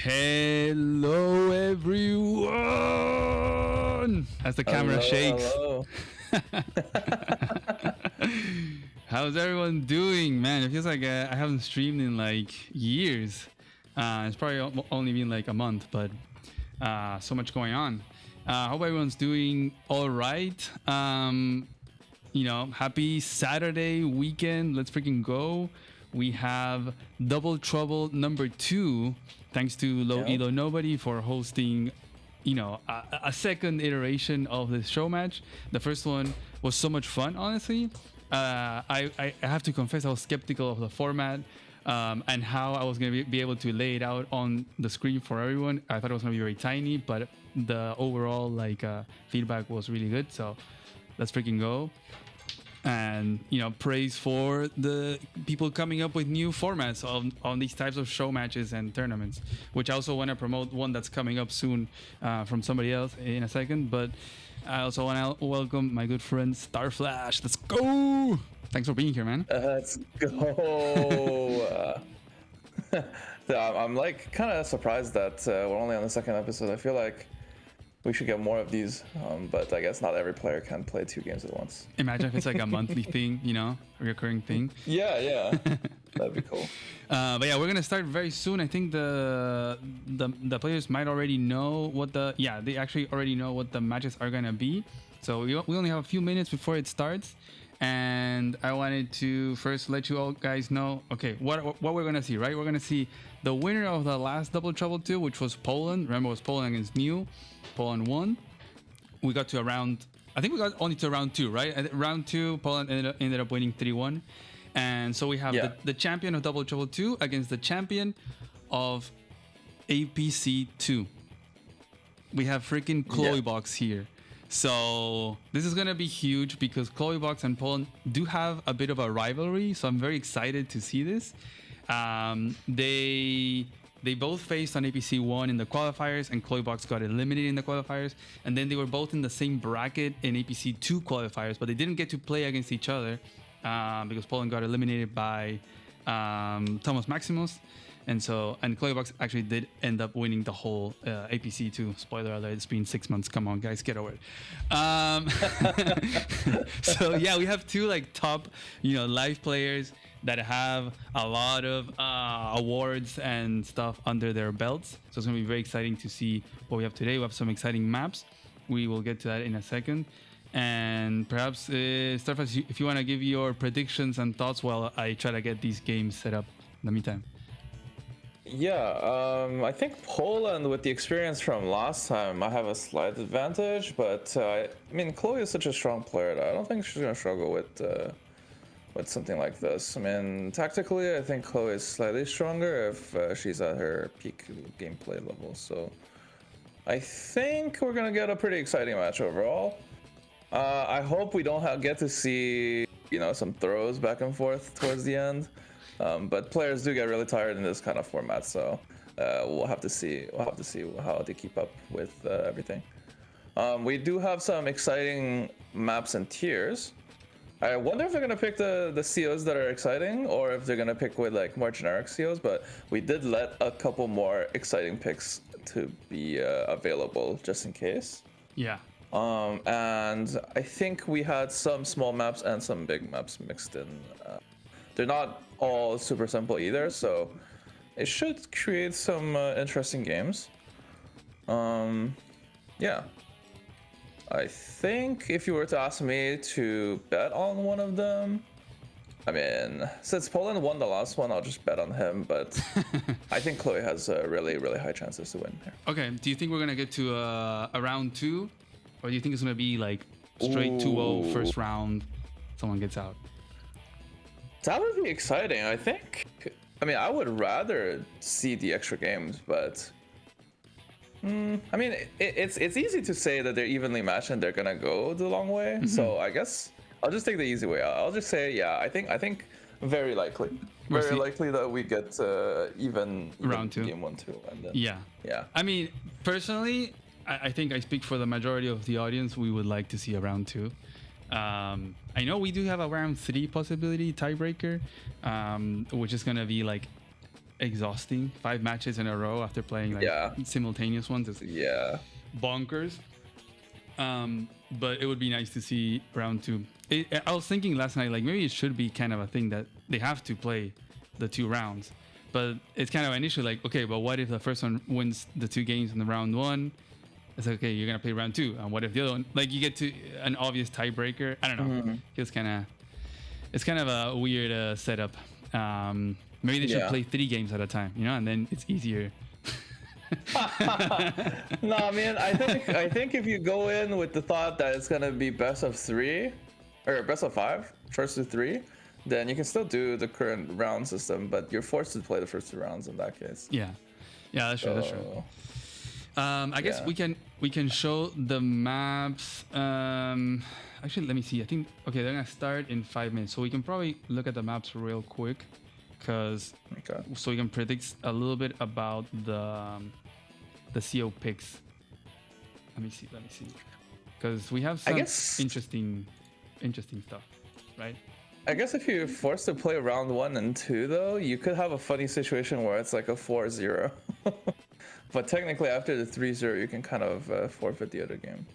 Hello, everyone! As the camera shakes. Hello. How's everyone doing, man? It feels like I haven't streamed in like years. It's probably only been like a month, but so much going on. Hope everyone's doing all right. Happy Saturday weekend. Let's freaking go. We have Double Trouble number 2. Thanks to Low Elo Nobody for hosting, a second iteration of this show match. The first one was so much fun, honestly. I have to confess I was skeptical of the format and how I was going to be able to lay it out on the screen for everyone. I thought it was going to be very tiny, but the overall feedback was really good. So let's freaking go. And praise for the people coming up with new formats on these types of show matches and tournaments, which I also want to promote one that's coming up soon from somebody else in a second. But I also want to welcome my good friend Starflash. Let's go. Thanks for being here, man. Let's go. I'm like kind of surprised that we're only on the second episode. I feel like we should get more of these, but I guess not every player can play 2 games at once. Imagine if it's like a monthly thing, a recurring thing. Yeah, that'd be cool. But yeah, we're gonna start very soon. I think the players might already know what they actually already know what the matches are gonna be. So we only have a few minutes before it starts, and I wanted to first let you all guys know, okay, what we're gonna see, right? We're gonna see the winner of the last Double Trouble 2, which was Poland. Remember, it was Poland against New. Poland won. We got to I think we got only to round 2, right? At round 2, Poland ended up winning 3-1. And so we have the champion of Double Trouble 2 against the champion of APC2. We have freaking ChloeBox here. So this is going to be huge because ChloeBox and Poland do have a bit of a rivalry. So I'm very excited to see this. They both faced on APC 1 in the qualifiers, and ChloeBox got eliminated in the qualifiers. And then they were both in the same bracket in APC 2 qualifiers, but they didn't get to play against each other because Poland got eliminated by Thomas Maximus. And ChloeBox actually did end up winning the whole APC 2. Spoiler alert, it's been 6 months. Come on, guys, get over it. So yeah, we have 2 top, live players that have a lot of awards and stuff under their belts. So it's gonna be very exciting to see what we have today. We have some exciting maps. We will get to that in a second. And perhaps, Starflash, if you wanna give your predictions and thoughts while I try to get these games set up in the meantime. Yeah, I think Poland, with the experience from last time, I have a slight advantage, but Chloe is such a strong player that I don't think she's gonna struggle with something like this. Tactically, I think Chloe is slightly stronger if she's at her peak gameplay level. So I think we're gonna get a pretty exciting match overall. I hope we don't get to see some throws back and forth towards the end. But players do get really tired in this kind of format, so we'll have to see. We'll have to see how they keep up with everything. We do have some exciting maps and tiers. I wonder if they're gonna pick the COs that are exciting, or if they're gonna pick with more generic COs. But we did let a couple more exciting picks to be available just in case. Yeah. And I think we had some small maps and some big maps mixed in. They're not all super simple either, so it should create some interesting games. Yeah. I think if you were to ask me to bet on one of them, since Poland won the last one, I'll just bet on him, but I think Chloe has really, really high chances to win here. Okay, do you think we're going to get to a round 2? Or do you think it's going to be straight 2-0 first round, someone gets out? That would be exciting, I think. I would rather see the extra games, but it's easy to say that they're evenly matched and they're gonna go the long way. Mm-hmm. So I guess I'll just take the easy way out. I'll just say, I think very likely that we get even round 2, game 1, 2, and then yeah. Personally, I think I speak for the majority of the audience. We would like to see a round 2. I know we do have a round 3 possibility tiebreaker, which is gonna be exhausting. 5 matches in a row after playing like simultaneous ones is bonkers. But it would be nice to see round 2. I was thinking last night, like maybe it should be kind of a thing that they have to play the 2 rounds. But it's kind of initially like, okay, but what if the first one wins the 2 games in the round 1? It's like, okay, you're gonna play round 2, and what if the other one, like you get to an obvious tiebreaker? I don't know. It's kind of a weird setup. Maybe they should play 3 games at a time, you know, and then it's easier. No, I mean, I think if you go in with the thought that it's gonna be best of 3 or best of 5, first to 3, then you can still do the current round system, but you're forced to play the first 2 rounds in that case. Yeah, that's true. That's true. I guess we can show the maps. Actually, let me see. I think they're gonna start in 5 minutes, so we can probably look at the maps real quick, so we can predict a little bit about the CO picks. Let me see, because we have some interesting stuff, right? I guess if you're forced to play round 1 and 2, though, you could have a funny situation where it's like a 4-0. But technically, after the 3-0, you can kind of forfeit the other game.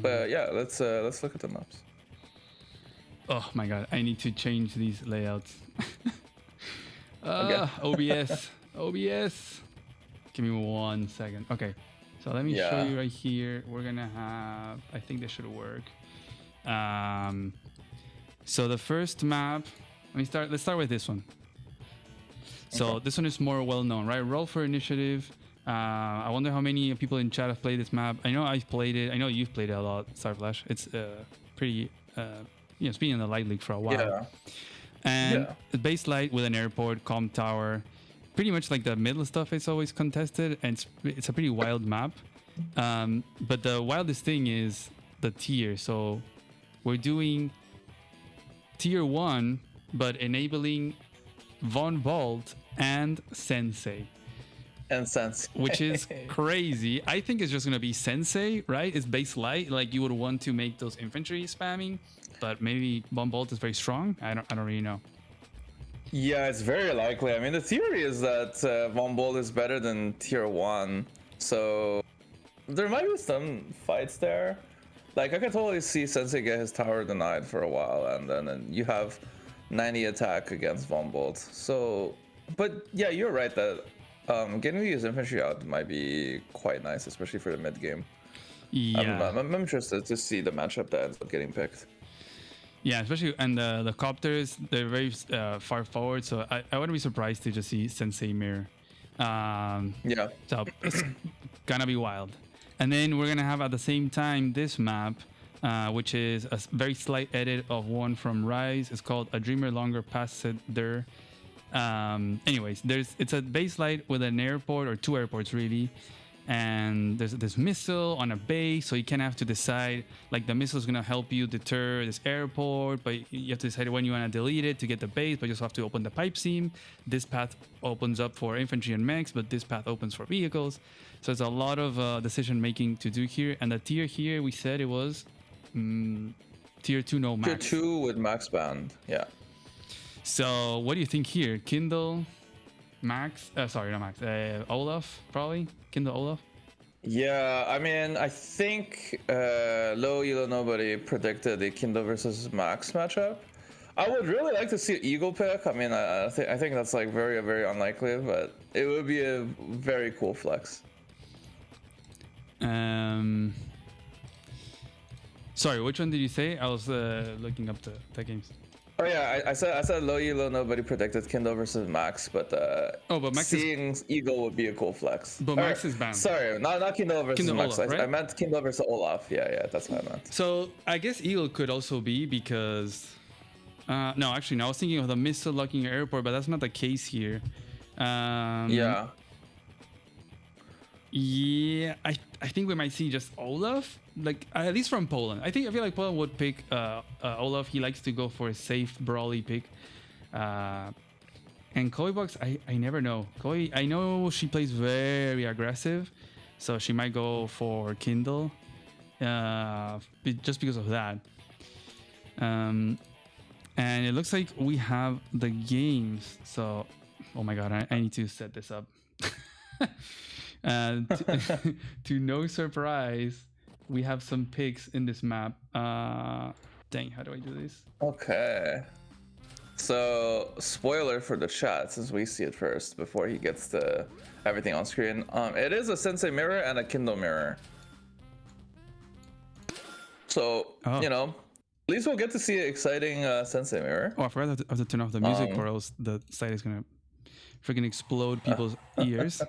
But yeah, let's look at the maps. Oh my god, I need to change these layouts. OBS. Give me 1 second. Okay, so let me show you right here. We're gonna have, I think this should work. So the first map, let's start with this one. So this one is more well known, right? Roll for Initiative. I wonder how many people in chat have played this map. I know I've played it. I know you've played it a lot, Starflash. It's pretty, it's been in the Light League for a while. Yeah. And base light with an airport, comm tower. Pretty much like the middle stuff is always contested, and it's a pretty wild map. But the wildest thing is the tier. So we're doing tier 1, but enabling Von Vault and Sensei. Which is crazy. I think it's just gonna be Sensei, right? It's base light. Like you would want to make those infantry spamming, but maybe Von Vault is very strong. I don't really know. Yeah, it's very likely. I mean, the theory is that Von Vault is better than tier 1, so there might be some fights there. Like I can totally see Sensei get his tower denied for a while, and then you have 90 attack against Von Vault. So, but yeah, you're right that getting these infantry out might be quite nice, especially for the mid game. Yeah, I'm interested to see the matchup that ends up getting picked. Yeah, especially, and the copters, they're very far forward, so I wouldn't be surprised to just see Sensei mirror. So it's gonna be wild. And then we're gonna have at the same time this map, which is a very slight edit of one from Rise. It's called A Dreamer Longer Past There. Anyways, it's a base light with an airport, or 2 airports really, and there's this missile on a base, so you kind of have to decide, like the missile is going to help you deter this airport, but you have to decide when you want to delete it to get the base, but you also have to open the pipe seam. This path opens up for infantry and mechs, but this path opens for vehicles. So it's a lot of decision making to do here. And the tier here, we said it was tier 2 no max. Tier 2 with max band, yeah. So what do you think here? Kindle, Max? Sorry, not Max. Olaf, probably? Kindle, Olaf? Yeah, I mean, I think Low Elo Nobody predicted the Kindle versus Max matchup. I would really like to see an Eagle pick. I mean, I think that's like very, very unlikely, but it would be a very cool flex. Sorry, which one did you say? I was looking up the games. Oh yeah, I said Low Elo Nobody predicted Kindle versus Max, but Max seeing Eagle would be a cool flex. But Max is banned. Sorry, not Kindle versus Kindle Max. Olaf, right? I meant Kindle versus Olaf. Yeah, that's what I meant. So I guess Eagle could also be because no, actually, no. I was thinking of the missile locking airport, but that's not the case here. Yeah, I think we might see just Olaf, like at least from Poland. I feel like Poland would pick Olaf. He likes to go for a safe brawly pick. And ChloeBox, I never know. Chloe, I know she plays very aggressive, so she might go for Kindle, just because of that. And it looks like we have the games. So Oh my god, I need to set this up. And to no surprise, we have some picks in this map. Dang, how do I do this? Okay. So, spoiler for the chat, since we see it first before he gets to everything on screen. It is a Sensei mirror and a Kindle mirror. So, you know, at least we'll get to see an exciting Sensei mirror. Oh, I forgot to turn off the music, or else the site is gonna freaking explode people's ears.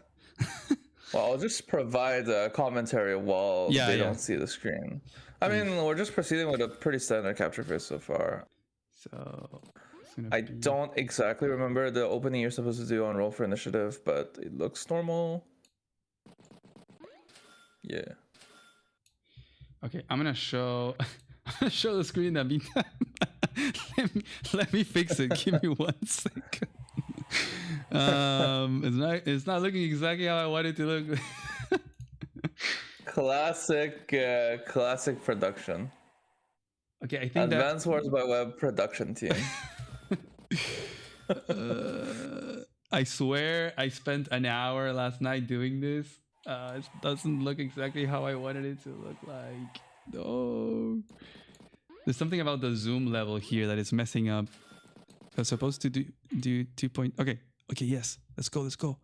Well, I'll just provide a commentary while they don't see the screen. I mean, we're just proceeding with a pretty standard capture phase so far. So I don't exactly remember the opening you're supposed to do on Roll for Initiative, but it looks normal. Yeah. Okay, I'm gonna show the screen that meantime. let me fix it. Give me 1 second. It's not looking exactly how I want it to look. Classic production. Okay, I think Advanced Wars by Web production team. I swear I spent an hour last night doing this. It doesn't look exactly how I wanted it to look like. No. There's something about the zoom level here that is messing up. I was supposed to do 2 point. Okay, yes. Let's go.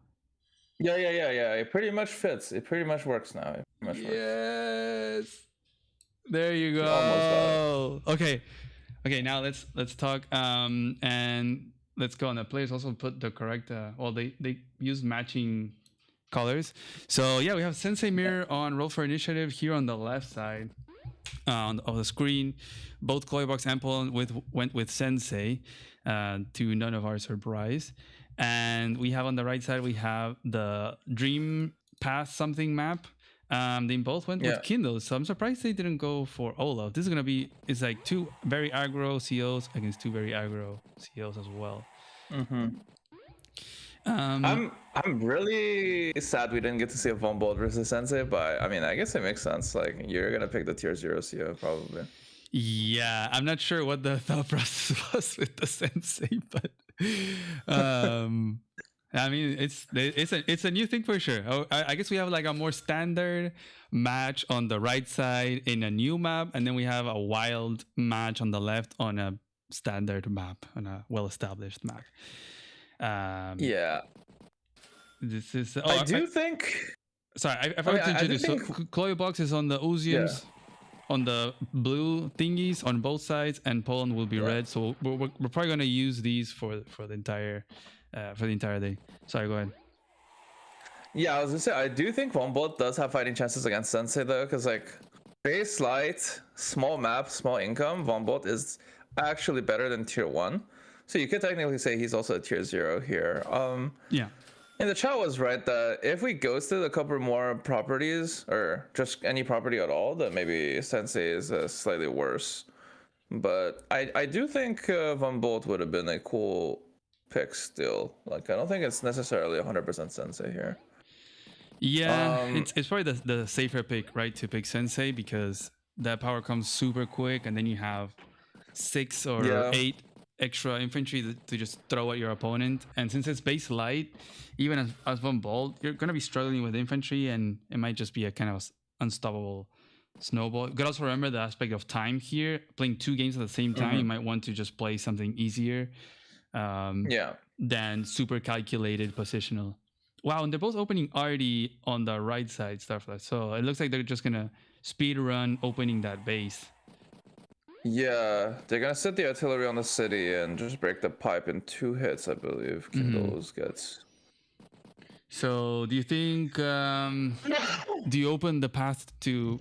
Yeah. It pretty much fits. It pretty much works now. Yes. There you go. Almost got it. Okay. Now let's talk. And let's go on. The players also put the correct. Well, they use matching colors. So yeah, we have Sensei mirror on Roll for Initiative here on the left side of the screen. Both ChloeBox and Poland went with Sensei, to none of our surprise. And we have on the right side, we have the Dream Path something map. They both went with Kindle, so I'm surprised they didn't go for Olaf. This is gonna be, it's like 2 very aggro COs against 2 very aggro COs as well. I'm really sad we didn't get to see a Von Bolt versus Sensei, but I mean, I guess it makes sense. Like, you're gonna pick the tier 0 CO probably. Yeah, I'm not sure what the thought process was with the Sensei, but I mean, it's a new thing for sure. I guess we have like a more standard match on the right side in a new map, and then we have a wild match on the left on a standard map, on a well-established map. Yeah. This is. I think. Sorry, I forgot to introduce. So ChloeBox is on the Uzians, on the blue thingies on both sides, and Poland will be red. So we're probably gonna use these for the entire day. Sorry, go ahead. Yeah, I was gonna say, I do think Von Bolt does have fighting chances against Sensei though, because like base light, small map, small income, Von Bolt is actually better than tier 1. So you could technically say he's also a tier 0 here. Yeah. And the chat was right that if we ghosted a couple more properties, or just any property at all, then maybe Sensei is slightly worse. But I do think Von Bolt would have been a cool pick still. Like, I don't think it's necessarily 100% Sensei here. Yeah, it's probably the safer pick, right, to pick Sensei, because that power comes super quick, and then you have 6 or 8 extra infantry to just throw at your opponent. And since it's base light, even as Von Bolt, you're going to be struggling with infantry, and it might just be a kind of unstoppable snowball. You could also remember the aspect of time here. Playing 2 games at the same time, you might want to just play something easier than super calculated positional. Wow, and they're both opening already on the right side, Starflash. So it looks like they're just going to speed run opening that base. Yeah, they're gonna set the artillery on the city and just break the pipe in 2 hits, I believe. Kindles gets. So, do you think? Do you open the path to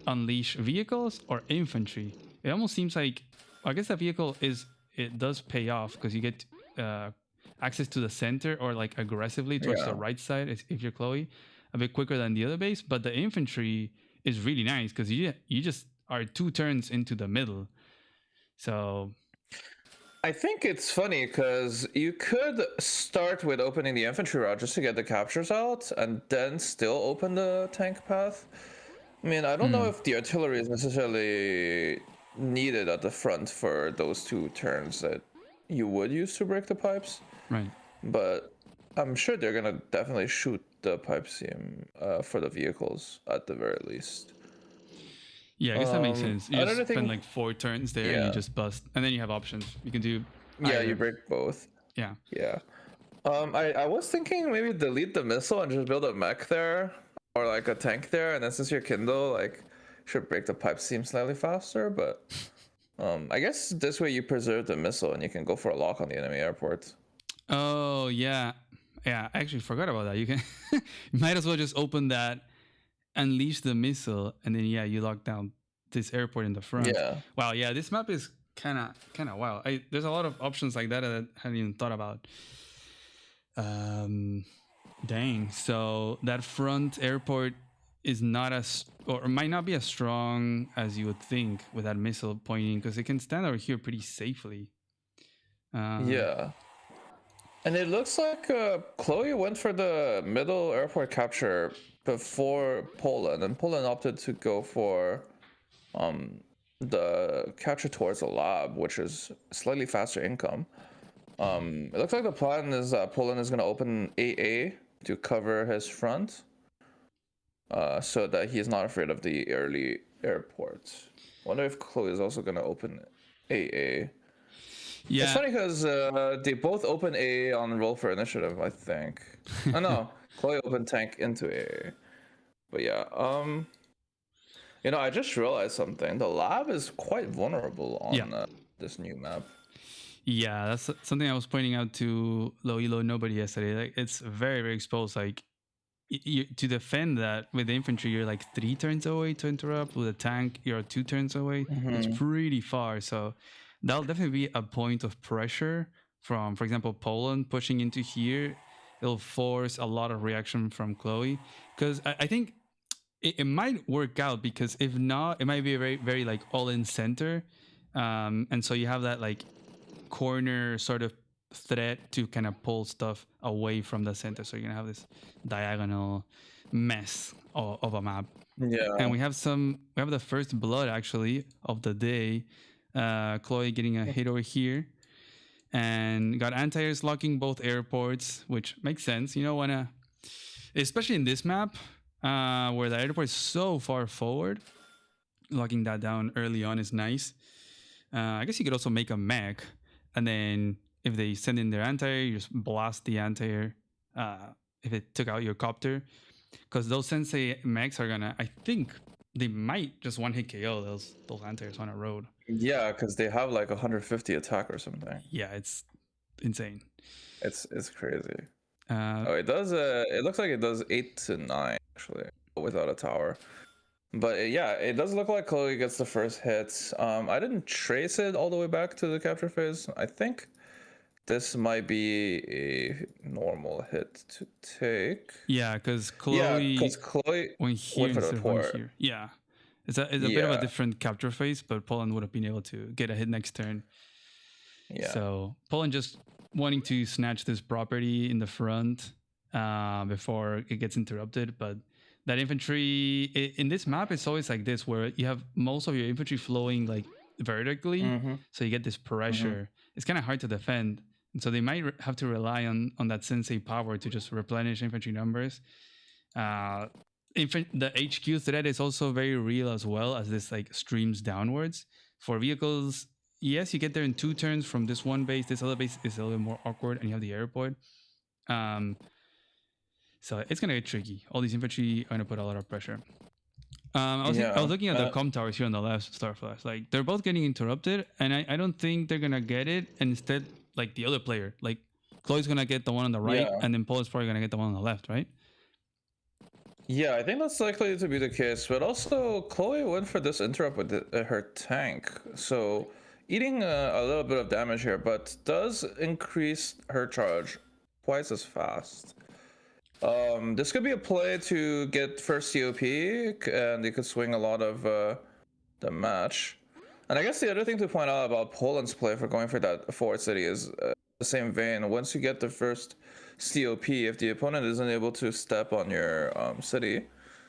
unleash vehicles or infantry? It almost seems like, I guess that vehicle it does pay off because you get access to the center, or like aggressively towards the right side if you're Chloe, a bit quicker than the other base. But the infantry is really nice because you just are 2 turns into the middle. So I think it's funny because you could start with opening the infantry route just to get the captures out and then still open the tank path. I mean, I don't know if the artillery is necessarily needed at the front for those 2 turns that you would use to break the pipes. Right. but I'm sure they're gonna definitely shoot the pipe seam for the vehicles at the very least. Yeah, I guess that makes sense. You Another just spend thing, like 4 turns there and you yeah, just bust, and then you have options. You can do yeah, either. you break both. Yeah. Yeah. I was thinking maybe delete the missile and just build a mech there, or like a tank there, and then since you're Kindle, like, should break the pipe seam slightly faster. But I guess this way you preserve the missile and you can go for a lock on the enemy airport. Oh yeah, yeah. I actually forgot about that. You can, you might as well just open that, unleash the missile, and then yeah, you lock down this airport in the front. Yeah. Wow. Yeah, this map is kind of wild. There's a lot of options like that I hadn't even thought about. Dang. So that front airport is not as, or might not be as strong as you would think with that missile pointing, because it can stand over here pretty safely. Yeah. And it looks like Chloe went for the middle airport capture before Poland, and Poland opted to go for the capture towards the lab, which is slightly faster income. It looks like the plan is Poland is going to open AA to cover his front, so that he's not afraid of the early airports. Wonder if Chloe is also going to open AA. Yeah. It's funny because they both open AA on roll for initiative, I think. Oh no, Chloe opened tank into AA. But yeah, I just realized something. The lab is quite vulnerable on this new map. Yeah, that's something I was pointing out to Low Nobody yesterday. Like, it's very, very exposed. Like, to defend that with the infantry, you're like 3 turns away to interrupt. With a tank, you're 2 turns away. It's pretty far. So that'll definitely be a point of pressure from, for example, Poland pushing into here. It'll force a lot of reaction from Chloe, because I think it might work out, because if not, it might be a very, very like all-in center. And so you have that like corner sort of threat to kind of pull stuff away from the center. So you're gonna have this diagonal mess of a map. Yeah. And we have the first blood actually of the day. Chloe getting a hit over here, and got anti-airs locking both airports, which makes sense. You don't wanna, especially in this map, where the airport is so far forward, locking that down early on is nice. I guess you could also make a mech, and then if they send in their anti-air, you just blast the anti-air if it took out your copter. Because those Sensei mechs are gonna, I think they might just one-hit KO those anti-airs on a road. Yeah, because they have like 150 attack or something. Yeah, it's insane. It's crazy. It does. It looks like it does 8 to 9 actually without a tower. But yeah, it does look like Chloe gets the first hit. I didn't trace it all the way back to the capture phase. I think this might be a normal hit to take. Yeah, because Chloe went here instead of went here. Yeah, it's a bit of a different capture phase, but Poland would have been able to get a hit next turn. Yeah. So Poland just wanting to snatch this property in the front before it gets interrupted, but that infantry in this map, it's always like this, where you have most of your infantry flowing like vertically, so you get this pressure. It's kind of hard to defend, and so they might have to rely on that Sensei power to just replenish infantry numbers. The HQ threat is also very real as well, as this like streams downwards. For vehicles, yes, you get there in 2 turns from this one base. This other base is a little bit more awkward, and you have the airport. So it's gonna get tricky. All these infantry are gonna put a lot of pressure. I was looking at the comm towers here on the left, Starflash. Like, they're both getting interrupted, and I don't think they're gonna get it. And instead, like, the other player, like Chloe's gonna get the one on the right, and then Paul is probably gonna get the one on the left, right? Yeah, I think that's likely to be the case. But also, Chloe went for this interrupt with her tank, so eating a little bit of damage here, but does increase her charge twice as fast. This could be a play to get first COP, and you could swing a lot of the match. And I guess the other thing to point out about Poland's play for going for that forward city is the same vein. Once you get the first COP, if the opponent isn't able to step on your city,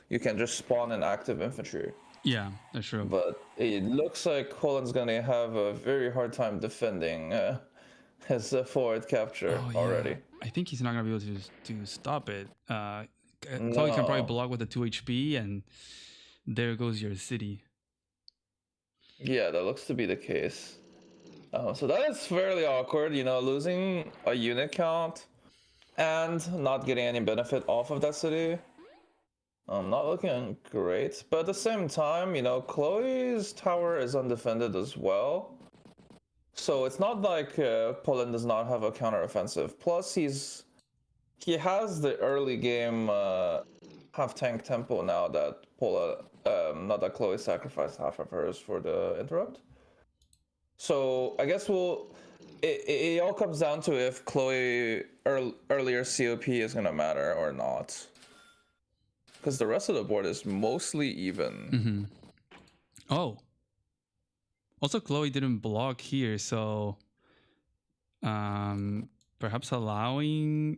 you can just spawn an active infantry. Yeah, that's true. But it looks like Poland's gonna have a very hard time defending his forward capture Oh, yeah. already. I think he's not gonna be able to stop it. Chloe can probably No. block with the 2 HP, and there goes your city. Yeah, that looks to be the case. So that is fairly awkward, you know, losing a unit count and not getting any benefit off of that city. Not looking great, but at the same time, you know, Chloe's tower is undefended as well. So it's not like Poland does not have a counteroffensive. Plus, he has the early game half tank tempo now that not that Chloe sacrificed half of hers for the interrupt. So I guess it all comes down to if Chloe earlier COP is gonna matter or not. Because the rest of the board is mostly even. Oh. Also, Chloe didn't block here, so perhaps allowing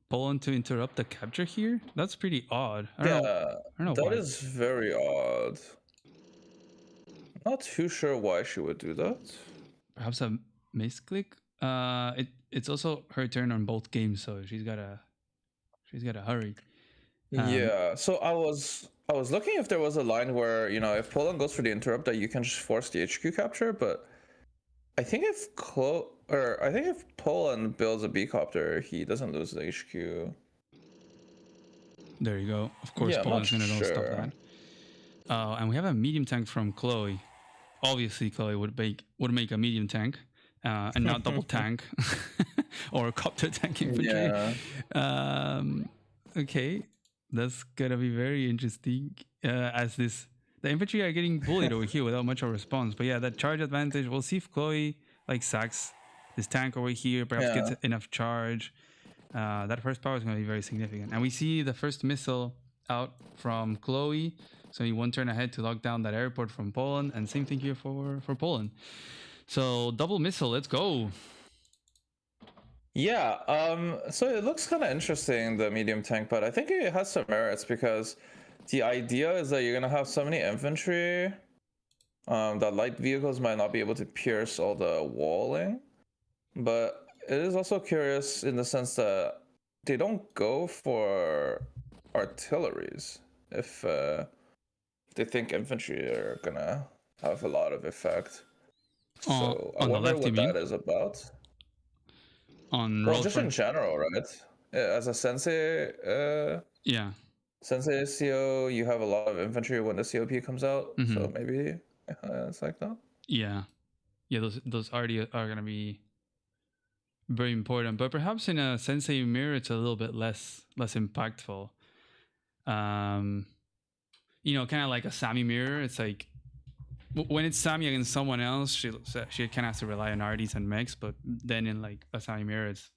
Poland to interrupt the capture here? That's pretty odd. I don't know that why. is very odd. Not too sure why she would do that. Perhaps a misclick. It's also her turn on both games, so she's gotta hurry. Yeah. So I was looking if there was a line where, you know, if Poland goes for the interrupt that you can just force the HQ capture, but I think if Poland builds a B-copter, he doesn't lose the HQ. There you go. Of course, Yeah, Poland's gonna don't stop that. And we have a medium tank from Chloe. Obviously, Chloe would make a medium tank and not double tank or a copter tank infantry. Yeah. Okay, that's gonna be very interesting. As the infantry are getting bullied over here without much of a response. But yeah, that charge advantage. We'll see if Chloe like sacks this tank over here. Perhaps gets enough charge. That first power is gonna be very significant. And we see the first missile out from Chloe. So he one turn ahead to lock down that airport from Poland, and same thing here for Poland. So double missile, let's go. Yeah, so it looks kind of interesting, the medium tank, but I think it has some merits because the idea is that you're gonna have so many infantry that light vehicles might not be able to pierce all the walling. But it is also curious in the sense that they don't go for artilleries if they think infantry are gonna have a lot of effect. So I wonder what that is about. Well, just in general, right? As a sensei, yeah, sensei CO, you have a lot of infantry when the COP comes out, so maybe it's like that. Yeah, those already are gonna be very important, but perhaps in a sensei mirror, it's a little bit less impactful. You know, kind of like a Sammy mirror. It's like when it's Sammy against someone else, she kind of has to rely on arties and mechs, but then in like a Sammy mirror, it's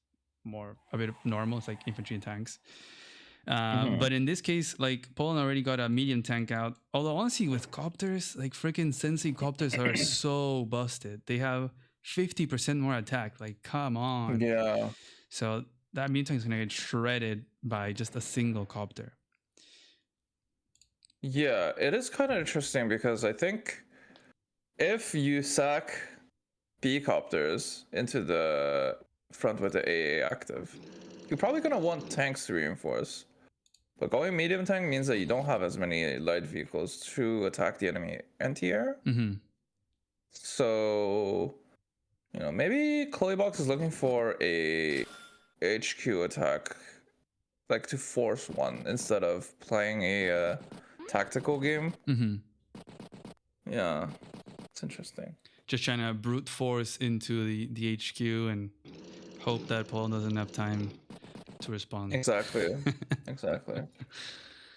more a bit normal. It's like infantry and tanks. But in this case, like Poland already got a medium tank out. Although honestly, with copters, like freaking Sensei copters are so busted. They have 50% more attack. Like, come on. Yeah. So that medium tank is gonna get shredded by just a single copter. Yeah, it is kind of interesting because I think if you sack B-copters into the front with the AA active, you're probably going to want tanks to reinforce. But going medium tank means that you don't have as many light vehicles to attack the enemy anti-air. So, you know, maybe ChloeBox is looking for a HQ attack, like to force one instead of playing a tactical game. Yeah, it's interesting. Just trying to brute force into the HQ and hope that Poland doesn't have time to respond. Exactly.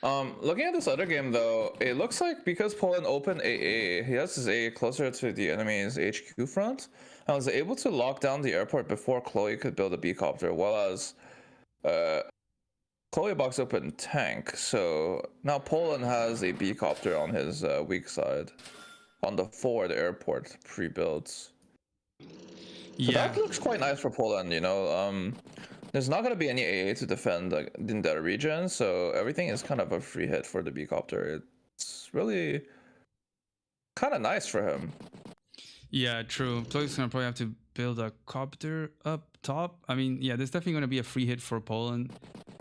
Looking at this other game though, it looks like because Poland opened AA, he has his AA closer to the enemy's HQ front, and was able to lock down the airport before Chloe could build a B-copter, while as ChloeBox opened tank, so now Poland has a B-copter on his weak side, on the forward airport pre-built. So that looks quite nice for Poland, you know. There's not going to be any AA to defend in that region, so everything is kind of a free hit for the B-copter. It's really kind of nice for him. Yeah, true. Chloe's gonna probably have to build a copter up top. I mean, yeah, there's definitely gonna be a free hit for Poland,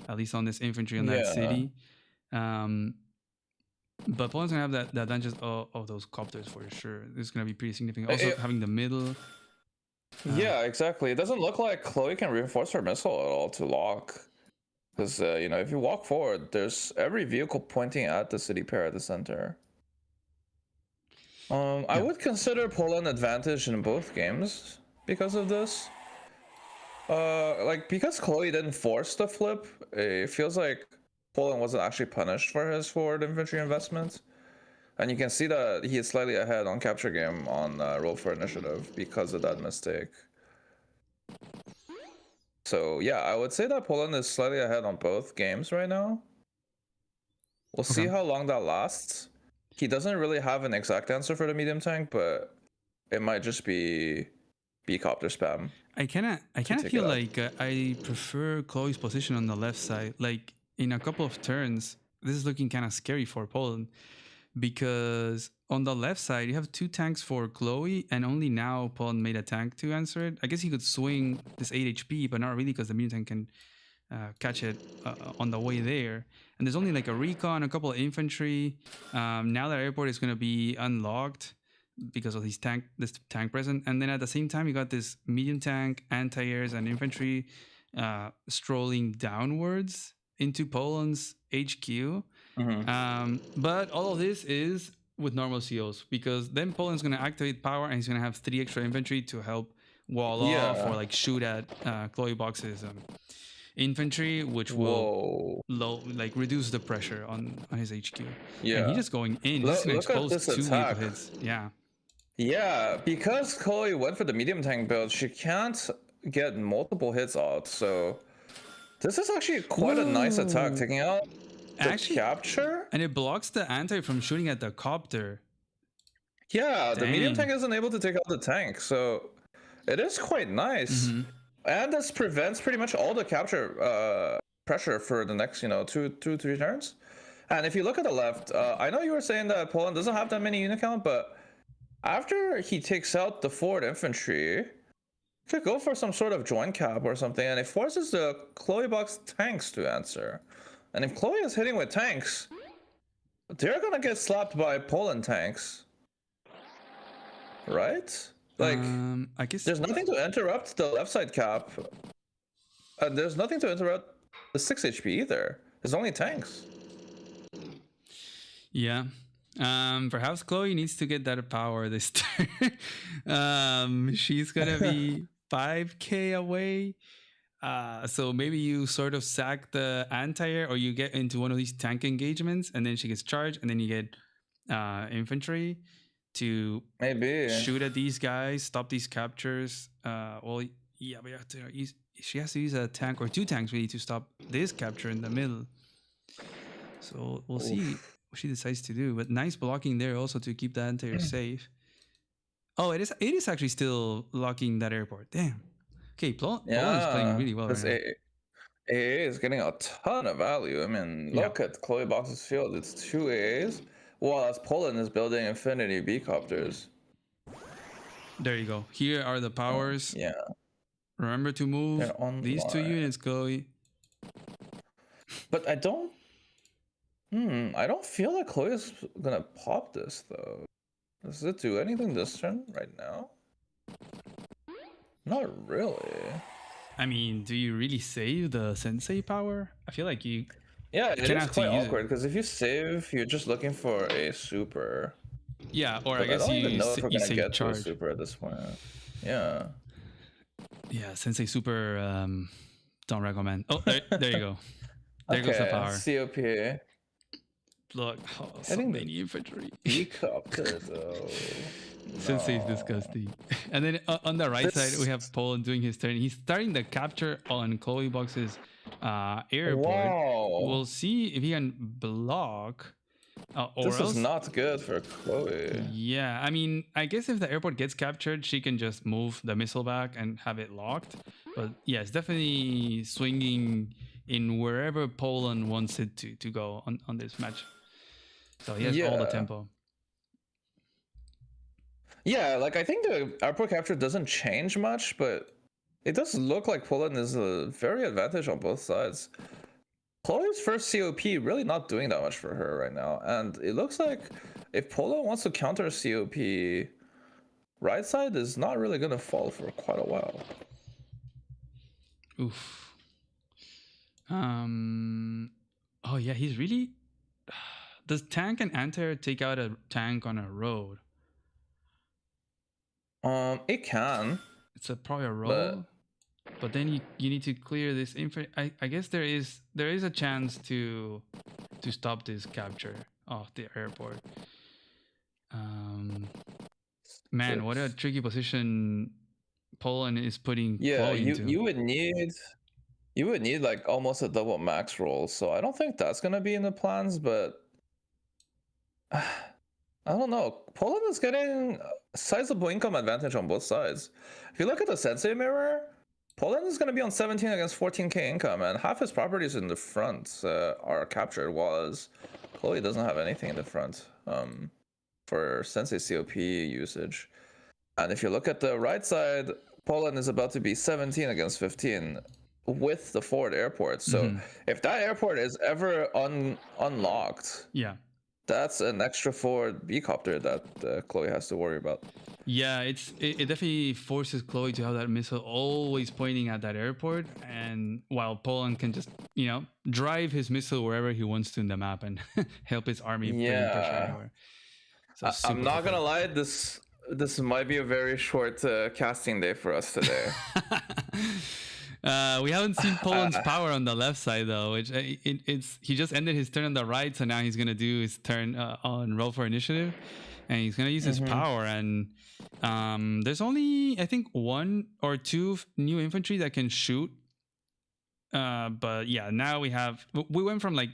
at least on this infantry on that Yeah. city. But Poland's gonna have the advantage of those copters for sure. This is gonna be pretty significant. Also, having the middle. Yeah, exactly. It doesn't look like Chloe can reinforce her missile at all to lock. Because, you know, if you walk forward, there's every vehicle pointing at the city pair at the center. I would consider Poland advantage in both games because of this. Like, because Chloe didn't force the flip, it feels like Poland wasn't actually punished for his forward infantry investment. And you can see that he is slightly ahead on capture game on roll for initiative because of that mistake. So yeah, I would say that Poland is slightly ahead on both games right now. We'll see how long that lasts. He doesn't really have an exact answer for the medium tank, but it might just be copter spam. I kind of feel like I prefer Chloe's position on the left side. Like in a couple of turns, this is looking kind of scary for Poland because on the left side you have 2 tanks for Chloe, and only now Poland made a tank to answer it. I guess he could swing this 8 HP, but not really because the medium tank can catch it on the way there. And there's only like a recon, a couple of infantry. Now that airport is going to be unlocked because of this tank present, and then at the same time you got this medium tank, anti-airs, and infantry strolling downwards into Poland's HQ. But all of this is with normal COs, because then Poland's going to activate power and he's going to have 3 extra infantry to help wall off or like shoot at ChloeBox's infantry, which will reduce the pressure on his HQ. Yeah, and he's just going in. He's going to expose 2 vehicle hits. Yeah, because Chloe went for the medium tank build, she can't get multiple hits out. So this is actually quite a nice attack, taking out the capture. And it blocks the anti from shooting at the copter. Yeah, the medium tank isn't able to take out the tank, so it is quite nice. And this prevents pretty much all the capture pressure for the next, 2-3 turns. And if you look at the left, I know you were saying that Poland doesn't have that many unit count, but after he takes out the forward infantry, he could go for some sort of joint cap or something, and it forces the ChloeBox tanks to answer. And if Chloe is hitting with tanks, they're gonna get slapped by Poland tanks, right? Like, I guess there's nothing to interrupt the left side cap, and there's nothing to interrupt the 6 HP either. There's only tanks. Yeah. Perhaps Chloe needs to get that power this turn. She's gonna be 5k away. So maybe you sort of sack the anti-air, or you get into one of these tank engagements, and then she gets charged, and then you get infantry to maybe shoot at these guys, stop these captures. But she has to use a tank or 2 tanks really to stop this capture in the middle. So we'll see what she decides to do. But nice blocking there also to keep the anti-air safe. Oh, it is actually still locking that airport. Damn. Okay, Poland is playing really well right now. AA is getting a ton of value. I mean, look at ChloeBox's field. It's 2 AAs, while as Poland is building Infinity B-copters. There you go. Here are the powers. Remember to move these 2 units, Chloe. But I don't feel like Chloe is gonna pop this though. Does it do anything this turn right now? Not really. I mean, do you really save the sensei power? I feel like you. Yeah, it is quite awkward because if you save, you're just looking for a super. Yeah, or I guess I don't even know if we're gonna save get charge. to a super at this point. Yeah. Yeah, sensei super. Don't recommend. Oh, there you go. There goes the power. COP. Look, so many infantry. B-copter though. Sensei is disgusting. And then on the right side, we have Poland doing his turn. He's starting the capture on ChloeBox's airport. Wow. We'll see if he can block. This is not good for Chloe. Yeah, I mean, I guess if the airport gets captured, she can just move the missile back and have it locked. But yeah, it's definitely swinging in wherever Poland wants it to go on this match. So he has all the tempo. Yeah, like I think the airport capture doesn't change much, but it does look like Poland is a very advantage on both sides. Chloe's first COP really not doing that much for her right now, and it looks like if Poland wants to counter COP, right side is not really gonna fall for quite a while. Oof. Oh yeah, he's really. Does tank and anti-air take out a tank on a road? It can. It's probably a road, but then you need to clear this info. I guess there is a chance to stop this capture of the airport. Man, what a tricky position Poland is putting Chloe into. you would need like almost a double max roll, so I don't think that's gonna be in the plans, but I don't know. Poland is getting a sizable income advantage on both sides. If you look at the Sensei mirror, Poland is going to be on 17 against 14k income, and half his properties in the front are captured, while Chloe doesn't have anything in the front for Sensei COP usage. And if you look at the right side, Poland is about to be 17 against 15 with the forward airport. So if that airport is ever unlocked, that's an extra forward B-copter that Chloe has to worry about. Yeah, it definitely forces Chloe to have that missile always pointing at that airport, and while Poland can just, drive his missile wherever he wants to in the map and help his army bring pressure anywhere. So I'm not gonna lie, this might be a very short casting day for us today. We haven't seen Poland's power on the left side though, which he just ended his turn on the right, so now he's gonna do his turn on roll for initiative, and he's gonna use his power. And there's only I think 1 or 2 new infantry that can shoot. But yeah, now we went from like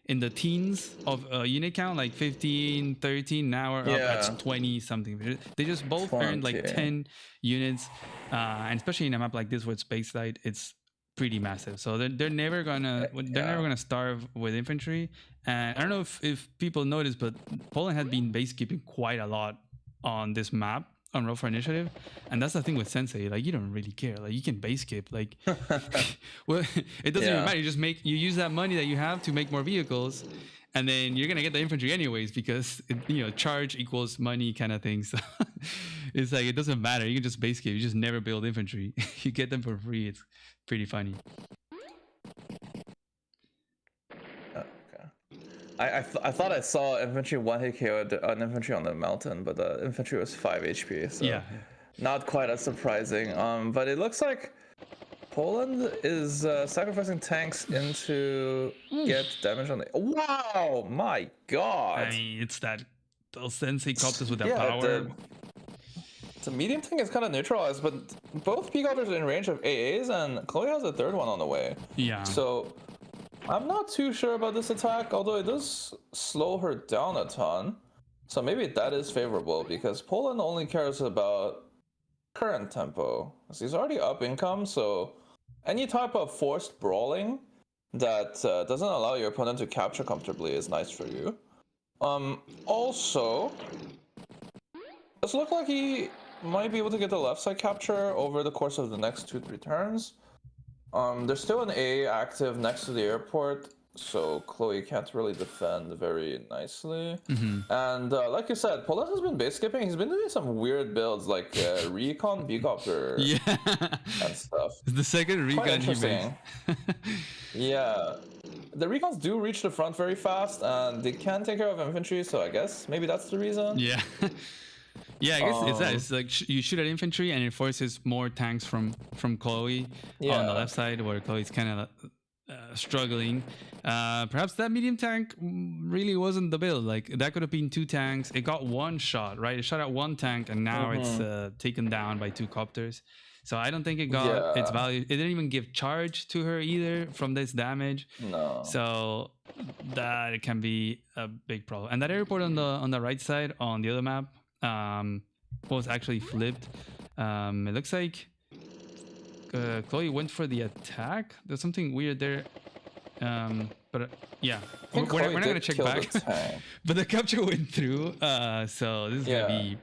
in the teens of unit count, like 15, 13. Now we're up at 20 something. They just both earned like 10 units, and especially in a map like this with space light, it's pretty massive. So they're never gonna starve with infantry. And I don't know if people noticed, but Poland had been base keeping quite a lot on this map on roll for initiative, and that's the thing with Sensei. Like, you don't really care. Like, you can base skip. Like, well, it doesn't even matter. You use that money that you have to make more vehicles, and then you're gonna get the infantry anyways because charge equals money kind of thing. So it's like it doesn't matter. You can just base skip. You just never build infantry. You get them for free. It's pretty funny. I thought I saw infantry 1-hit KO an infantry on the mountain, but the infantry was 5 HP, so not quite as surprising. But it looks like Poland is sacrificing tanks to get damage on the. Wow, my God! I mean, it's those Sensei copters with that power. The medium tank is kind of neutralized, but both P-copters are in range of AAs, and Chloe has a third one on the way. Yeah. So I'm not too sure about this attack, although it does slow her down a ton. So maybe that is favorable, because Poland only cares about current tempo. He's already up income, so any type of forced brawling that doesn't allow your opponent to capture comfortably is nice for you. Also, does look like he might be able to get the left side capture over the course of the next 2-3 turns. There's still an A active next to the airport, so Chloe can't really defend very nicely. And like you said, Poland has been base skipping. He's been doing some weird builds like recon B-copter and stuff. The second recon he made. Yeah, the recons do reach the front very fast, and they can take care of infantry, so I guess maybe that's the reason. Yeah. Yeah, I guess it's that. It's like you shoot at infantry and it forces more tanks from Chloe on the left side, where Chloe's kind of struggling. Perhaps that medium tank really wasn't the build. Like, that could have been 2 tanks. It got 1 shot, right? It shot at 1 tank, and now it's taken down by 2 copters. So I don't think it got its value. It didn't even give charge to her either from this damage. No. So that can be a big problem. And that airport on the right side on the other map was actually flipped. It looks like Chloe went for the attack. There's something weird there. But yeah, we're not gonna check back. But the capture went through. So this is gonna be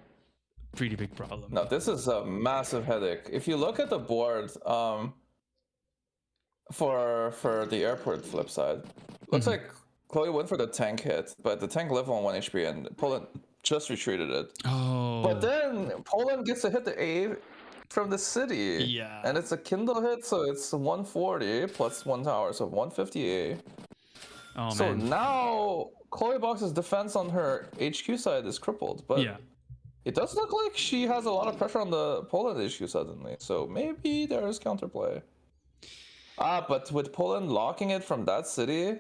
pretty big problem. No, this is a massive headache. If you look at the board, for the airport flip side, looks like Chloe went for the tank hit, but the tank lived on 1 HP and Poland just retreated it. Oh. But then Poland gets to hit the A from the city. Yeah. And it's a Kindle hit, so it's 140 plus 1 tower, so 150 A. Oh, so man. now ChloeBox's defense on her HQ side is crippled, but Yeah. it does look like she has a lot of pressure on the Poland HQ suddenly, so maybe there is counterplay. But with Poland locking it from that city,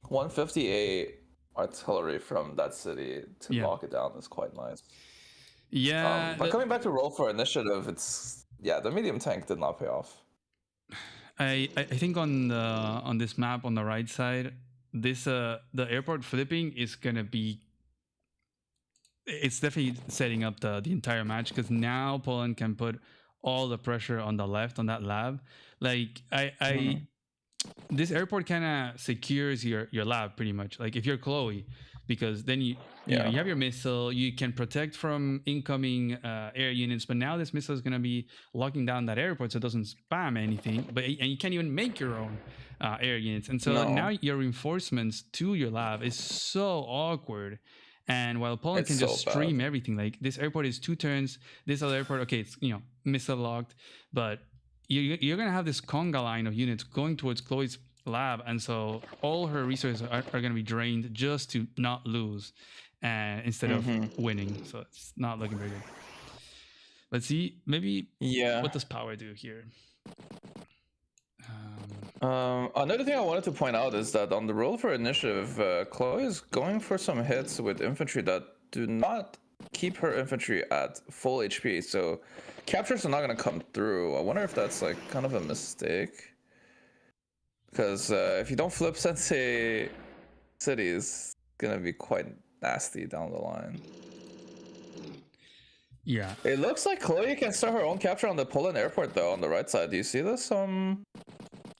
158 artillery from that city to lock it down is quite nice. Yeah. But coming back to roll for initiative, the medium tank did not pay off. I think on this map on the right side, the airport flipping is gonna be. It's definitely setting up the entire match, because now Poland can put all the pressure on the left on that lab. Like this airport kind of secures your lab pretty much. Like if you're Chloe, because then you know, you have your missile, you can protect from incoming air units, but now this missile is going to be locking down that airport so it doesn't spam anything, and you can't even make your own air units. And so now your reinforcements to your lab is so awkward. And while Poland can just stream everything, like this airport is 2 turns, this other airport, okay, it's, you know, missile locked, but you're going to have this conga line of units going towards Chloe's lab, and so all her resources are going to be drained just to not lose instead of winning. So it's not looking very good. Let's see, maybe what does power do here? Another thing I wanted to point out is that on the roll for initiative, Chloe is going for some hits with infantry that do not keep her infantry at full HP, so captures are not going to come through. I wonder if that's like kind of a mistake, because if you don't flip Sensei City, it's going to be quite nasty down the line. Yeah, it looks like Chloe can start her own capture on the Poland airport though. On the right side, do you see this?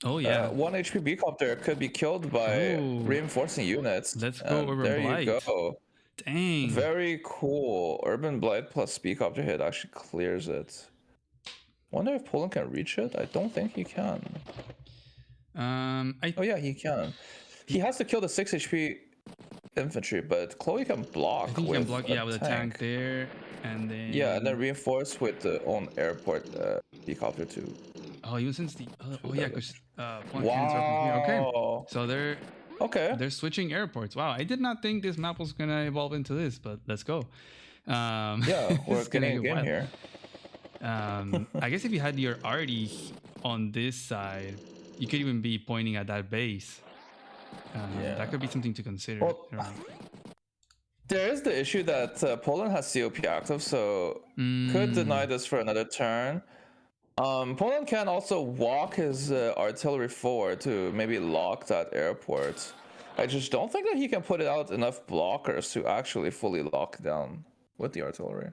Oh yeah, 1 HP B-copter could be killed by reinforcing units. Let's go Urban there Blight. You go. Dang. Very cool. Urban Blight plus B-copter hit actually clears it. Wonder if Poland can reach it? I don't think he can. Oh yeah, he can. He has to kill the 6 HP infantry, but Chloe can block. I think he can block, with a tank there, and then and then reinforce with the own airport B-copter too. Oh, even since the because Poland units are from here. Okay, so they're switching airports. Wow, I did not think this map was gonna evolve into this, but let's go. We're getting a game here. I guess if you had your arty on this side, you could even be pointing at that base. That could be something to consider. Well, there is the issue that Poland has COP active, so could deny this for another turn. Poland can also walk his artillery forward to maybe lock that airport. I just don't think that he can put out enough blockers to actually fully lock down with the artillery.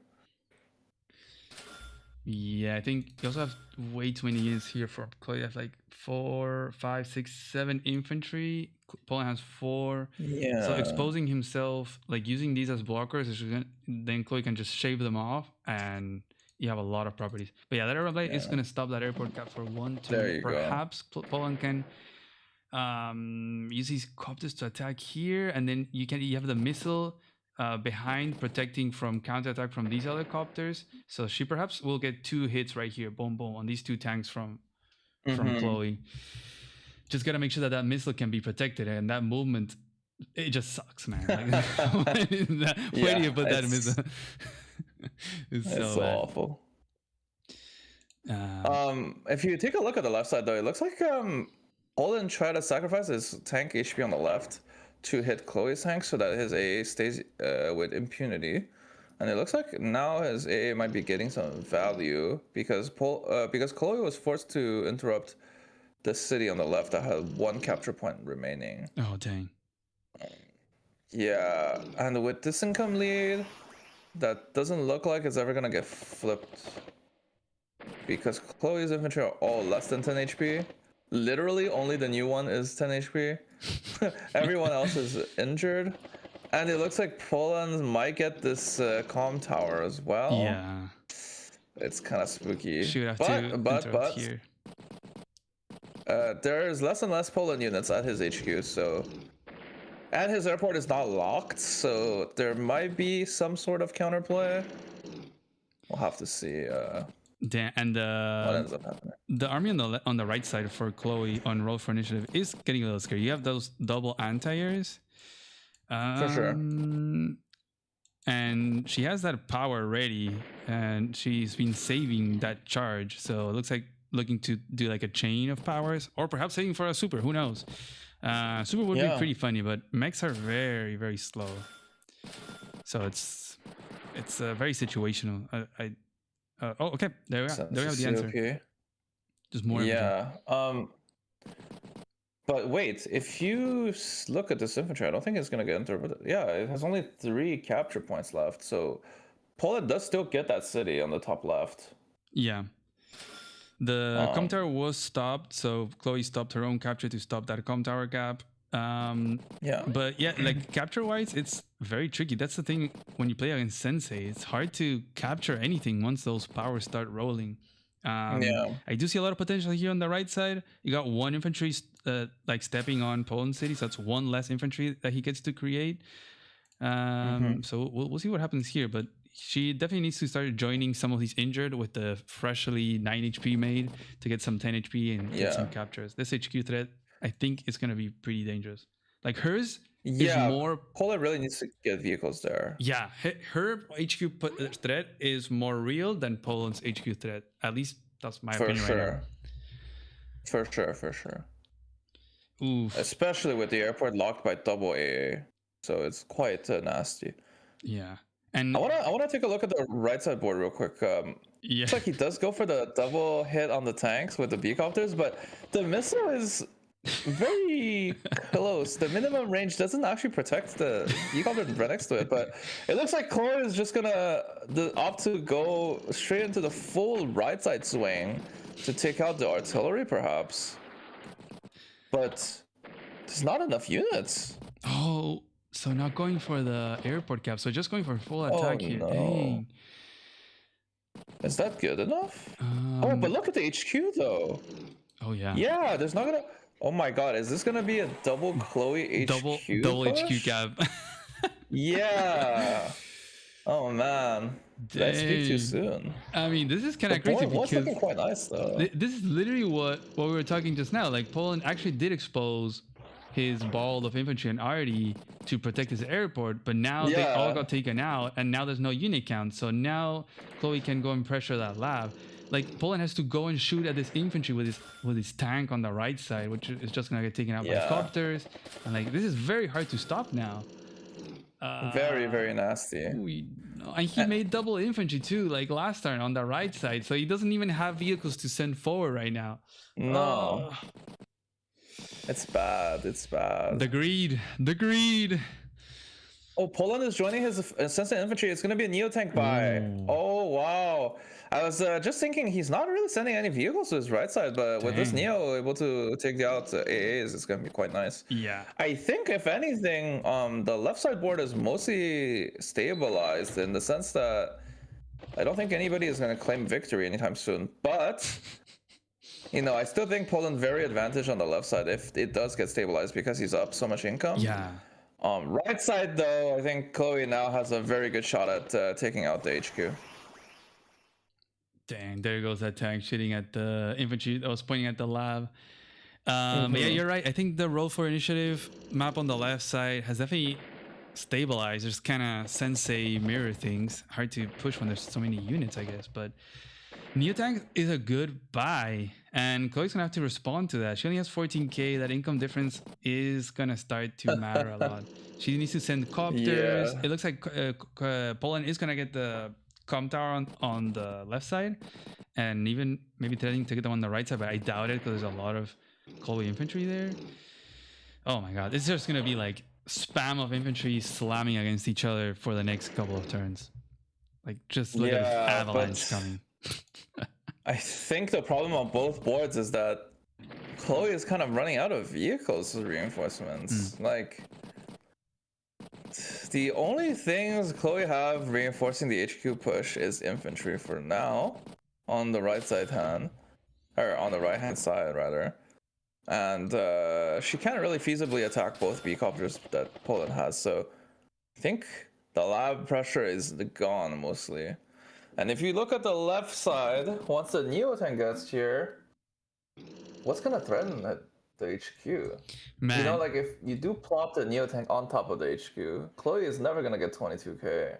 Yeah, I think you also have way too many units here for Chloe. You have like 4, 5, 6, 7 infantry. Poland has 4. Yeah. So exposing himself, like using these as blockers, then Chloe can just shave them off, and you have a lot of properties. But yeah, that airport blade is gonna stop that airport cap for 1, 2. Perhaps Poland can use these copters to attack here, and then you have the missile behind protecting from counterattack from these other copters. So she perhaps will get 2 hits right here, boom boom, on these 2 tanks from Chloe. Just gotta make sure that missile can be protected, and that movement, it just sucks, man. Like, where do you put that missile? it's so awful. If you take a look at the left side though, it looks like Poland tried to sacrifice his tank HP on the left to hit Chloe's tank so that his AA stays with impunity, and it looks like now his AA might be getting some value because Chloe was forced to interrupt the city on the left that had 1 capture point remaining. Oh dang. Yeah, and with this income lead, that doesn't look like it's ever gonna get flipped because Chloe's infantry are all less than 10 HP. Literally only the new one is 10 HP. Everyone else is injured, And it looks like Poland might get this calm tower as well. Yeah. It's kind of spooky. She would have to interrupt here. There's less and less Poland units at his HQ, so... And his airport is not locked, so there might be some sort of counterplay. We'll have to see Damn, and what ends up happening. the army on the right side for Chloe on roll for initiative is getting a little scary. You have those double anti-airs. For sure. And she has that power ready, and she's been saving that charge. So it looks like looking to do like a chain of powers, or perhaps saving for a super. Who knows? Super would be pretty funny, but mechs are very, very slow. So it's very situational. Oh, okay. There we are. There we have the answer. Okay. Just more. Yeah. But wait, if you look at this infantry, I don't think it's gonna get interrupted. Yeah, it has only 3 capture points left, so Poland does still get that city on the top left. Yeah. The com tower was stopped, so Chloe stopped her own capture to stop that com tower gap. Yeah. But yeah, like capture wise, it's very tricky. That's the thing when you play against Sensei. It's hard to capture anything once those powers start rolling. Yeah. I do see a lot of potential here on the right side. You got 1 infantry like stepping on Poland city, so that's 1 less infantry that he gets to create. So we'll see what happens here, but she definitely needs to start joining some of these injured with the freshly 9 HP made to get some 10 HP and get some captures. This HQ threat, I think, is going to be pretty dangerous. Like hers is more... Poland really needs to get vehicles there. Yeah, her HQ threat is more real than Poland's HQ threat. At least that's my opinion right now. For sure. Oof. Especially with the airport locked by double AA. So it's quite nasty. Yeah. And I wanna take a look at the right side board real quick. Looks like he does go for the double hit on the tanks with the B-copters, but the missile is very close. The minimum range doesn't actually protect the B-copter right next to it, but it looks like Chloe is just gonna opt to go straight into the full right side swing to take out the artillery, perhaps. But there's not enough units. Oh. So not going for the airport cap, so just going for full attack here. Dang. Is that good enough? Oh, but look at the HQ though. Oh yeah. Yeah, there's not gonna... Oh my god, is this gonna be a double Chloe HQ Double HQ cap. Yeah. Oh man. Did I speak too soon? I mean, this is kind of crazy because... It's looking quite nice though. This is literally what we were talking just now. Like, Poland actually did expose his ball of infantry and arty to protect his airport, but now they all got taken out, and now there's no unit count. So now Chloe can go and pressure that lab. Like, Poland has to go and shoot at this infantry with his tank on the right side, which is just gonna get taken out by copters. And like, this is very hard to stop now. Very, very nasty. And he made double infantry too, like last turn on the right side. So he doesn't even have vehicles to send forward right now. No. It's bad. It's bad. The greed. Oh, Poland is joining his Sensei infantry. It's going to be a neo-tank buy. Oh, wow. I was just thinking he's not really sending any vehicles to his right side, but with this neo able to take out AAs, it's going to be quite nice. Yeah. I think, if anything, the left side board is mostly stabilized in the sense that I don't think anybody is going to claim victory anytime soon. But... You know, I still think Poland very advantage on the left side if it does get stabilized because he's up so much income. Yeah. Right side though, I think Chloe now has a very good shot at taking out the HQ. Dang, there goes that tank shooting at the infantry that was pointing at the lab. But yeah, you're right. I think the roll for initiative map on the left side has definitely stabilized. There's kind of Sensei mirror things. Hard to push when there's so many units, I guess, but Neotank is a good buy, and Chloe's gonna have to respond to that. She only has 14k. That income difference is gonna start to matter a lot. She needs to send copters. It looks like Poland is gonna get the com tower on the left side, and even maybe threatening to get them on the right side, but I doubt it because there's a lot of Chloe infantry there. Oh my god, it's just gonna be like spam of infantry slamming against each other for the next couple of turns. Like, just look at this avalanche coming. I think the problem on both boards is that Chloe is kind of running out of vehicles as reinforcements. Like, the only things Chloe have reinforcing the HQ push is infantry for now, on the right side hand, or on the right hand side rather, and she can't really feasibly attack both B-copters that Poland has. So I think the lab pressure is gone mostly. And if you look at the left side, once the Neotank gets here, what's gonna threaten it? The HQ. Man. You know, like if you do plop the Neotank on top of the HQ, Chloe is never gonna get 22k.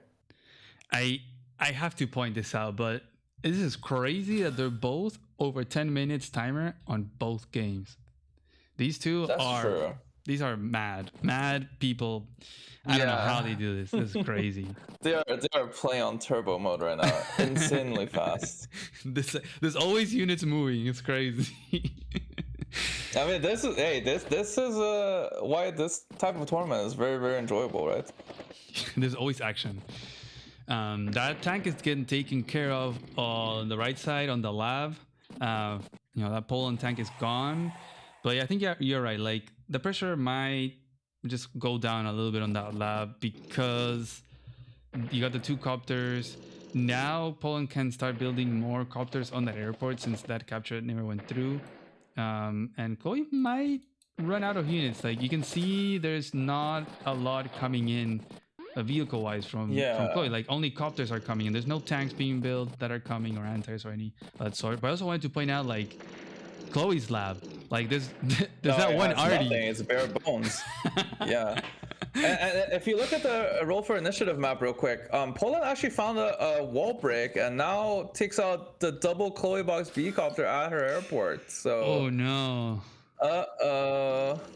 I have to point this out, but this is crazy that they're both over 10 minutes timer on both games. These two these are mad people. I don't know how they do this. This is crazy. They are playing on turbo mode right now, insanely fast. There's always units moving. It's crazy. I mean, this is why this type of tournament is very, very enjoyable, right? There's always action. That tank is getting taken care of on the right side on the lab. You know, that Poland tank is gone. But yeah, I think you're right. Like the pressure might just go down a little bit on that lab because you got the 2 copters. Now Poland can start building more copters on that airport since that capture never went through. And Chloe might run out of units. Like you can see there's not a lot coming in vehicle wise from Chloe. Like only copters are coming in. There's no tanks being built that are coming or antis or any of that sort. But I also wanted to point out like Chloe's lab. Like there's that one already. Nothing. It's bare bones. Yeah. And if you look at the roll for initiative map real quick, Poland actually found a wall break and now takes out the double ChloeBox B-copter at her airport. So. Oh no.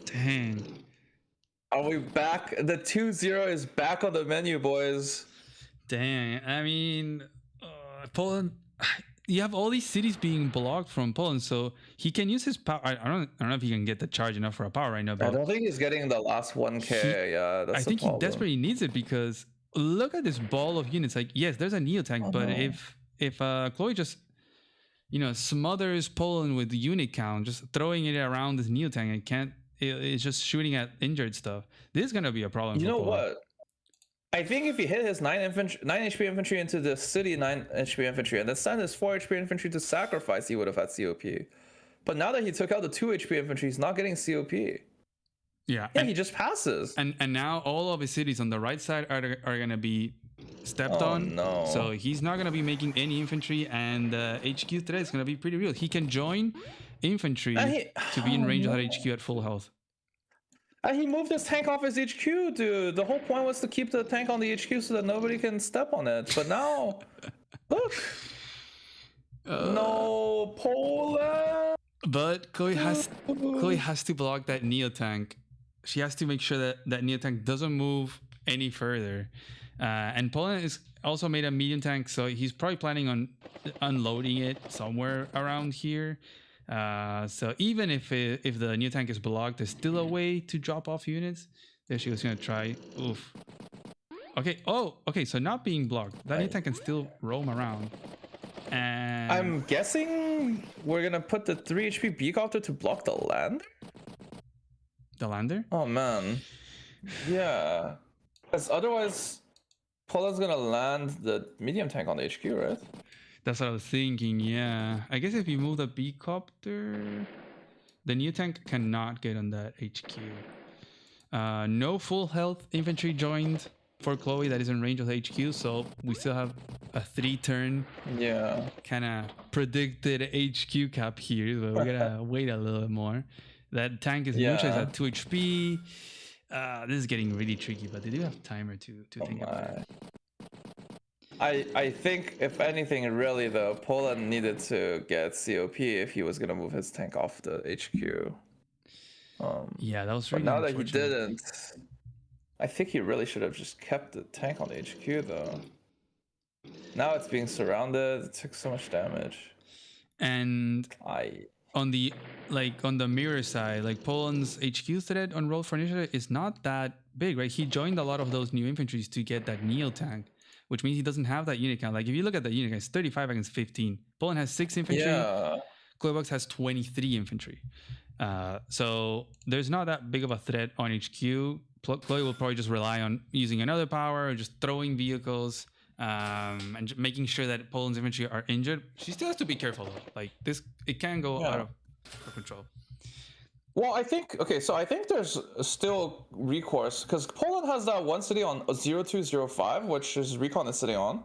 Dang. Are we back? The 2-0 is back on the menu, boys. Dang. I mean, Poland. You have all these cities being blocked from Poland, so he can use his power. I don't know if he can get the charge enough for a power right now. But I don't think he's getting the last 1k. That's I think he desperately needs it because look at this ball of units. Like, yes, there's a Neotank, but if Chloe just smothers Poland with the unit count, just throwing it around this Neotank and it's just shooting at injured stuff. This is gonna be a problem. You know Poland. what? I think if he hit his 9 HP infantry into the city 9 HP infantry and then send his 4 HP infantry to sacrifice, he would have had COP. But now that he took out the 2 HP infantry, he's not getting COP. Yeah, he just passes. And now all of his cities on the right side are gonna be stepped on. No. So he's not gonna be making any infantry, and HQ threat is gonna be pretty real. He can join infantry to be in range of that HQ at full health. And he moved his tank off his HQ, dude. The whole point was to keep the tank on the HQ so that nobody can step on it. But now, look. No, Poland. But Chloe has to block that Neotank. She has to make sure that Neotank doesn't move any further. And Poland is also made a medium tank, so he's probably planning on unloading it somewhere around here. So even if the Neotank is blocked, there's still a way to drop off units. There she was gonna try. Oof. Okay. Oh, okay. So not being blocked, that Neotank can still roam around. And I'm guessing we're gonna put the 3 HP B-copter to block the lander. The lander? Oh man. Yeah. Because otherwise, Poland's gonna land the medium tank on the HQ, right? That's what I was thinking, yeah. I guess if you move the B-copter, the Neotank cannot get on that HQ. No full health infantry joined for Chloe that is in range of the HQ, so we still have a 3-turn kind of predicted HQ cap here, but we gotta wait a little bit more. That tank is neutralized at 2 HP. This is getting really tricky, but they do have timer to think about it. I think, if anything, really, though, Poland needed to get COP if he was going to move his tank off the HQ. Yeah, that was really But now that he didn't, I think he really should have just kept the tank on the HQ, though. Now it's being surrounded. It took so much damage. And on the mirror side, like Poland's HQ threat on roll for initiative is not that big, right? He joined a lot of those new infantries to get that Neo tank, which means he doesn't have that unit count. Like if you look at the unit count, it's 35 against 15. Poland has 6 infantry. ChloeBox has 23 infantry. So there's not that big of a threat on HQ. Chloe will probably just rely on using another power or just throwing vehicles and making sure that Poland's infantry are injured. She still has to be careful though. Like this, it can go out of control. Well, I think so I think there's still recourse because Poland has that one city on 0205, which is recon is sitting on.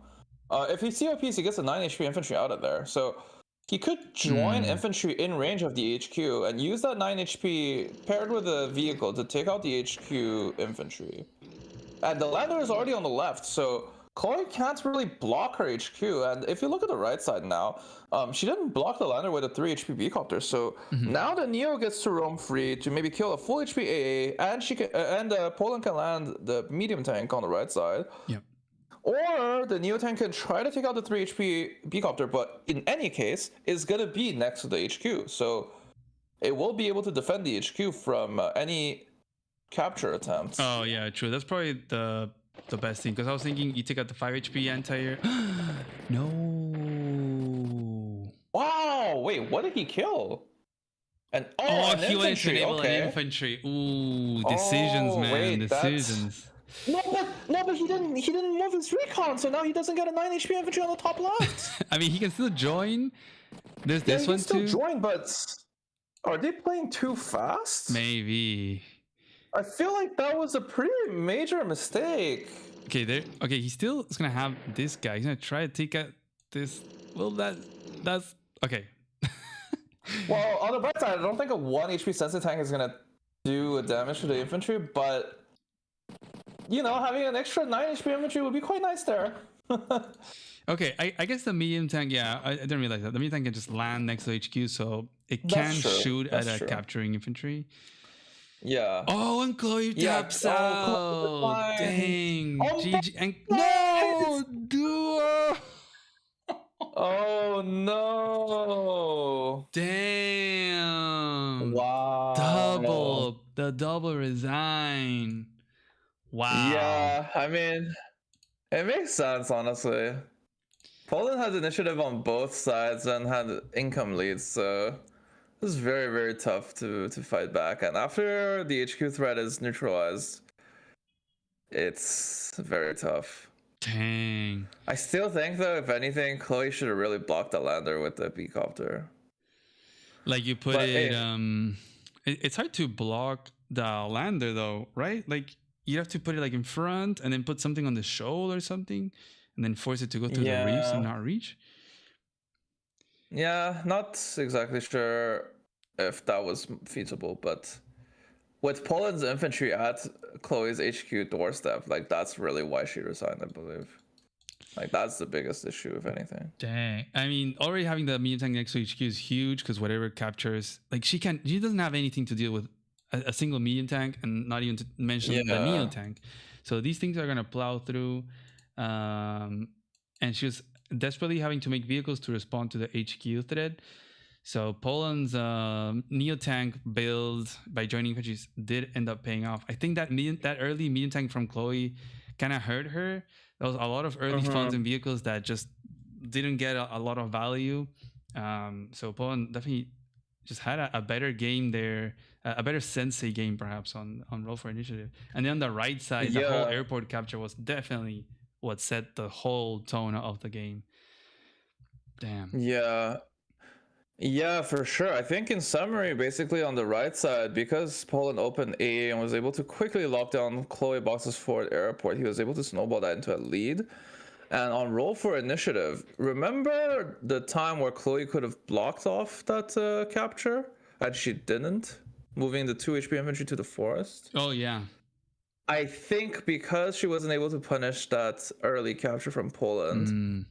If he COPs, he gets a 9 HP infantry out of there. So he could join infantry in range of the HQ and use that 9 HP paired with a vehicle to take out the HQ infantry. And the lander is already on the left, so Chloe can't really block her HQ. And if you look at the right side now, she didn't block the lander with a 3 HP B-copter. So now the Neo gets to roam free to maybe kill a full HP AA, and she can, Poland can land the medium tank on the right side. Yep. Or the Neo tank can try to take out the 3 HP B-copter, but in any case, it's gonna be next to the HQ. So it will be able to defend the HQ from any capture attempts. Oh yeah, true. That's probably the best thing, because I was thinking you take out the 5 HP anti-air. No. Wow, wait, what did he kill? An he went to infantry. enable Okay. an infantry. Ooh, decisions, man. Wait, decisions. No, but he didn't move his recon, so now he doesn't get a 9 HP infantry on the top left. I mean, he can still join. There's Yeah, this he one can still too. join, but are they playing too fast? Maybe. I feel like that was a pretty major mistake. Okay, there. Okay, he still is gonna have this guy. He's gonna try to take out this. Well, that's okay. Well, on the bright side, I don't think a 1 HP sensor tank is gonna do a damage to the infantry, but you know, having an extra 9 HP infantry would be quite nice there. Okay, I guess the medium tank. Yeah, I didn't realize that the medium tank can just land next to HQ, so it can That's true. shoot That's at a true. capturing infantry. Yeah. Oh, and Chloe taps out. Chloe. Dang. Oh, GG. And no! duo. Oh no! Damn. Wow. The double resign. Wow. Yeah, I mean, it makes sense, honestly. Poland had initiative on both sides and had income leads, so it was very, very tough to fight back. And after the HQ threat is neutralized, it's very tough. Dang. I still think, though, if anything, Chloe should have really blocked the lander with the B-copter. Like you put But, it, hey. it's hard to block the lander though, right? Like you have to put it like in front and then put something on the shoal or something and then force it to go through the reefs and not reach. Yeah, not exactly sure if that was feasible, but with Poland's infantry at Chloe's HQ doorstep, like that's really why she resigned, I believe. Like that's the biggest issue, if anything. Dang. I mean, already having the medium tank next to HQ is huge because whatever captures, like she doesn't have anything to deal with a single medium tank, and not even to mention the neo tank. So these things are gonna plow through, and she was desperately having to make vehicles to respond to the HQ threat. So Poland's neo tank build by joining infantries did end up paying off. I think that early medium tank from Chloe kind of hurt her. There was a lot of early funds and vehicles that just didn't get a lot of value. So Poland definitely just had a better game there, a better sensei game perhaps on Roll for Initiative. And then on the right side, the whole airport capture was definitely what set the whole tone of the game. Damn. Yeah, for sure. I think in summary, basically on the right side, because Poland opened A and was able to quickly lock down ChloeBox's forward airport, he was able to snowball that into a lead. And on Roll for Initiative, remember the time where Chloe could have blocked off that capture? And she didn't, moving the 2 HP infantry to the forest? Oh, yeah. I think because she wasn't able to punish that early capture from Poland,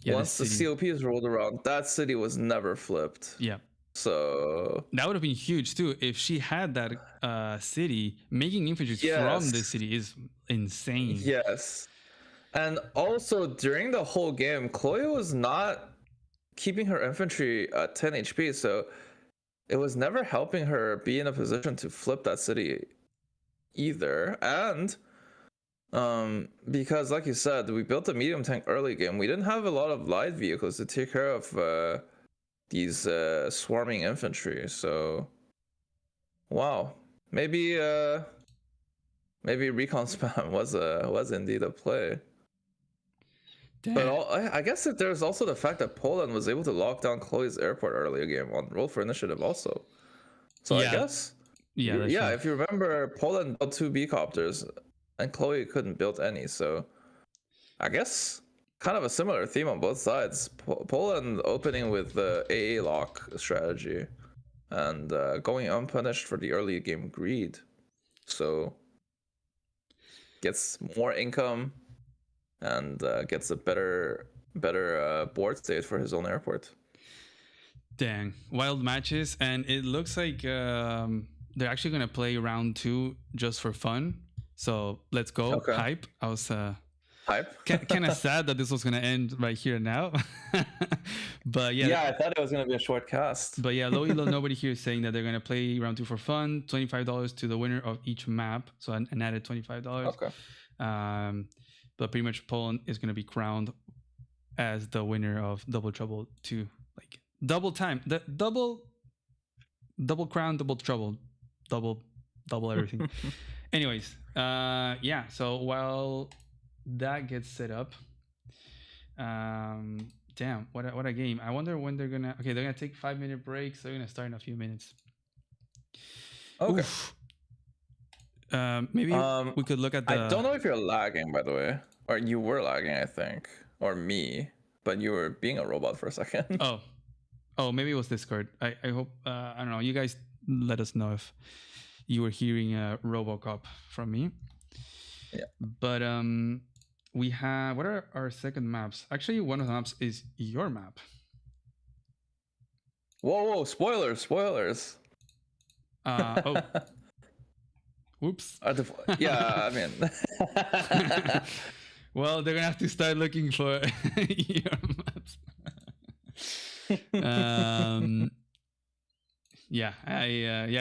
once the COP is rolled around, that city was never flipped. Yeah. So that would have been huge too if she had that city. Making infantry from the city is insane. Yes. And also during the whole game, Chloe was not keeping her infantry at 10 HP, so it was never helping her be in a position to flip that city either. And because like you said, we built a medium tank early game, we didn't have a lot of light vehicles to take care of these swarming infantry. So wow, maybe maybe recon spam was indeed a play. Damn. But I guess that there's also the fact that Poland was able to lock down Chloe's airport earlier game on roll for initiative also. So I guess that's true. if you remember, Poland built 2 B copters and Chloe couldn't build any. So I guess kind of a similar theme on both sides. Poland opening with the AA lock strategy and going unpunished for the early game greed. So gets more income and gets a better board state for his own airport. Dang, wild matches, and it looks like they're actually gonna play round 2 just for fun. So let's go. Okay. Hype. I was hype. kind of sad that this was gonna end right here now. But yeah. Yeah, I thought it was gonna be a short cast. But yeah, low elo nobody here is saying that they're gonna play round 2 for fun. $25 to the winner of each map. So an added $25. Okay. But pretty much Poland is gonna be crowned as the winner of Double Trouble 2. Like double time, the double crown, double trouble, double everything. Anyways, yeah. So while that gets set up, damn, what a game. I wonder when they're gonna. Okay, they're gonna take 5-minute breaks. So they're gonna start in a few minutes. Okay. Oof. Maybe we could look at the. I don't know if you're lagging, by the way, or you were lagging, I think, or me, but you were being a robot for a second. Oh, maybe it was Discord. I hope. I don't know. You guys let us know if you were hearing RoboCop from me. Yeah. But we have, what are our second maps? Actually, one of the maps is your map. Whoa, spoilers. Oh. Whoops. Yeah, I mean. Well, they're gonna have to start looking for your maps. Yeah,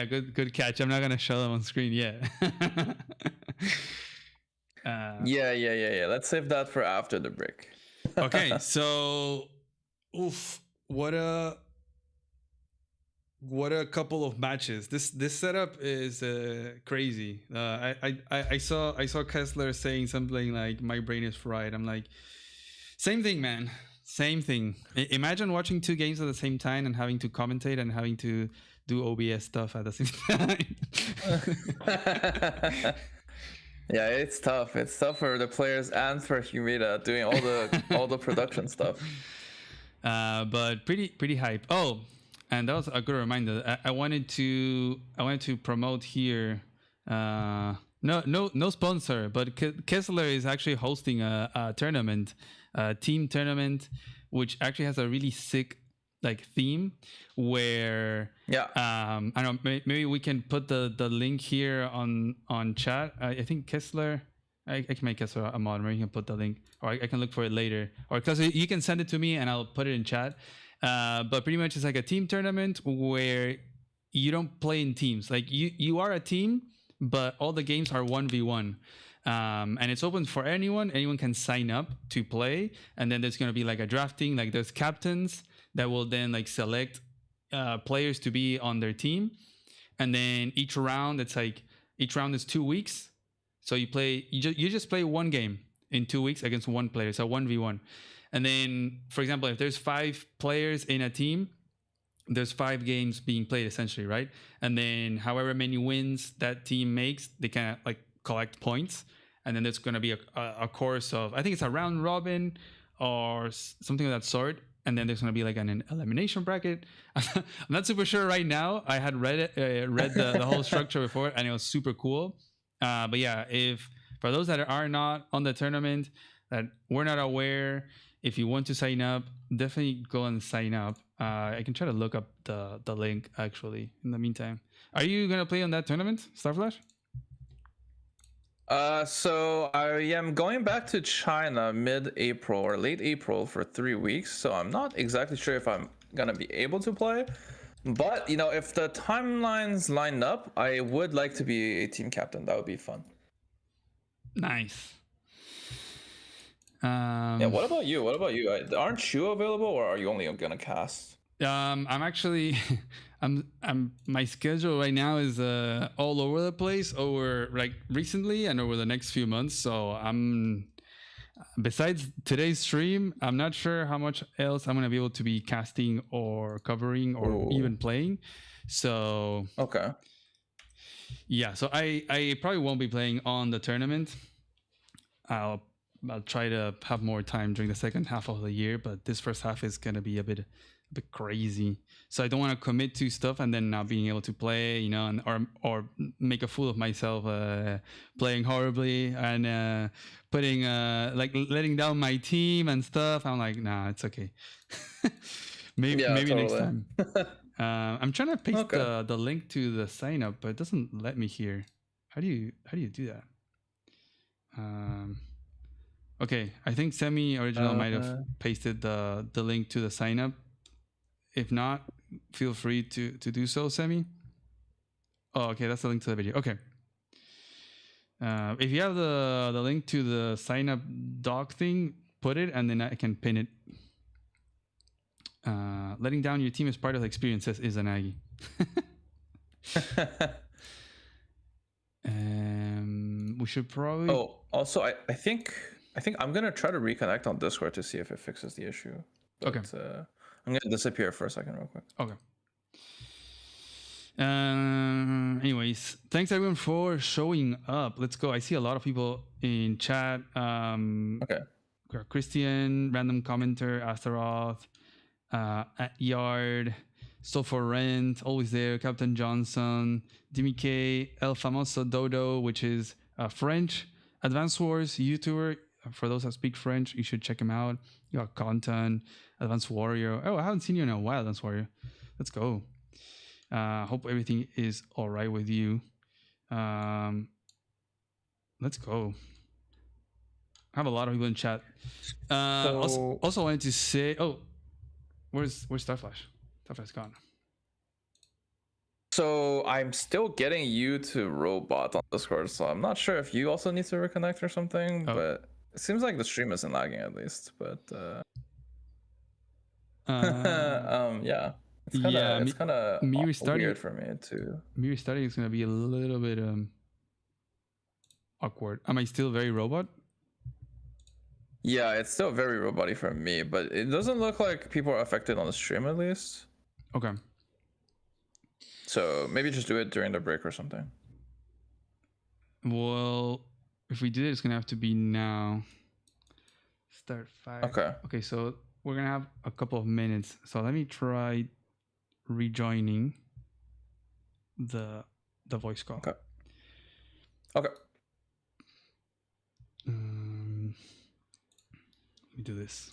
good catch. I'm not gonna show them on screen yet. Yeah. Let's save that for after the break. Okay, so what a couple of matches. This setup is crazy. I saw Kessler saying something like, "My brain is fried." I'm like, same thing, man. Same thing. Imagine watching 2 games at the same time and having to commentate and having to do OBS stuff at the same time. Yeah, it's tough. It's tough for the players and for Humita doing all the production stuff. But pretty hype. Oh, and that was a good reminder. I wanted to promote here. No sponsor, but Kessler is actually hosting a tournament, a team tournament, which actually has a really sick theme where I don't know, maybe we can put the link here on chat. I think Kessler, I can make Kessler a mod, maybe you can put the link, or I can look for it later, or because you can send it to me and I'll put it in chat. But pretty much it's like a team tournament where you don't play in teams. Like you are a team, but all the games are 1v1. And it's open for anyone can sign up to play, and then there's going to be like a drafting, like there's captains that will then select players to be on their team, and then each round is 2 weeks, so you just play one game in 2 weeks against one player, so 1v1. And then, for example, if there's 5 players in a team, there's 5 games being played essentially, right? And then however many wins that team makes, they can collect points, and then there's going to be a course of, I think it's a round robin or something of that sort, and then there's going to be an elimination bracket. I'm not super sure right now. I had read the whole structure before, and it was super cool. But yeah, if for those that are not on the tournament, that we're not aware, if you want to sign up, definitely go and sign up. I can try to look up the link actually in the meantime. Are you going to play on that tournament, Starflash? So I am going back to China mid-April or late April for 3 weeks, so I'm not exactly sure if I'm gonna be able to play, but if the timelines line up, I would like to be a team captain. That would be fun. Nice. Yeah, what about you? Aren't you available, or are you only gonna cast? I'm actually, my schedule right now is all over the place over like recently and over the next few months. So besides today's stream, I'm not sure how much else I'm gonna be able to be casting or covering or even playing. So okay. Yeah, so I probably won't be playing on the tournament. I'll try to have more time during the second half of the year, but this first half is gonna be a bit crazy. So I don't want to commit to stuff and then not being able to play, you know, or make a fool of myself playing horribly and putting like letting down my team and stuff. I'm like, nah, it's okay. maybe totally. next time. I'm trying to paste the link to the sign up, but it doesn't let me here. How do you do that? Okay, I think Semi Original might have pasted the link to the sign up. If not, feel free to do so, Semi. Oh, okay, that's the link to the video. Okay. If you have the link to the sign up doc thing, put it and then I can pin it. Letting down your team as part of the experience, says Izanagi. We should probably. Oh, also, I think I'm gonna try to reconnect on Discord to see if it fixes the issue. But, okay. I'm gonna disappear for a second, real quick. Okay. Anyways, thanks everyone for showing up. Let's go. I see a lot of people in chat. Okay. Christian, random commenter, Astaroth, at Yard, So for Rent, always there, Captain Johnson, Dimi K, El Famoso Dodo, which is French, Advanced Wars YouTuber. For those that speak French, you should check him out. You got Content, Advanced Warrior. Oh, I haven't seen you in a while, Advanced Warrior. Let's go. Hope everything is all right with you. Let's go. I have a lot of people in chat. Also wanted to say, oh, where's Starflash? Starflash's gone. So I'm still getting you to robot on Discord, so I'm not sure if you also need to reconnect or something, but it seems like the stream isn't lagging at least. But yeah. It's kind of weird for me too. Me restarting is gonna be a little bit awkward. Am I still very robot? Yeah, it's still very robot-y for me, but it doesn't look like people are affected on the stream at least. Okay. So maybe just do it during the break or something. Well, if we do it, it's gonna have to be now. Start 5. Okay. Okay, so we're gonna have a couple of minutes. So let me try rejoining the voice call. Okay. Okay. Let me do this.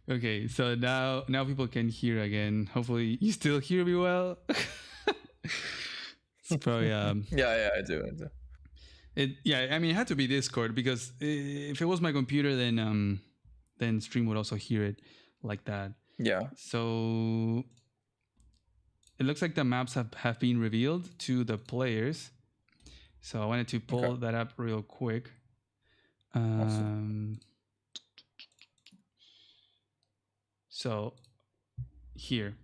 Okay, so now people can hear again. Hopefully you still hear me well. It's probably yeah, I do. I mean, it had to be Discord because if it was my computer, then stream would also hear it like that. Yeah. So it looks like the maps have been revealed to the players. So I wanted to pull that up real quick. Awesome. So here.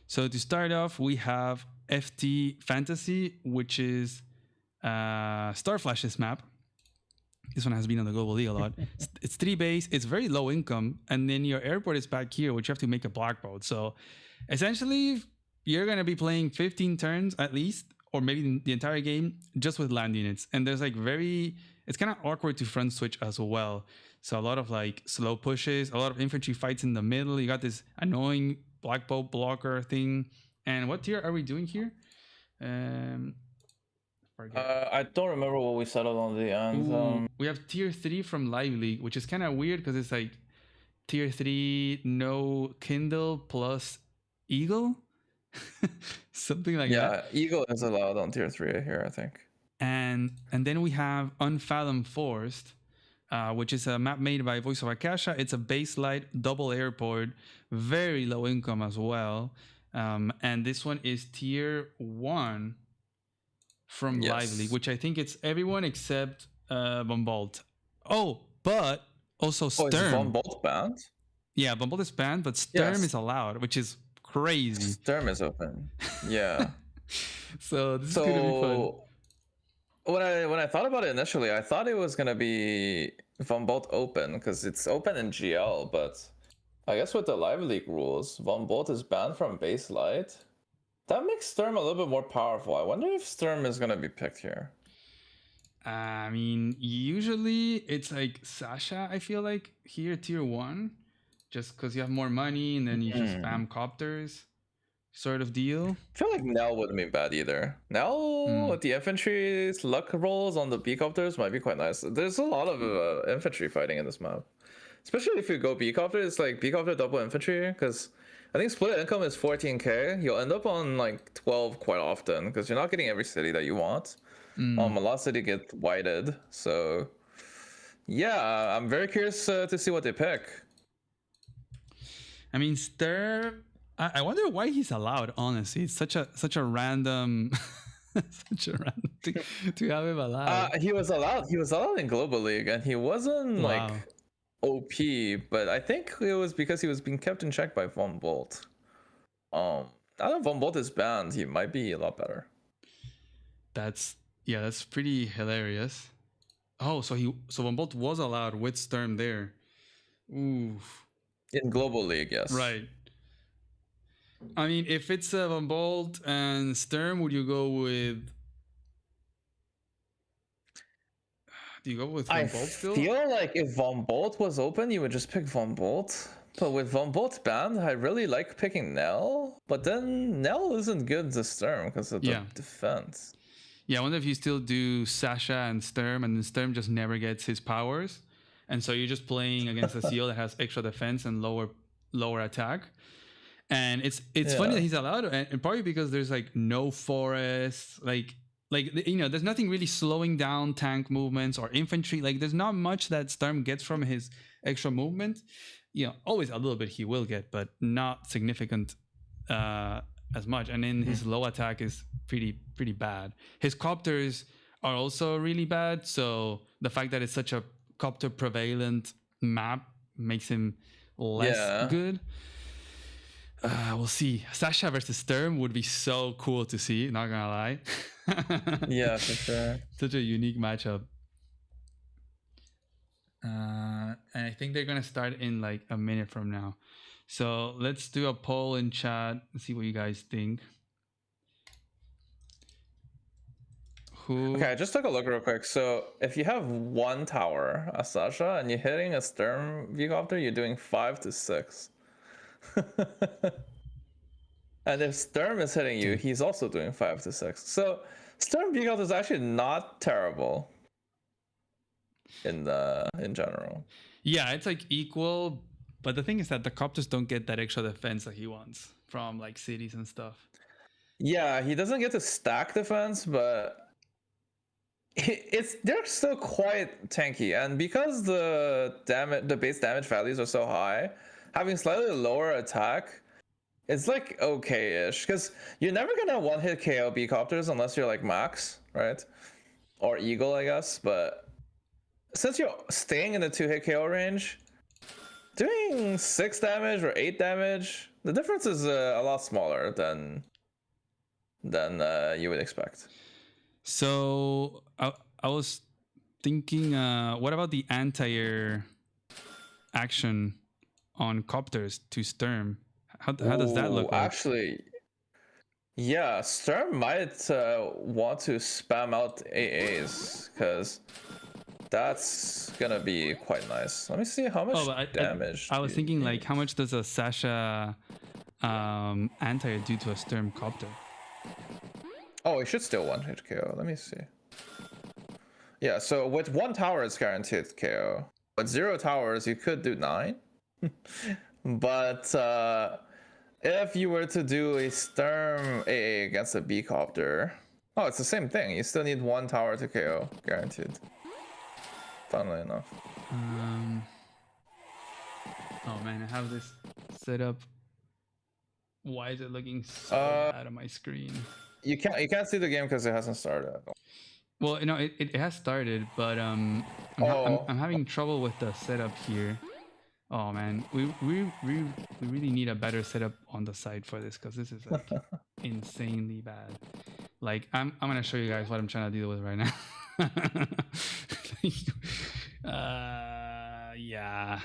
So to start off, we have FT Fantasy, which is Starflash's map. This one has been on the Global League a lot. It's 3 base, it's very low income, and then your airport is back here, which you have to make a black boat. So essentially, you're going to be playing 15 turns at least, or maybe the entire game, just with land units. And there's like it's kind of awkward to front switch as well. So a lot of like slow pushes, a lot of infantry fights in the middle. You got this annoying black boat blocker thing. And what tier are we doing here? I don't remember what we settled on the end. We have tier 3 from Live League, which is kind of weird because it's like tier 3, no Kindle plus Eagle. Something like that. Yeah, Eagle is allowed on tier 3 here, I think. And then we have Unfathomed Forest, which is a map made by Voice of Akasha. It's a base light double airport, very low income as well. And this one is tier 1 from Live League, which I think it's everyone except Von Bolt. Oh, but also Sturm. Is Von Bolt banned? Yeah, Von Bolt is banned, but Sturm is allowed, which is crazy. Sturm is open. Yeah. So this is gonna be fun. When I thought about it initially, I thought it was gonna be Von Bolt open because it's open in GL, but I guess with the Live League rules, Von Bolt is banned from base light. That makes Sturm a little bit more powerful. I wonder if Sturm is gonna be picked here. I mean, usually it's like Sasha, I feel like, here, tier 1. Just because you have more money and then you just spam copters sort of deal. I feel like Nell wouldn't be bad either. Nell with the infantry's luck rolls on the B-copters might be quite nice. There's a lot of infantry fighting in this map. Especially if you go B-copter, it's like B-copter double infantry, because I think split income is 14k. You'll end up on like 12 quite often, because you're not getting every city that you want. A lot of city get whited. So yeah, I'm very curious to see what they pick. I mean, Sturm, I wonder why he's allowed, honestly. It's such a random thing to have him allowed. He was allowed in Global League, and he wasn't like OP, but I think it was because he was being kept in check by Von Bolt. Now that Von Bolt is banned, he might be a lot better. That's pretty hilarious. Oh, so Von Bolt was allowed with Sturm there. Oof. In Global League, yes. Right. I mean, if it's Von Bolt and Sturm, would you go with? Do you go with Von Bolt still? I feel like if Von Bolt was open, you would just pick Von Bolt. But with Von Bolt banned, I really like picking Nell. But then Nell isn't good to Sturm because of the defense. Yeah, I wonder if you still do Sasha and Sturm, and then Sturm just never gets his powers. And so you're just playing against a seal that has extra defense and lower attack. And it's funny that he's allowed, and probably because there's like no forests, like there's nothing really slowing down tank movements or infantry. Like there's not much that Sturm gets from his extra movement. Always a little bit he will get, but not significant as much. And then his low attack is pretty bad. His copters are also really bad. So the fact that it's such a copter prevalent map makes him less good. We'll see. Sasha versus Sturm would be so cool to see, not gonna lie. Yeah, for sure. Such a unique matchup. And I think they're gonna start in like a minute from now. So let's do a poll in chat and see what you guys think. Okay, I just took a look real quick. So if you have one tower, a Sasha, and you're hitting a Sturm V-copter, you're doing 5 to 6. And if Sturm is hitting you, he's also doing 5 to 6. So Sturm V-copter is actually not terrible in general. Yeah, it's like equal, but the thing is that the copters don't get that extra defense that he wants from like cities and stuff. Yeah, he doesn't get to stack defense, but they're still quite tanky, and because the base damage values are so high, having slightly lower attack, it's like okay-ish, because you're never gonna one-hit KO B-copters unless you're like Max, right? Or Eagle, I guess. But since you're staying in the 2-hit KO range, doing 6 damage or 8 damage, the difference is a lot smaller than you would expect. So I was thinking, what about the anti-air action on copters to Sturm? How does that look like? Actually, yeah, Sturm might want to spam out AAs, because that's gonna be quite nice. Let me see how much damage. I was thinking, like, how much does a Sasha anti-air do to a Sturm copter? Oh, it should still one-hit KO. Let me see. Yeah, so with 1 tower, it's guaranteed KO. But 0 towers, you could do 9. But if you were to do a Sturm AA against a B-copter, oh, it's the same thing. You still need 1 tower to KO, guaranteed. Funnily enough. Oh man, I have this set up. Why is it looking so bad on my screen? You can't see the game because it hasn't started. Well, you know, it has started, but I'm having trouble with the setup here. Oh man, we really need a better setup on the side for this, because this is like insanely bad. Like I'm gonna show you guys what I'm trying to deal with right now. Yeah,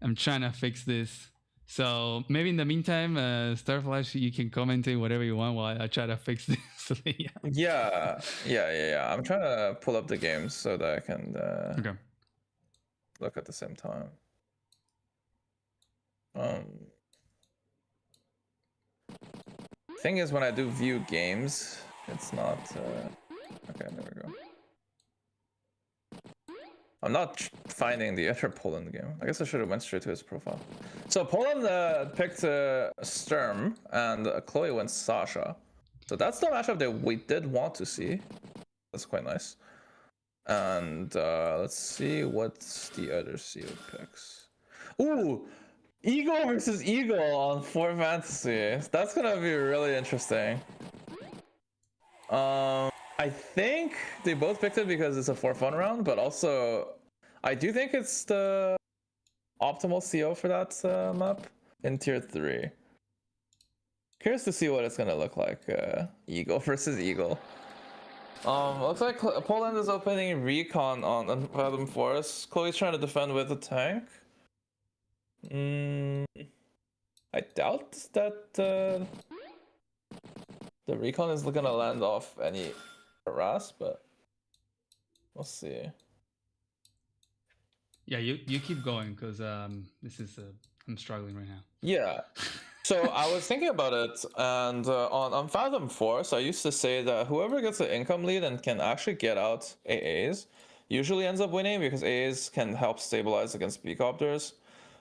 I'm trying to fix this. So maybe in the meantime, Starflash, you can comment in whatever you want while I try to fix this. Yeah. I'm trying to pull up the games so that I can look at the same time. Thing is, when I do view games, it's not okay. There we go. I'm not finding the other Poland game. I guess I should have went straight to his profile. So Poland picked Sturm, and Chloe went Sasha. So that's the matchup that we did want to see. That's quite nice. And let's see what the other CO picks. Ooh, Eagle versus Eagle on 4 Fantasy. That's gonna be really interesting. I think they both picked it because it's a for fun round, but also I do think it's the optimal CO for that map in tier 3. Curious to see what it's gonna look like. Eagle versus Eagle. Looks like Poland is opening recon on Unfathom Forest. Chloe's trying to defend with a tank. I doubt that the recon is gonna land off any harass, but we'll see. Yeah, you keep going, because this is I'm struggling right now. Yeah. So I was thinking about it, and on Fathom Force, I used to say that whoever gets the income lead and can actually get out AAs usually ends up winning, because AAs can help stabilize against B-copters.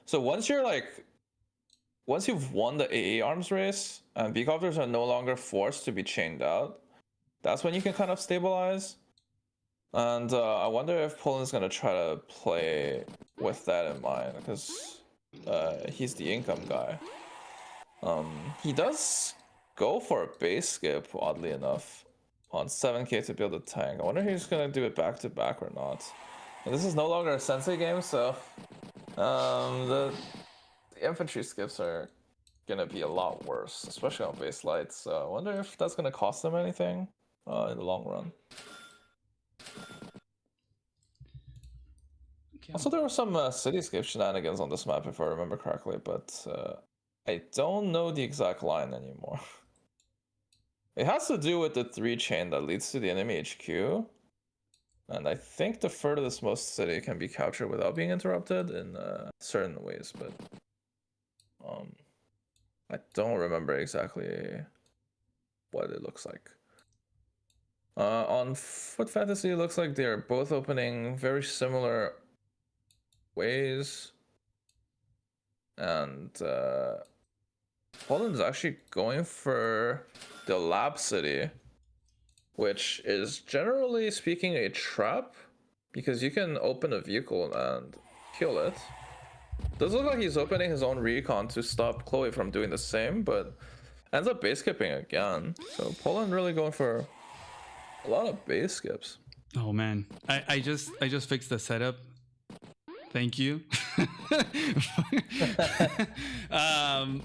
So once you've won the AA arms race and B-copters are no longer forced to be chained out, that's when you can kind of stabilize. And I wonder if Poland's gonna try to play with that in mind, because he's the income guy. He does go for a base skip, oddly enough, on 7k to build a tank. I wonder if he's gonna do it back to back or not. And this is no longer a sensei game, so the infantry skips are gonna be a lot worse, especially on base lights. So I wonder if that's gonna cost them anything in the long run. Okay. Also, there were some cityscape shenanigans on this map, if I remember correctly, but I don't know the exact line anymore. It has to do with the 3 chain that leads to the enemy HQ. And I think the furthest most city can be captured without being interrupted in certain ways, but I don't remember exactly what it looks like. On Foot Fantasy, it looks like they're both opening very similar ways. And Poland's actually going for the lab city which is generally speaking a trap, because you can open a vehicle and kill it. Does look like he's opening his own recon to stop Chloe from doing the same, but ends up base skipping again. So Poland really going for a lot of base skips. Oh man, I just fixed the setup. Thank you.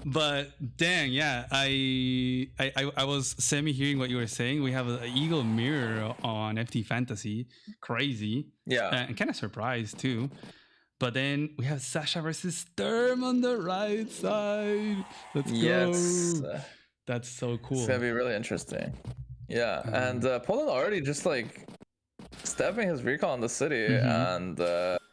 But dang, yeah, I was semi hearing what you were saying. We have an eagle mirror on FT Fantasy, crazy. Yeah, and kind of surprised too. But then we have Sasha versus Sturm on the right side. Let's go. That's so cool. It's gonna be really interesting. Yeah, and Poland already just like stepping his recon on the city and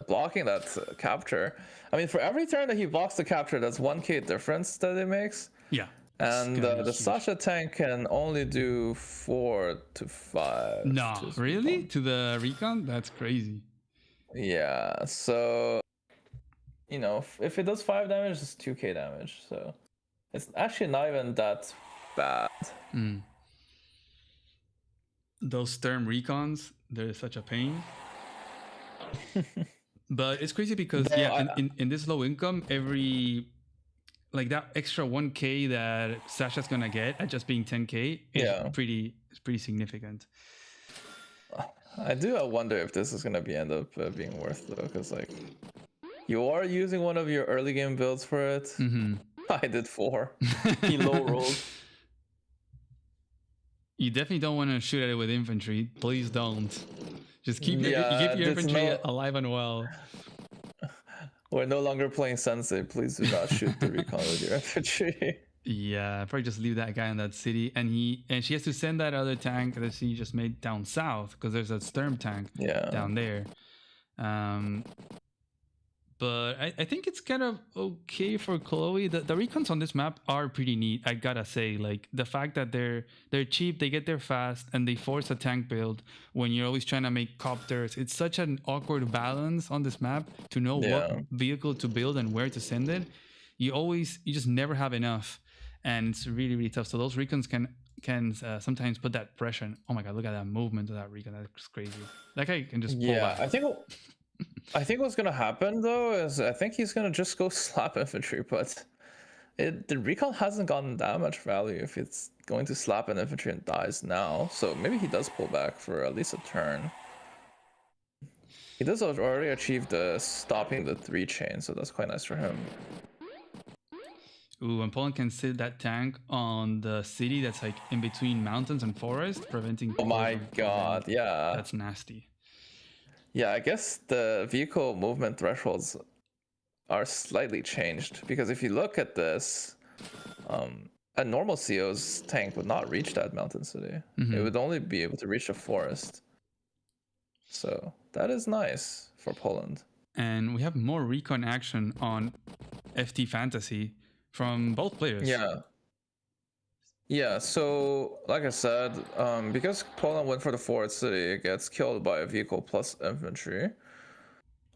blocking that capture. I mean, for every turn that he blocks the capture, that's 1k difference that it makes. Yeah. And the Sasha tank can only do 4 to 5. No, really? To the recon? That's crazy. Yeah, so you know, if it does 5 damage, it's 2k damage. So it's actually not even that bad. Those Sturm recons, they're such a pain. But it's crazy because in this low income, every like that extra 1k that Sasha's gonna get at just being 10k is pretty significant. I do wonder if this is gonna end up being worth though, because like you are using one of your early game builds for it. I did 4. He low rolled. You definitely don't want to shoot at it with infantry. Please don't. Just keep your infantry alive and well. We're no longer playing Sensei. Please do not shoot the recon with your infantry. Yeah, probably just leave that guy in that city, and she has to send that other tank that she just made down south because there's a Sturm tank down there. But I think it's kind of okay for Chloe. The recons on this map are pretty neat, I gotta say. Like the fact that they're cheap, they get there fast, and they force a tank build when you're always trying to make copters. It's such an awkward balance on this map to know what vehicle to build and where to send it. You just never have enough, and it's really, really tough. So those recons can sometimes put that pressure. Oh my god, look at that movement of that recon. That's crazy. That guy can just pull back. I think what's gonna happen though is I think he's gonna just go slap infantry, but the recon hasn't gotten that much value if it's going to slap an infantry and dies now. So maybe he does pull back for at least a turn. He does already achieve the stopping the 3 chain, so that's quite nice for him. Ooh, and Poland can sit that tank on the city that's like in between mountains and forest, preventing. Oh my god, yeah. That's nasty. Yeah, I guess the vehicle movement thresholds are slightly changed, because if you look at this, a normal CO's tank would not reach that mountain city. It would only be able to reach a forest. So that is nice for Poland. And we have more recon action on FT Fantasy from both players. Yeah, so like I said, because Poland went for the forward city, it gets killed by a vehicle plus infantry.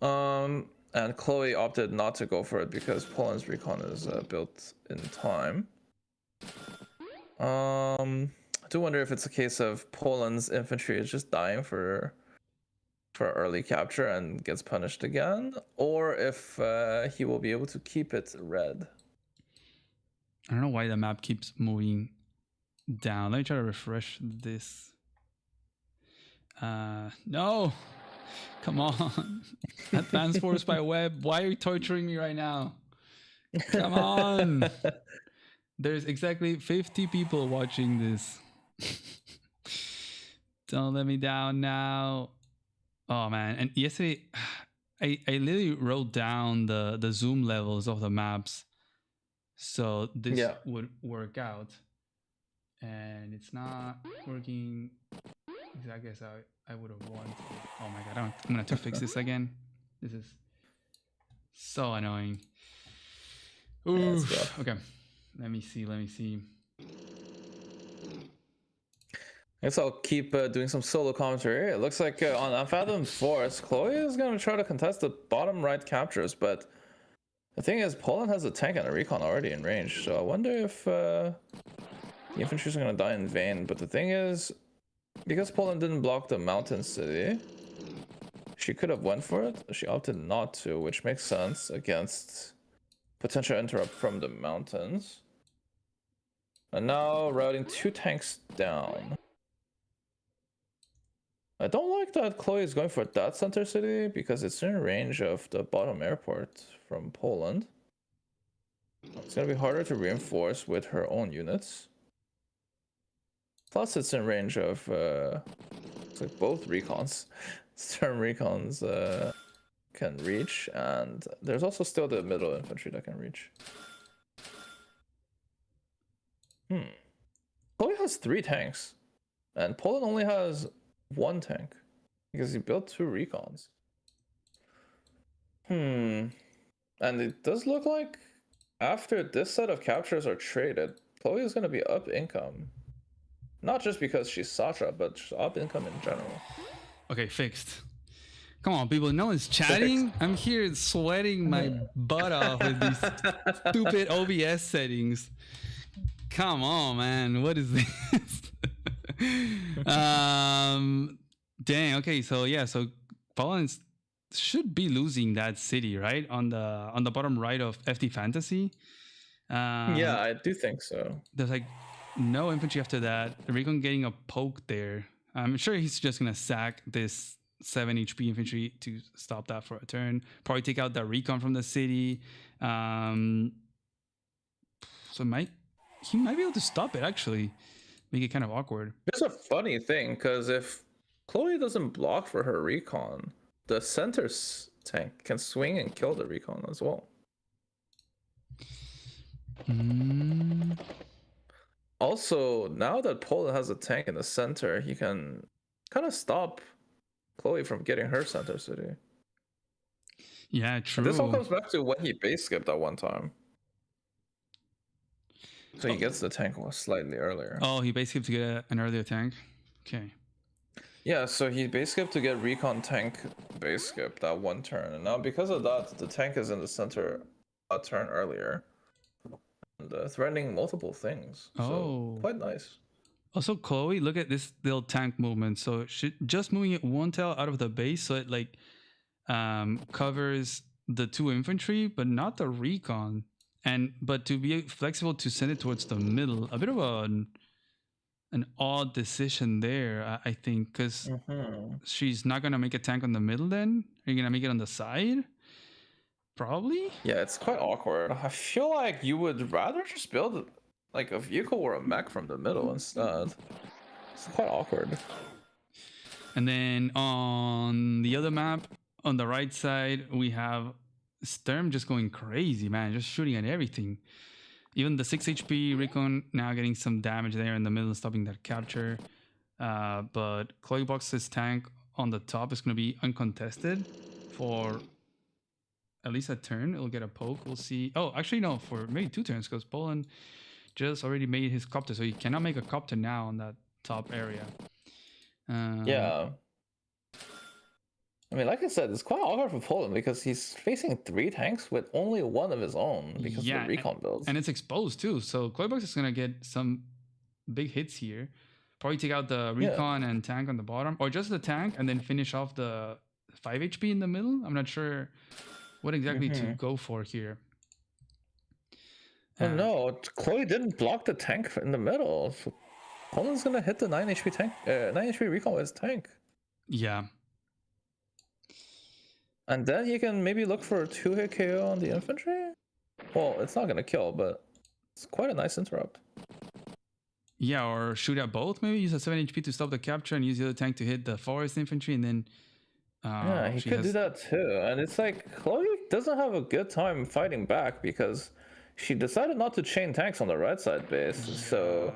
And Chloe opted not to go for it because Poland's recon is built in time. I do wonder if it's a case of Poland's infantry is just dying for early capture and gets punished again, or if he will be able to keep it red. I don't know why the map keeps moving down. Let me try to refresh this. No, come on. Advanced Force by Web. Why are you torturing me right now? Come on. There's exactly 50 people watching this. Don't let me down now. Oh man. And yesterday I literally wrote down the zoom levels of the maps so this would work out, and it's not working exactly as I would have wanted. Oh my god, I'm gonna have to fix this again. This is so annoying. Ooh, okay, let me see. I guess I'll keep doing some solo commentary. It looks like on Unfathomed Forest, Chloe is going to try to contest the bottom right captures, but the thing is, Poland has a tank and a recon already in range, so I wonder if the infantry is going to die in vain. But the thing is, Because Poland didn't block the mountain city, she could have went for it. She opted not to, which makes sense against potential interrupt from the mountains. And now routing 2 tanks down. I don't like that Chloe is going for that center city because it's in range of the bottom airport from Poland. It's gonna be harder to reinforce with her own units. Plus, it's in range of it's like both recons. Certain recons can reach, and there's also still the middle infantry that can reach. Chloe has 3 tanks, and Poland only has 1 tank because he built 2 recons. And it does look like after this set of captures are traded, Chloe is going to be up income. Not just because she's Sasha, but just up income in general. Okay, fixed. Come on, people. No one's chatting. I'm here sweating my butt off with these stupid OBS settings. Come on, man. What is this? Dang. Okay. So yeah. So Poland should be losing that city, right? On the bottom right of FD Fantasy. Yeah, I do think so. There's like no infantry after that. Recon getting a poke there. I'm sure he's just gonna sack this 7 HP infantry to stop that for a turn. Probably take out the recon from the city. So he might be able to stop it actually. Make it kind of awkward. It's a funny thing because if Chloe doesn't block for her recon, the center tank can swing and kill the recon as well. Also, now that Poland has a tank in the center, he can kind of stop Chloe from getting her center city. Yeah, true. And this all comes back to when he base skipped at one time. So he gets the tank slightly earlier. Oh, he base skipped to get an earlier tank. Okay. Yeah, so he base skipped to get recon tank base skip that one turn. And now because of that, the tank is in the center a turn earlier. And threatening multiple things. So quite nice. Also, Chloe, look at this little tank movement. So just moving it one tail out of the base, so it like covers the 2 infantry, but not the recon. But to be flexible to send it towards the middle, a bit of an odd decision there, I think, because she's not gonna make a tank on the middle. Then are you gonna make it on the side? Probably. Yeah, it's quite awkward. I feel like you would rather just build like a vehicle or a mech from the middle instead. It's quite awkward. And then on the other map, on the right side, we have Sturm just going crazy, man, just shooting at everything. Even the 6 HP recon now getting some damage there in the middle, stopping that capture. But ChloeBox's tank on the top is going to be uncontested for at least a turn. It'll get a poke. We'll see. Oh, actually, no, for maybe 2 turns because Poland just already made his copter, so he cannot make a copter now on that top area. Yeah. I mean, like I said, it's quite awkward for Poland because he's facing 3 tanks with only 1 of his own because of the recon builds. And it's exposed too. So ChloeBox is going to get some big hits here. Probably take out the recon and tank on the bottom, or just the tank and then finish off the 5 HP in the middle. I'm not sure what exactly to go for here. Oh no, Chloe didn't block the tank in the middle. So Poland's going to hit the 9 HP tank, 9 HP recon with his tank. Yeah. And then you can maybe look for a 2-hit KO on the infantry? Well, it's not going to kill, but it's quite a nice interrupt. Yeah, or shoot at both. Maybe use a 7 HP to stop the capture and use the other tank to hit the forest infantry, and then... yeah, he could do that too. And it's like, Chloe doesn't have a good time fighting back because she decided not to chain tanks on the right side base. Yeah, so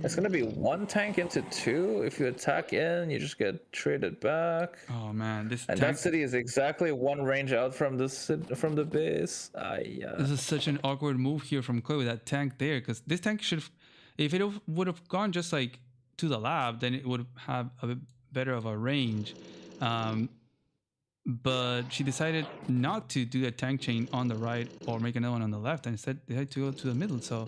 it's going to be 1 tank into 2. If you attack in, you just get traded back. Oh man, that city is exactly 1 range out from the base. This is such an awkward move here from Chloe with that tank there, because this tank should have, if it would have gone just like to the lab, then it would have a bit better of a range. But she decided not to do a tank chain on the right or make another one on the left, and instead decided to go to the middle. So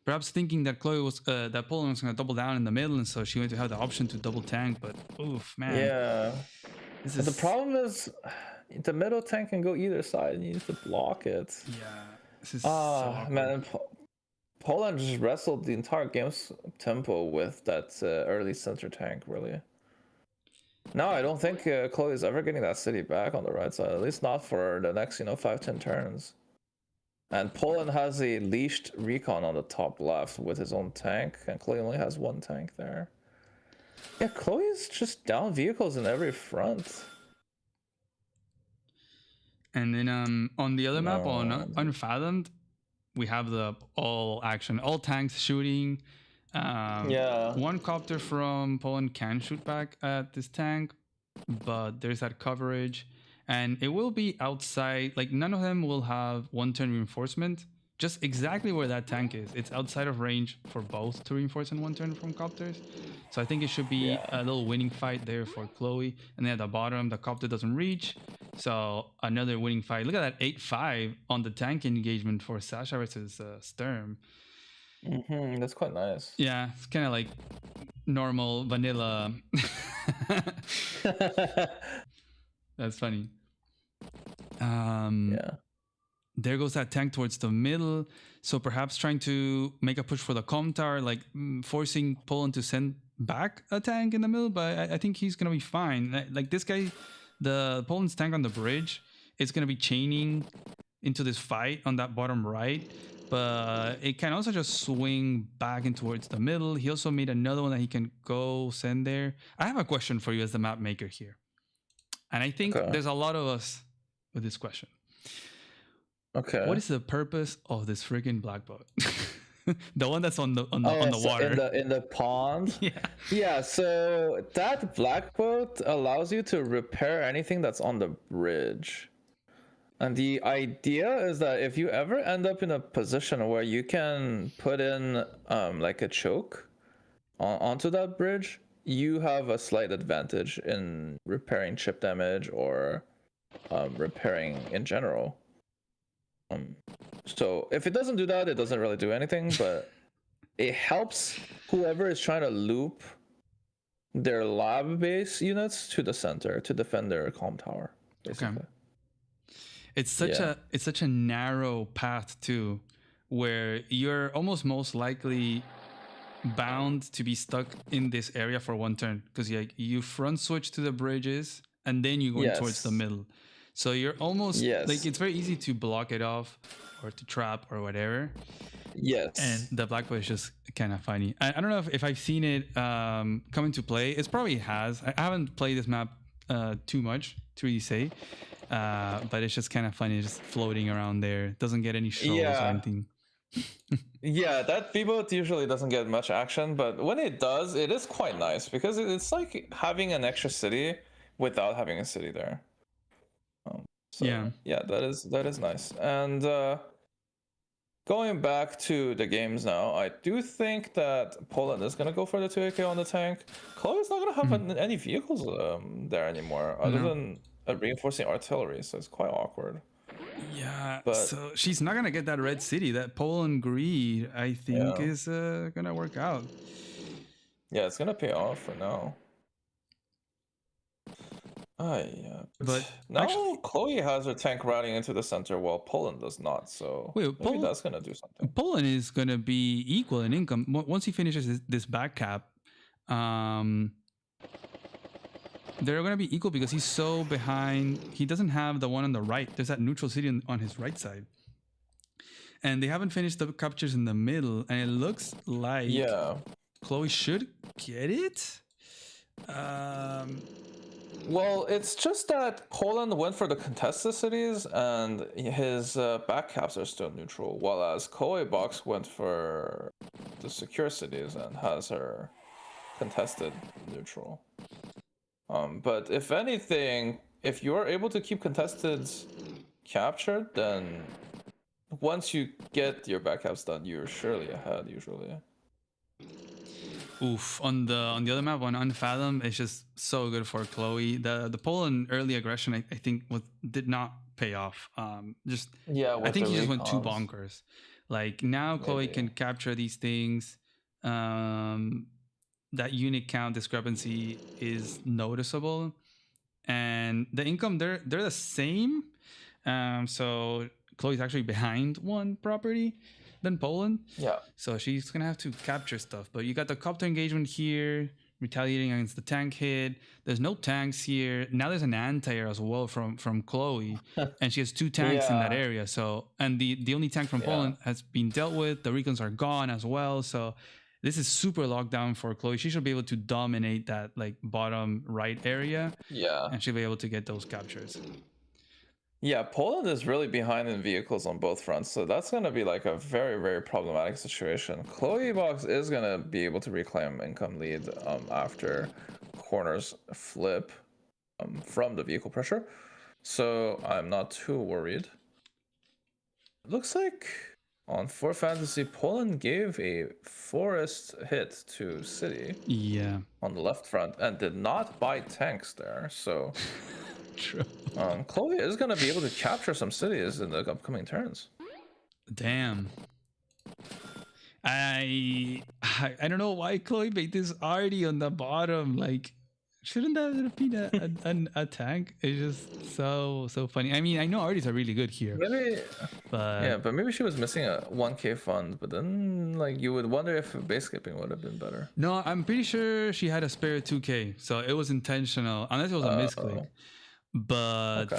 perhaps thinking that Chloe was that Poland was going to double down in the middle, and so she went to have the option to double tank. But oof, man. Yeah. This But is the problem is, the middle tank can go either side. You need to block it. yeah. This is so awkward. Man, Poland just wrestled the entire game's tempo with that early center tank, really. No, I don't think Chloe is ever getting that city back on the right side, at least not for the next, 5-10 turns. And Poland has a leashed recon on the top left with his own tank, and Chloe only has one tank there. Yeah, Chloe's just down vehicles in every front. And then on the other map, on Unfathomed, we have the all action, all tanks shooting. Yeah. One copter from Poland can shoot back at this tank, but there's that coverage. And it will be outside, like none of them will have one turn reinforcement, just exactly where that tank is. It's outside of range for both to reinforce in one turn from copters. So I think it should be a little winning fight there for Chloe. And then at the bottom, the copter doesn't reach. So another winning fight. Look at that 8-5 on the tank engagement for Sasha versus Sturm. That's quite nice. Yeah, it's kind of like normal vanilla. That's funny. Yeah. There goes that tank towards the middle. So perhaps trying to make a push for the comm tower, like forcing Poland to send back a tank in the middle. But I think he's going to be fine. Like this guy, the Poland's tank on the bridge, is going to be chaining into this fight on that bottom right. But it can also just swing back in towards the middle. He also made another one that he can go send there. I have a question for you as the map maker here. And I think there's a lot of us with this question. Okay. What is the purpose of this friggin' black boat? The one that's on the water. In the pond? Yeah. Yeah, so that black boat allows you to repair anything that's on the bridge. And the idea is that if you ever end up in a position where you can put in like a choke onto that bridge, you have a slight advantage in repairing chip damage or repairing in general. So if it doesn't do that, it doesn't really do anything, but it helps whoever is trying to loop their lab base units to the center to defend their comm tower, basically. Okay. It's such a narrow path too, where you're almost most likely bound to be stuck in this area for one turn, because you front switch to the bridges and then you go towards the middle. So you're almost like it's very easy to block it off or to trap or whatever. Yes. And the black boy is just kind of funny. I don't know if I've seen it come into play. It probably has. I haven't played this map too much to really say. But it's just kind of funny, just floating around there. Doesn't get any shows or anything. Yeah, that V-boat usually doesn't get much action, but when it does, it is quite nice because it's like having an extra city without having a city there. Yeah, that is nice. And going back to the games now, I do think that Poland is gonna go for the 2AK on the tank. Chloe's not gonna have any vehicles there anymore, other than reinforcing artillery, so it's quite awkward. Yeah, but so she's not gonna get that red city. That Poland greed, I think, is gonna work out. Yeah, it's gonna pay off for now. But now actually, Chloe has her tank routing into the center while Poland does not, so maybe that's gonna do something. Poland is gonna be equal in income once he finishes this back cap. They're going to be equal because he's so behind. He doesn't have the one on the right. There's that neutral city on his right side. And they haven't finished the captures in the middle. And it looks like Chloe should get it. Well, it's just that Poland went for the contested cities and his back caps are still neutral, while as ChloeBox went for the secure cities and has her contested neutral. But if anything, if you're able to keep contested captured, then once you get your backcaps done, you're surely ahead usually. Oof, on the other map, on Unfathom, it's just so good for Chloe. The Poland early aggression, I think, did not pay off. I think he just went too bonkers. Like now, Chloe Maybe. can capture these things. That unit count discrepancy is noticeable, and the income they're the same. So Chloe's actually behind one property than Poland. Yeah. So she's gonna have to capture stuff. But you got the copter engagement here, retaliating against the tank hit. There's no tanks here. Now there's an anti-air as well from Chloe, and she has 2 tanks in that Yeah. area. So and the only tank from Poland has been dealt with. The recons are gone as well. So this is super locked down for Chloe. She should be able to dominate that like bottom right area, Yeah. and she'll be able to get those captures. Yeah, Poland is really behind in vehicles on both fronts, so that's going to be like a very, very problematic situation. ChloeBox is going to be able to reclaim income lead after corners flip from the vehicle pressure, so I'm not too worried. It looks like on 4 Fantasy, Poland gave a forest hit to City on the left front and did not buy tanks there, so... True. Chloe is going to be able to capture some cities in the upcoming turns. Damn. I don't know why Chloe made this arty on the bottom. Like, shouldn't that have been a tank? It's just so funny. I mean, I know arties are really good here. Maybe, but but maybe she was missing a 1k fund. But then, like, you would wonder if base skipping would have been better. No, I'm pretty sure she had a spare 2k, so it was intentional, unless it was a misclick. But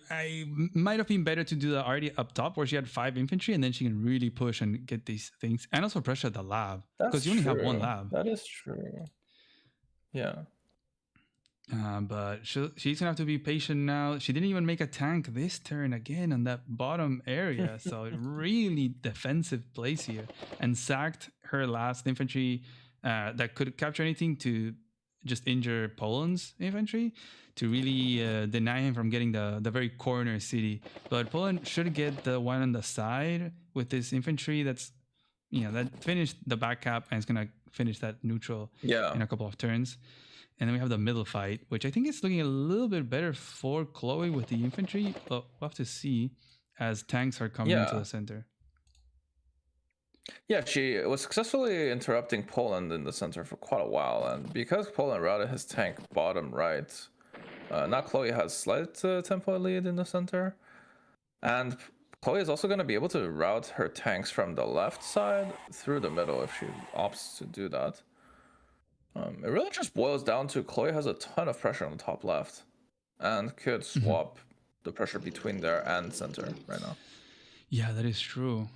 I might have been better to do the already up top where she had 5 infantry, and then she can really push and get these things, and also pressure the lab because you only have 1 lab. That is true. Yeah. But she's gonna have to be patient now. She didn't even make a tank this turn again on that bottom area, so really defensive place here, and sacked her last infantry that could capture anything to just injure Poland's infantry to really deny him from getting the very corner city. But Poland should get the one on the side with this infantry that's, that finished the back cap and it's going to finish that neutral in a couple of turns. And then we have the middle fight, which I think is looking a little bit better for Chloe with the infantry. But we'll have to see as tanks are coming into the center. Yeah, she was successfully interrupting Poland in the center for quite a while. And because Poland routed his tank bottom right, now Chloe has slight tempo lead in the center. And Chloe is also going to be able to route her tanks from the left side through the middle if she opts to do that. It really just boils down to Chloe has a ton of pressure on the top left and could swap the pressure between there and center right now. Yeah, that is true.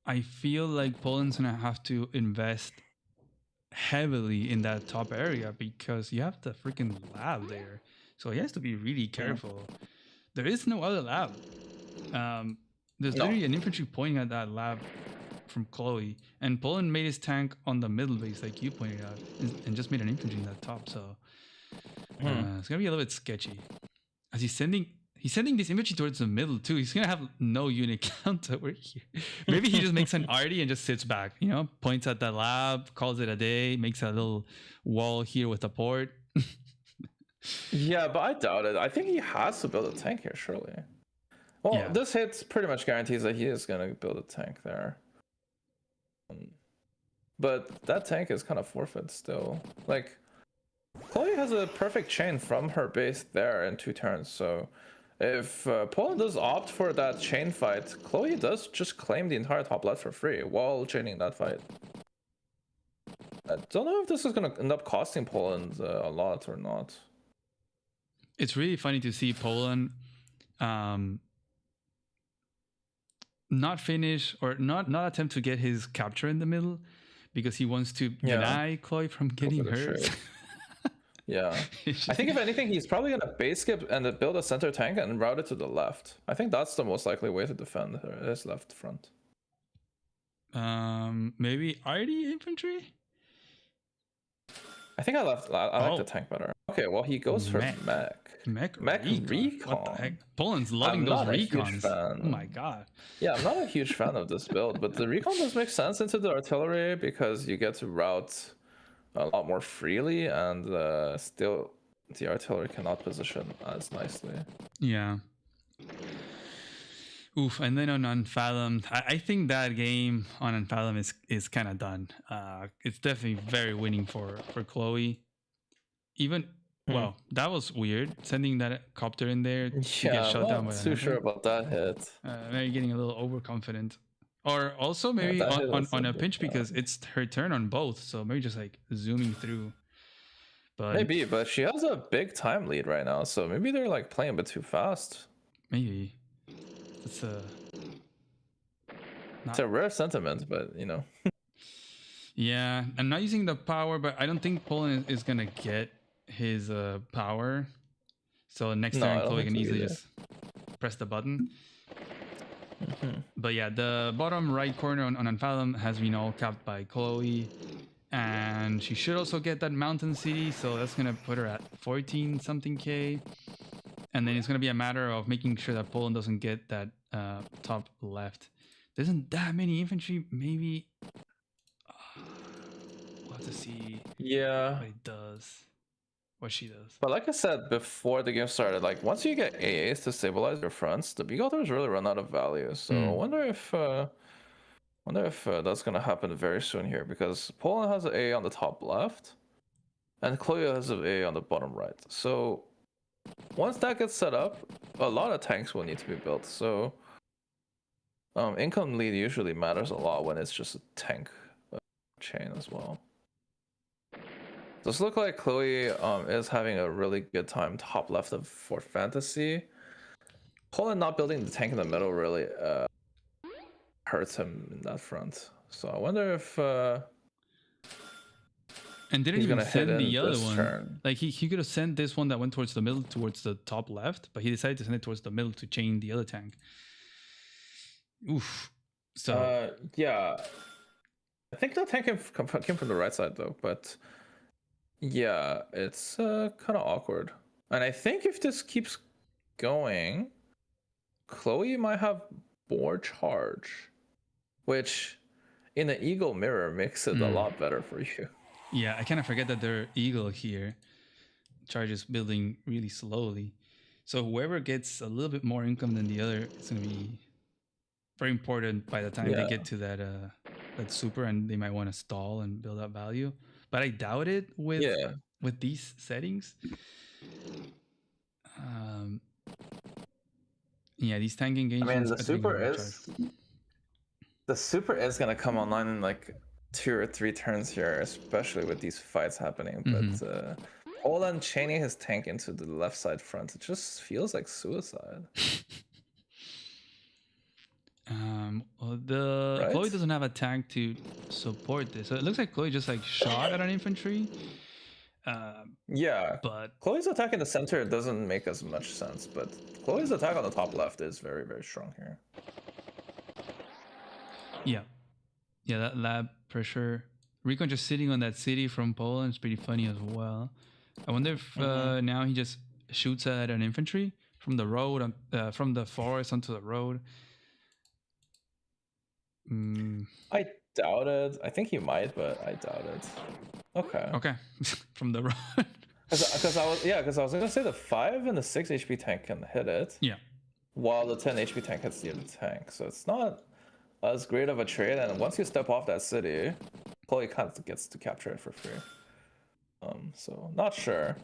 I feel like Poland's going to have to invest heavily in that top area because you have the freaking lab there. So he has to be really careful. There is no other lab. There's literally an infantry pointing at that lab from Chloe, and Poland made his tank on the middle base like you pointed out and just made an infantry in that top. So it's gonna be a little bit sketchy as he's sending this infantry towards the middle too. He's gonna have no unit count over here. Maybe he just makes an arty and just sits back, points at the lab, calls it a day, makes a little wall here with a port. Yeah, but I doubt it. I think he has to build a tank here, surely. Well, this hit pretty much guarantees that he is going to build a tank there. But that tank is kind of forfeit still. Like, Chloe has a perfect chain from her base there in 2 turns, so if Poland does opt for that chain fight, Chloe does just claim the entire top left for free while chaining that fight. I don't know if this is going to end up costing Poland a lot or not. It's really funny to see Poland not finish or not attempt to get his capture in the middle because he wants to deny Chloe from getting hurt. Yeah. I think if anything, he's probably going to base skip and build a center tank and route it to the left. I think that's the most likely way to defend his left front. Maybe RD infantry? I think I like the tank better. Okay, well, he goes for mech. Mech recon. What the heck? Poland's loving those recons. Oh my god. Yeah, I'm not a huge fan of this build, but the recon does make sense into the artillery because you get to route a lot more freely, and still the artillery cannot position as nicely. Yeah. Oof, and then on Unfathomed, I think that game on Unfathomed is kind of done. It's definitely very winning for Chloe. Even well, that was weird sending that copter in there to get Yeah, shot I'm down by not an too sure Hunter. about that hit. Maybe getting a little overconfident, or also Yeah, maybe that hit was on a bit pinch because bad. it's her turn on both, so maybe just like zooming through. But Maybe, but she has a big time lead right now, so maybe they're like playing a bit too fast. maybe it's It's a rare sentiment, but you know. yeah, I'm not using the power, but I don't think Poland is gonna get his power. So next No, I turn, don't Chloe think can so easily either. just press the button. But yeah, the bottom right corner on Unfathom has been all capped by Chloe. And she should also get that Mountain City, so that's going to put her at 14 something K. And then it's going to be a matter of making sure that Poland doesn't get that top left. There isn't that many infantry, maybe. We'll have to see Yeah. what it does. What she does. But like I said before the game started, like once you get AAs to stabilize your fronts, the big altars really run out of value. So I wonder if that's gonna happen very soon here, because Poland has an AA on the top left, and Chloe has an AA on the bottom right. So once that gets set up, a lot of tanks will need to be built. So income lead usually matters a lot when it's just a tank chain as well. Does look like Chloe is having a really good time top left of Fort Fantasy. Poland not building the tank in the middle really hurts him in that front. So I wonder if and didn't he's even gonna hit send in the other this one. turn. Like he could have sent this one that went towards the middle, towards the top left, but he decided to send it towards the middle to chain the other tank. Oof. So yeah, I think the tank came from the right side though, but yeah, it's kind of awkward. And I think if this keeps going, Chloe might have more charge, which in the Eagle mirror makes it a lot better for you. yeah, I kind of forget that they're Eagle here. Charge is building really slowly. So whoever gets a little bit more income than the other is going to be very important by the time they get to that super, and they might want to stall and build up value. But I doubt it with these settings. Yeah, these tank engagements. I mean, the super is gonna come online in like 2 or 3 turns here, especially with these fights happening. But Poland chaining his tank into the left side front, it just feels like suicide. Right? Chloe doesn't have a tank to support this, so it looks like Chloe just like shot at an infantry. Yeah, but Chloe's attack in the center doesn't make as much sense, but Chloe's attack on the top left is very, very strong here. Yeah, that lab pressure. Recon just sitting on that city from Poland is pretty funny as well. I wonder if now he just shoots at an infantry from the road, from the forest onto the road. I doubt it. I think he might, but I doubt it. Okay. From the road. Because I was gonna say the 5 and the 6 HP tank can hit it. Yeah. While the 10 HP tank hits the other tank, so it's not as great of a trade. And once you step off that city, Chloe kind of gets to capture it for free. So not sure.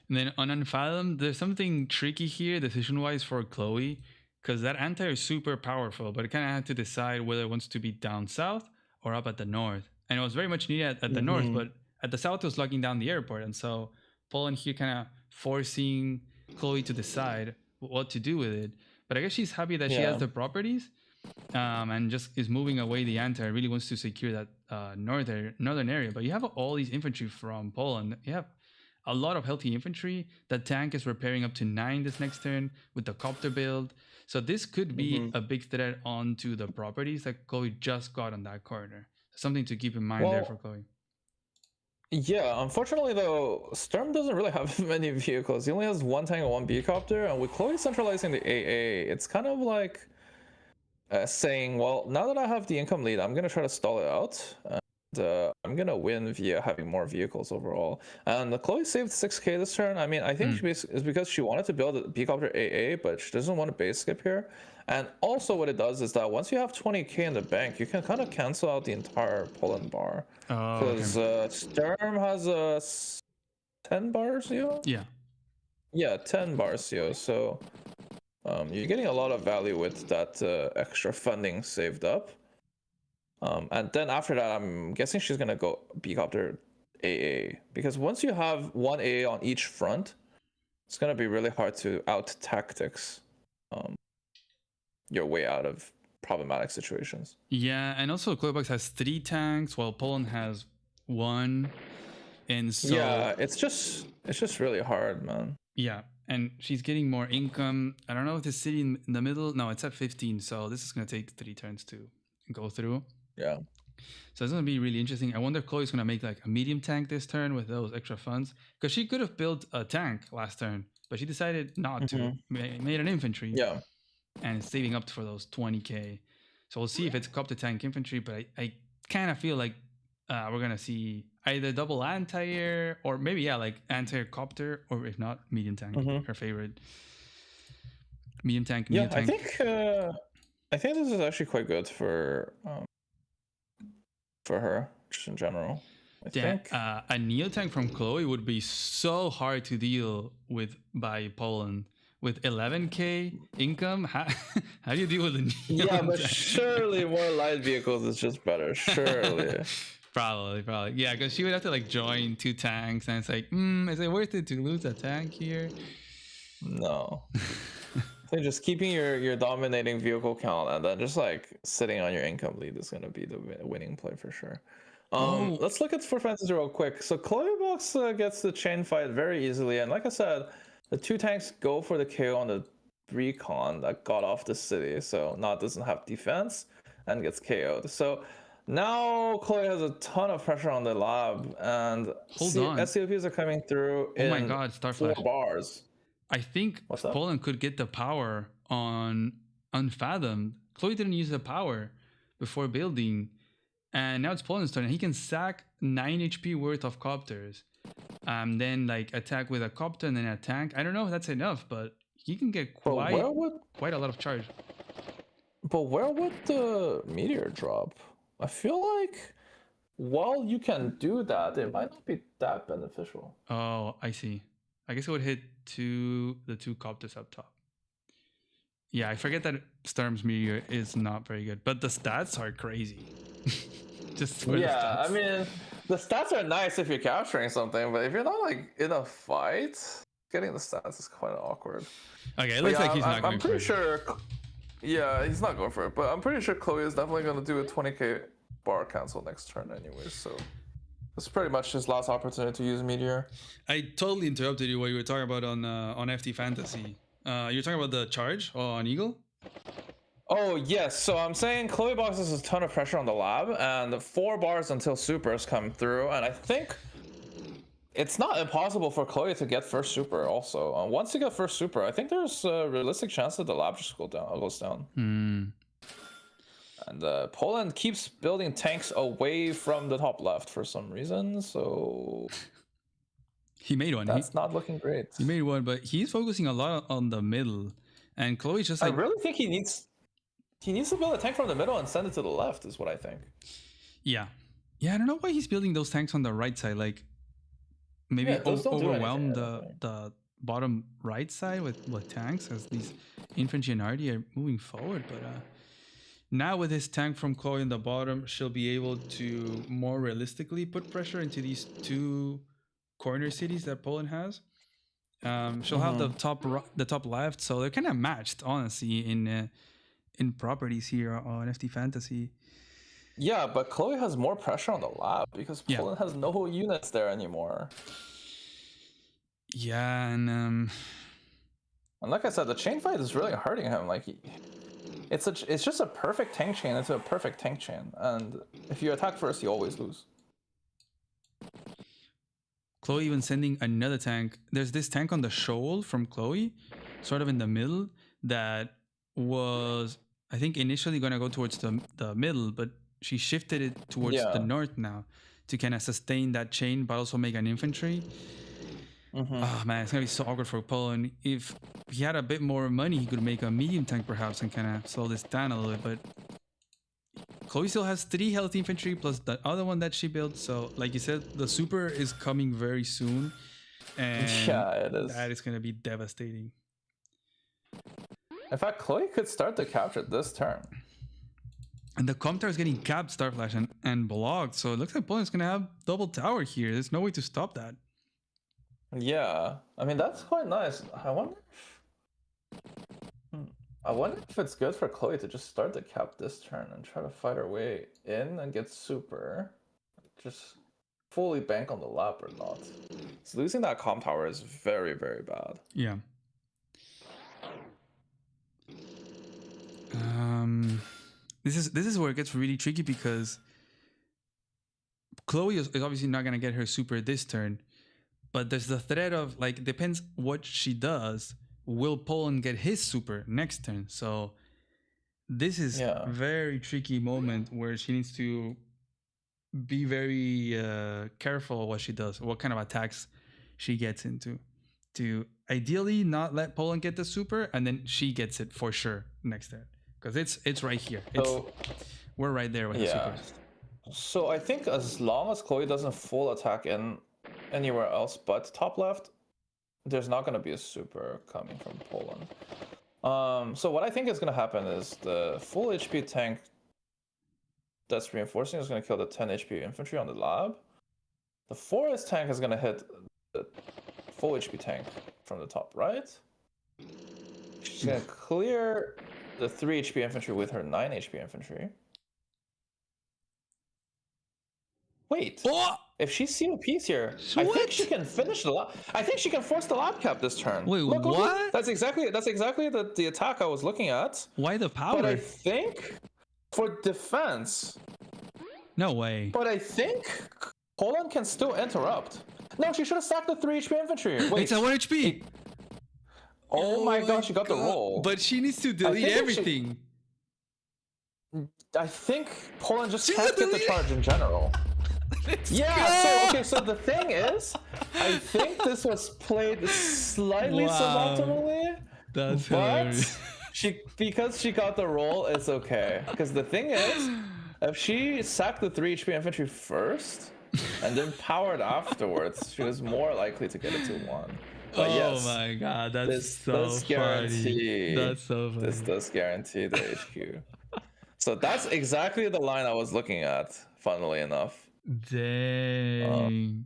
And then on Unfathomed, there's something tricky here decision-wise for Chloe, because that anti is super powerful, but it kind of had to decide whether it wants to be down south or up at the north. And it was very much needed at the north, but at the south it was locking down the airport. And so Poland here kind of forcing Chloe to decide what to do with it. But I guess she's happy that she has the properties and just is moving away the anti. Really wants to secure that northern area. But you have all these infantry from Poland. You have a lot of healthy infantry. The tank is repairing up to 9 this next turn with the copter build. So this could be a big threat onto the properties that Chloe just got on that corner. Something to keep in mind there for Chloe. Yeah, unfortunately though, Sturm doesn't really have many vehicles. He only has 1 tank and 1 B-copter, and with Chloe centralizing the AA, it's kind of like saying, well, now that I have the income lead, I'm gonna try to stall it out. I'm gonna win via having more vehicles overall. And Chloe saved 6k this turn. I mean, I think it's because she wanted to build a B-Copter AA, but she doesn't want to base skip here. And also what it does is that once you have 20k in the bank, you can kind of cancel out the entire Poland bar. Because Sturm has a 10 bar CO? Yeah, 10 bar CO. So you're getting a lot of value with that extra funding saved up. And then after that, I'm guessing she's gonna go B-Copter AA, because once you have one AA on each front, it's gonna be really hard to out tactics your way out of problematic situations. Yeah, and also ChloeBox has 3 tanks while Poland has 1, and so yeah, it's just really hard, man. Yeah, and she's getting more income. I don't know if the city in the middle. No, it's at 15, so this is gonna take 3 turns to go through. Yeah. So it's gonna be really interesting. I wonder if Chloe's gonna make like a medium tank this turn with those extra funds, because she could have built a tank last turn, but she decided not to. Made an infantry. Yeah. And it's saving up for those 20k. So we'll see if it's copter tank infantry, but I kind of feel like we're gonna see either double anti-air or maybe like anti-air copter, or if not medium tank, her favorite. Medium tank. Yeah, tank. I think this is actually quite good for her, just in general. I think a neo tank from Chloe would be so hard to deal with by Poland. With 11k income, how do you deal with a neo Yeah, but tank? surely more light vehicles is just better. Surely. Probably. Yeah, because she would have to like join 2 tanks, and it's like, is it worth it to lose a tank here? No. So just keeping your dominating vehicle count and then just like sitting on your income lead is going to be the winning play for sure. Let's look at for fantasy real quick. So ChloeBox gets the chain fight very easily, and like I said, the 2 tanks go for the KO on the recon that got off the city, so now it doesn't have defense and gets KO'd. So now Chloe has a ton of pressure on the lab, and SCOPs are coming through in 4 bars. I think Poland could get the power on Unfathomed. Chloe didn't use the power before building, and now it's Poland's turn, and he can sack 9 HP worth of copters. Then like attack with a copter and then a tank. I don't know if that's enough, but he can get quite a lot of charge. But where would the meteor drop? I feel like while you can do that, it might not be that beneficial. Oh, I see. I guess it would hit the 2 copters up top. Yeah, I forget that Sturm's meteor is not very good, but the stats are crazy. Just for I mean, the stats are nice if you're capturing something, but if you're not like in a fight, getting the stats is quite awkward. Okay, it looks like he's not going for it. I'm pretty sure. Yeah, he's not going for it, but I'm pretty sure Chloe is definitely going to do a 20k bar cancel next turn anyway. So it's pretty much his last opportunity to use meteor. I totally interrupted you while you were talking about on FT Fantasy. You're talking about the charge on Eagle? Oh, yes. So I'm saying ChloeBox has a ton of pressure on the lab, and 4 bars until supers come through. And I think it's not impossible for Chloe to get first super also. Once you get first super, I think there's a realistic chance that the lab just goes down. And Poland keeps building tanks away from the top left for some reason, so... He made one. That's not looking great. He made one, but he's focusing a lot on the middle. And Chloe's just like... I really think he needs to build a tank from the middle and send it to the left, is what I think. Yeah. Yeah, I don't know why he's building those tanks on the right side. Like, maybe overwhelm the bottom right side with tanks, as these infantry and arty are moving forward. But now with his tank from Chloe in the bottom, she'll be able to more realistically put pressure into these 2 corner cities that Poland has. She'll have the top left, so they're kind of matched, honestly, in properties here on FT Fantasy. Yeah, but Chloe has more pressure on the lab because Poland has no units there anymore. Yeah, and like I said, the chain fight is really hurting him. Like, it's just a perfect tank chain into a perfect tank chain, and if you attack first, you always lose. Chloe even sending another tank. There's this tank on the shoal from Chloe, sort of in the middle, that was, I think, initially going to go towards the middle, but she shifted it towards the Yeah. north now to kind of sustain that chain, but also make an infantry. Oh man, it's gonna be so awkward for Poland. If he had a bit more money, he could make a medium tank perhaps and kind of slow this down a little bit. But Chloe still has 3 healthy infantry plus the other one that she built. So, like you said, the super is coming very soon, and Yeah, it is. that is gonna be devastating. In fact, Chloe could start to capture this turn. And the Comtar is getting capped, Starflash, and blocked. So it looks like Poland's gonna have double tower here. There's no way to stop that. Yeah, I mean that's quite nice. I wonder if it's good for Chloe to just start the cap this turn and try to fight her way in and get super. Just fully bank on the lap or not. So losing that comp tower is very, very bad. Yeah. This is where it gets really tricky because Chloe is obviously not gonna get her super this turn, but there's the threat of like depends what she does. Will Poland get his super next turn? So this is a very tricky moment where she needs to be very careful what she does, what kind of attacks she gets into, to ideally not let Poland get the super, and then she gets it for sure next turn. Because it's right here. We're right there with the super. So I think as long as Chloe doesn't full attack in anywhere else but top left, there's not going to be a super coming from Poland. So what I think is going to happen is the full HP tank that's reinforcing is going to kill the 10 HP infantry on the lab. The forest tank is going to hit the full HP tank from the top right. She's going to clear the 3 HP infantry with her 9 HP infantry. Wait. Oh! If she COPs here, I think she can finish the lab. I think she can force the lab cap this turn. Wait, look, what? Look. That's exactly the attack I was looking at. Why the power? But I think for defense. No way. But I think Poland can still interrupt. No, she should have sacked the 3 HP infantry. Wait, it's at 1 HP. Oh my god, she got the roll. But she needs to delete everything. I think Poland just can't get the charge in general. So the thing is, I think this was played slightly suboptimally. That's hilarious. Because she got the roll, it's okay. Because the thing is, if she sacked the 3 HP infantry first and then powered afterwards, she was more likely to get it to 1. But yes, my god, that's so does guarantee. funny. That's so funny. This does guarantee the HQ. So that's exactly the line I was looking at, funnily enough. Dang.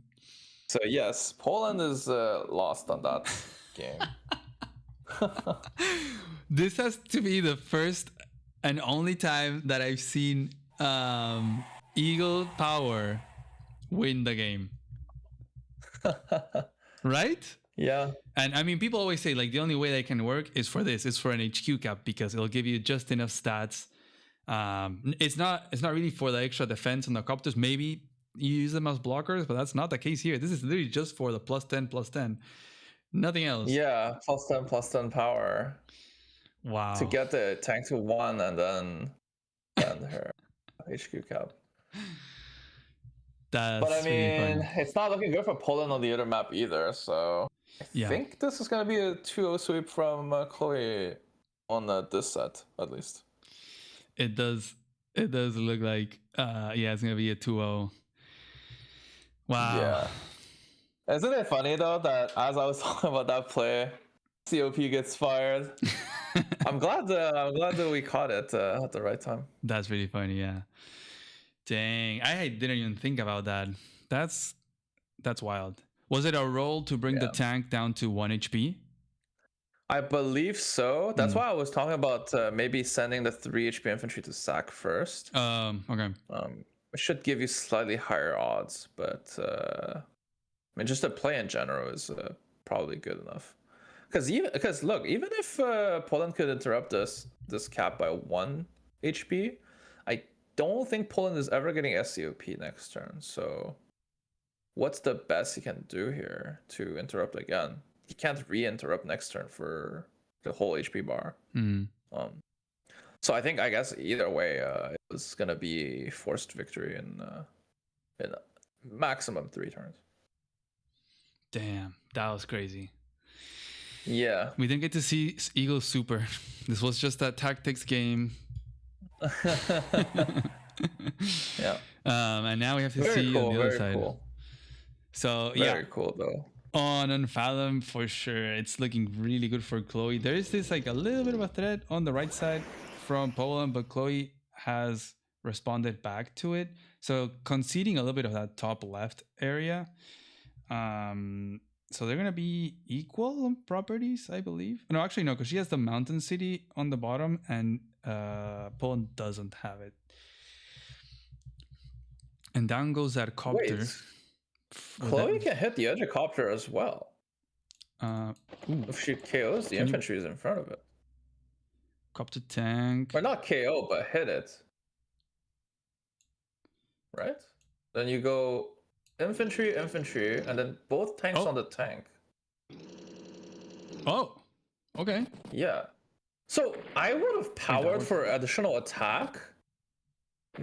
So yes, Poland is lost on that game. This has to be the first and only time that I've seen Eagle Power win the game. Right? Yeah. And I mean, people always say like the only way that can work is for this. It's for an HQ cap because it'll give you just enough stats. It's not really for the extra defense on the copters. Maybe you use them as blockers, but that's not the case here. This is literally just for the +10/+10, nothing else. Yeah, +10/+10 power. Wow. To get the tank to 1 and then her HQ cap. But I mean, it's not looking good for Poland on the other map either. So I think this is gonna be a 2-0 sweep from Chloe on this set at least. It does look like it's gonna be a 2-0. Wow. Yeah. Isn't it funny though that as I was talking about that play, COP gets fired? I'm glad that we caught it at the right time. That's really funny, yeah. Dang, I didn't even think about that. That's wild. Was it a roll to bring the tank down to 1 HP? I believe so. That's why I was talking about maybe sending the 3 HP infantry to sack first. Okay. It should give you slightly higher odds, but I mean, just the play in general is probably good enough. Because look, even if Poland could interrupt this cap by 1 HP, I don't think Poland is ever getting SCOP next turn. So what's the best he can do here to interrupt again? He can't re-interrupt next turn for the whole HP bar. So I guess either way, it was gonna be forced victory in maximum 3 turns. Damn, that was crazy. Yeah. We didn't get to see Eagle Super. This was just a tactics game. Yeah. And now we have to Very see cool, on the other very side. cool. So Very cool though. On Unfathom for sure, it's looking really good for Chloe. There is this like a little bit of a threat on the right side from Poland, but Chloe has responded back to it. So conceding a little bit of that top left area. So they're gonna be equal on properties, I believe. No, actually no, because she has the mountain city on the bottom, and Poland doesn't have it. And down goes that copter. Wait. Chloe can hit the Edgecopter as well. If she KOs, the infantry is in front of it. Copter tank. Or not KO, but hit it. Right? Then you go infantry, infantry, and then both tanks on the tank. Oh, okay. Yeah. So I would have powered for additional attack,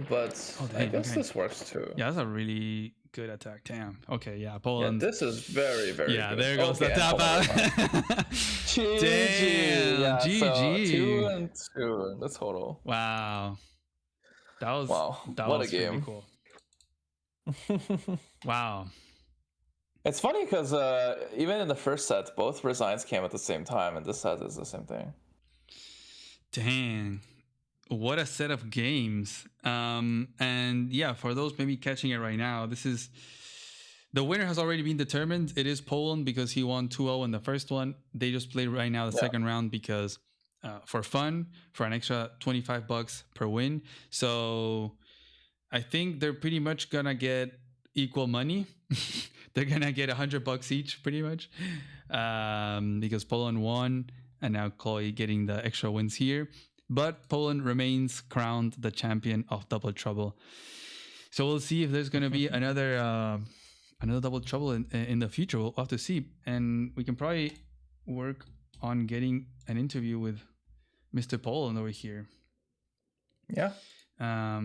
but I guess this works too. Yeah, that's a really good attack. Damn. Okay, yeah, Poland. Yeah, this is very, very good. There goes the tap out. GG. Yeah, GG. So 2-2 in the total. Wow. That was what was a game. Cool. Wow. It's funny because even in the first set, both resigns came at the same time, and this set is the same thing. Dang. What a set of games. And yeah, for those maybe catching it right now, this is the winner has already been determined. It is Poland because he won 2-0 in the first one. They just played right now the second round because for fun, for an extra $25 per win. So I think they're pretty much gonna get equal money. They're gonna get $100 each pretty much because Poland won, and now Chloe getting the extra wins here. But Poland remains crowned the champion of Double Trouble. So we'll see if there's going to be another Double Trouble in the future. We'll have to see. And we can probably work on getting an interview with Mr. Poland over here. Yeah. I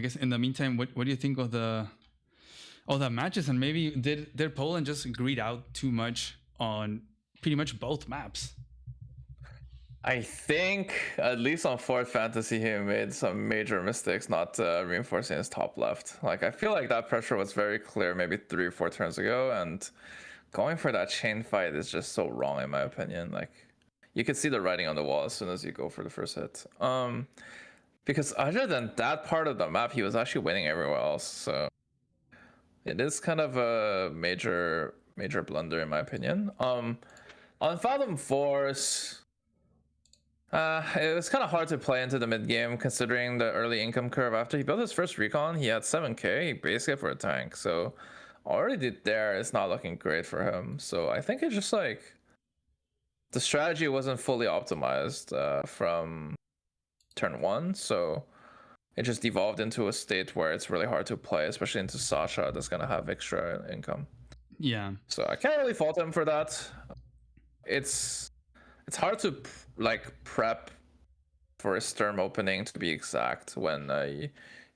guess in the meantime, what do you think of the matches? And maybe did Poland just greed out too much on pretty much both maps? I think, at least on Fourth Fantasy, he made some major mistakes not reinforcing his top left. Like, I feel like that pressure was very clear maybe 3 or 4 turns ago, and going for that chain fight is just so wrong, in my opinion. Like, you could see the writing on the wall as soon as you go for the first hit. Because other than that part of the map, he was actually winning everywhere else. So it is kind of a major blunder, in my opinion. On Fathom Force, it was kind of hard to play into the mid game considering the early income curve. After he built his first recon, he had 7k basically for a tank. So already there, it's not looking great for him. So I think it's just like the strategy wasn't fully optimized from turn 1. So it just devolved into a state where it's really hard to play, especially into Sasha that's gonna have extra income. Yeah. So I can't really fault him for that. It's hard to prep for a Sturm opening, to be exact, when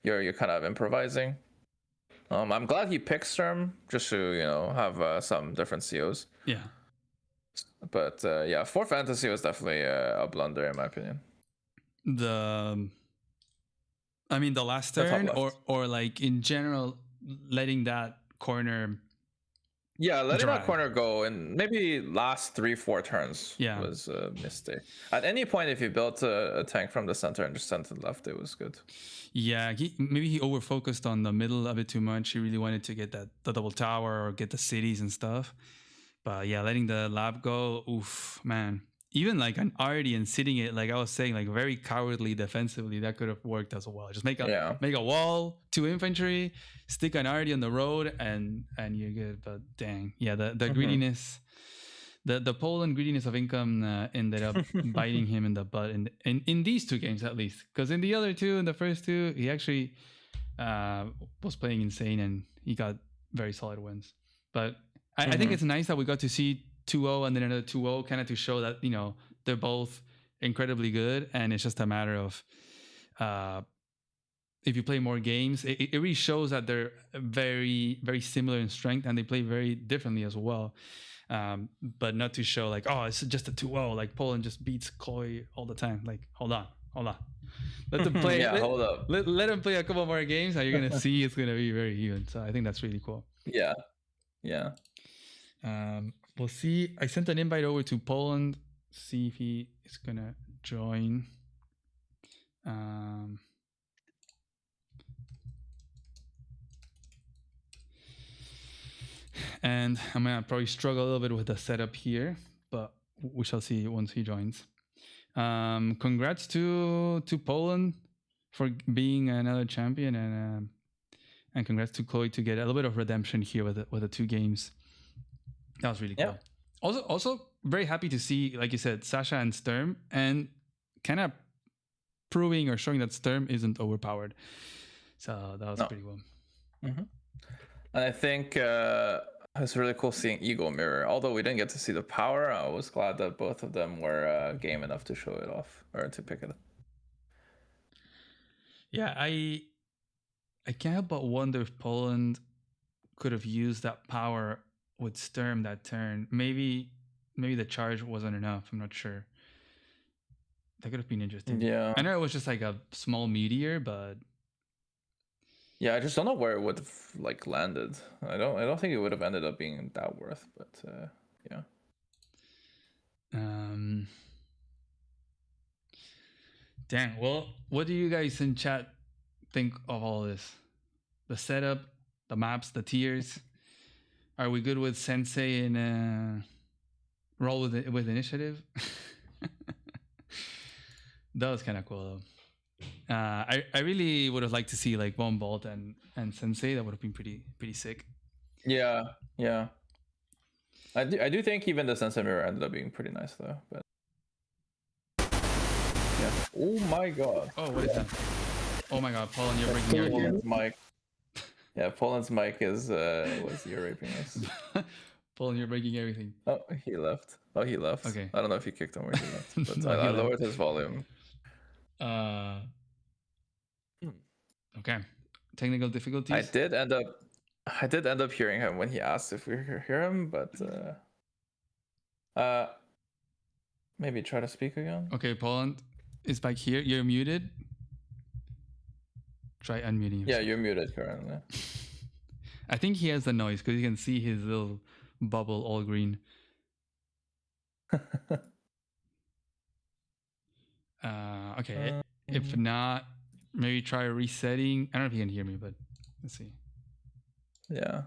you're kind of improvising. I'm glad he picked Sturm just to have some different COs. Yeah. But yeah, Fourth Fantasy was definitely a blunder in my opinion. The last turn, or like in general, letting that corner. Yeah, letting that corner go and maybe last 3-4 turns was a mistake. At any point, if you built a tank from the center and just sent to the left, it was good. Yeah, maybe he over-focused on the middle a bit too much. He really wanted to get the double tower or get the cities and stuff. But yeah, letting the lab go, oof, man. Even like an Artie and sitting it, like I was saying, like very cowardly defensively, that could have worked as well. Just make a wall, 2 infantry, stick an Artie on the road, and you're good. But dang, yeah, the greediness, the Poland greediness of income ended up biting him in the butt in these 2 games at least. Because in the other 2, in the first 2, he actually was playing insane and he got very solid wins. But I think it's nice that we got to see 2-0 and then another 2-0, kind of to show that they're both incredibly good, and it's just a matter of if you play more games, it really shows that they're very, very similar in strength, and they play very differently as well. But not to show like, oh, it's just a 2-0, like Poland just beats Chloe all the time. Like, hold on. Let them play. Hold up. Let them play a couple more games, and you're gonna see it's gonna be very even. So I think that's really cool. Yeah. We'll see. I sent an invite over to Poland. See if he is gonna join. And I'm gonna probably struggle a little bit with the setup here, but we shall see once he joins. Congrats to Poland for being another champion, and congrats to Chloe to get a little bit of redemption here with the 2 games. That was really cool. Also very happy to see, like you said, Sasha and Sturm, and kind of proving or showing that Sturm isn't overpowered. So that was pretty cool. And I think it's really cool seeing Eagle Mirror. Although we didn't get to see the power, I was glad that both of them were game enough to show it off or to pick it up. Yeah, I can't help but wonder if Poland could have used that power with Sturm that turn. Maybe the charge wasn't enough. I'm not sure. That could have been interesting. Yeah. I know it was just like a small meteor, but yeah, I just don't know where it would have like landed. I don't think it would have ended up being that worth, but yeah. Dang. Well, what do you guys in chat think of all this? The setup, the maps, the tiers. Are we good with Sensei and roll with initiative? That was kind of cool though. I really would have liked to see like Von Bolt and Sensei. That would have been pretty sick. Yeah. I do think even the Sensei mirror ended up being pretty nice though. But yeah. Oh my god. Oh, what is that? Oh my god, Paul, and you're breaking everything. Poland's mic. Yeah, Poland's mic is was ear raping us. Paul, you're breaking everything. Oh, he left. Okay. I don't know if you kicked him or he left, but No, I lowered his volume. Okay. Technical difficulties. I did end up hearing him when he asked if we could hear him, but maybe try to speak again. Okay, Poland is back here. You're muted. Try unmuting yourself. Yeah, you're muted currently. I think he has the noise because you can see his little bubble all green. Okay. If not, maybe try resetting. I don't know if you can hear me, but let's see. Yeah.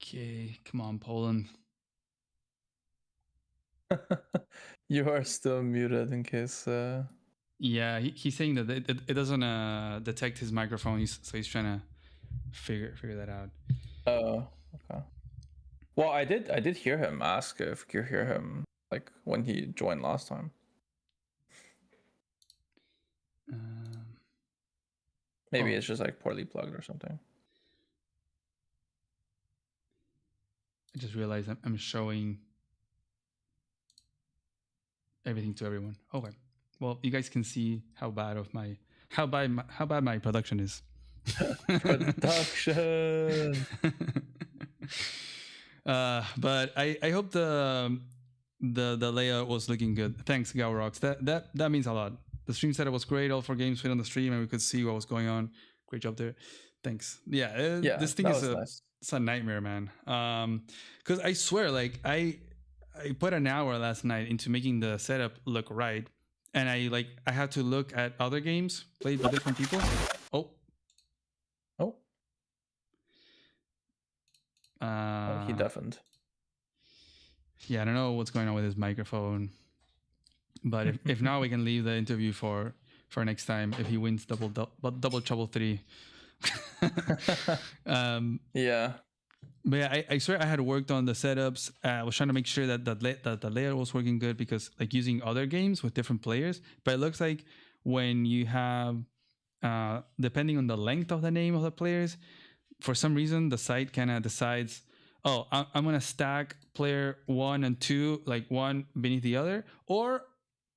Okay, come on, Poland. You are still muted in case. Yeah, he's saying that it doesn't detect his microphone, so he's trying to figure that out. Oh, okay. Well, I did hear him ask if you hear him like when he joined last time. Maybe it's just like poorly plugged or something. I just realized I'm showing everything to everyone. Okay. Well, you guys can see how bad my production is. Production. But I hope the layout was looking good. Thanks, Gowrox. That means a lot. The stream setup was great. All 4 games fit on the stream, and we could see what was going on. Great job there. Thanks. Yeah. This thing is nice. It's a nightmare, man. Because I swear, like I put an hour last night into making the setup look right, and I had to look at other games played by different people. He deafened. Yeah, I don't know what's going on with his microphone. But if not, we can leave the interview for next time if he wins double trouble 3. Yeah. But yeah, I swear I had worked on the setups. I was trying to make sure that the layout was working good, because like using other games with different players. But it looks like when you have, depending on the length of the name of the players, for some reason the site kind of decides, oh, I'm gonna stack player 1 and 2 like one beneath the other, or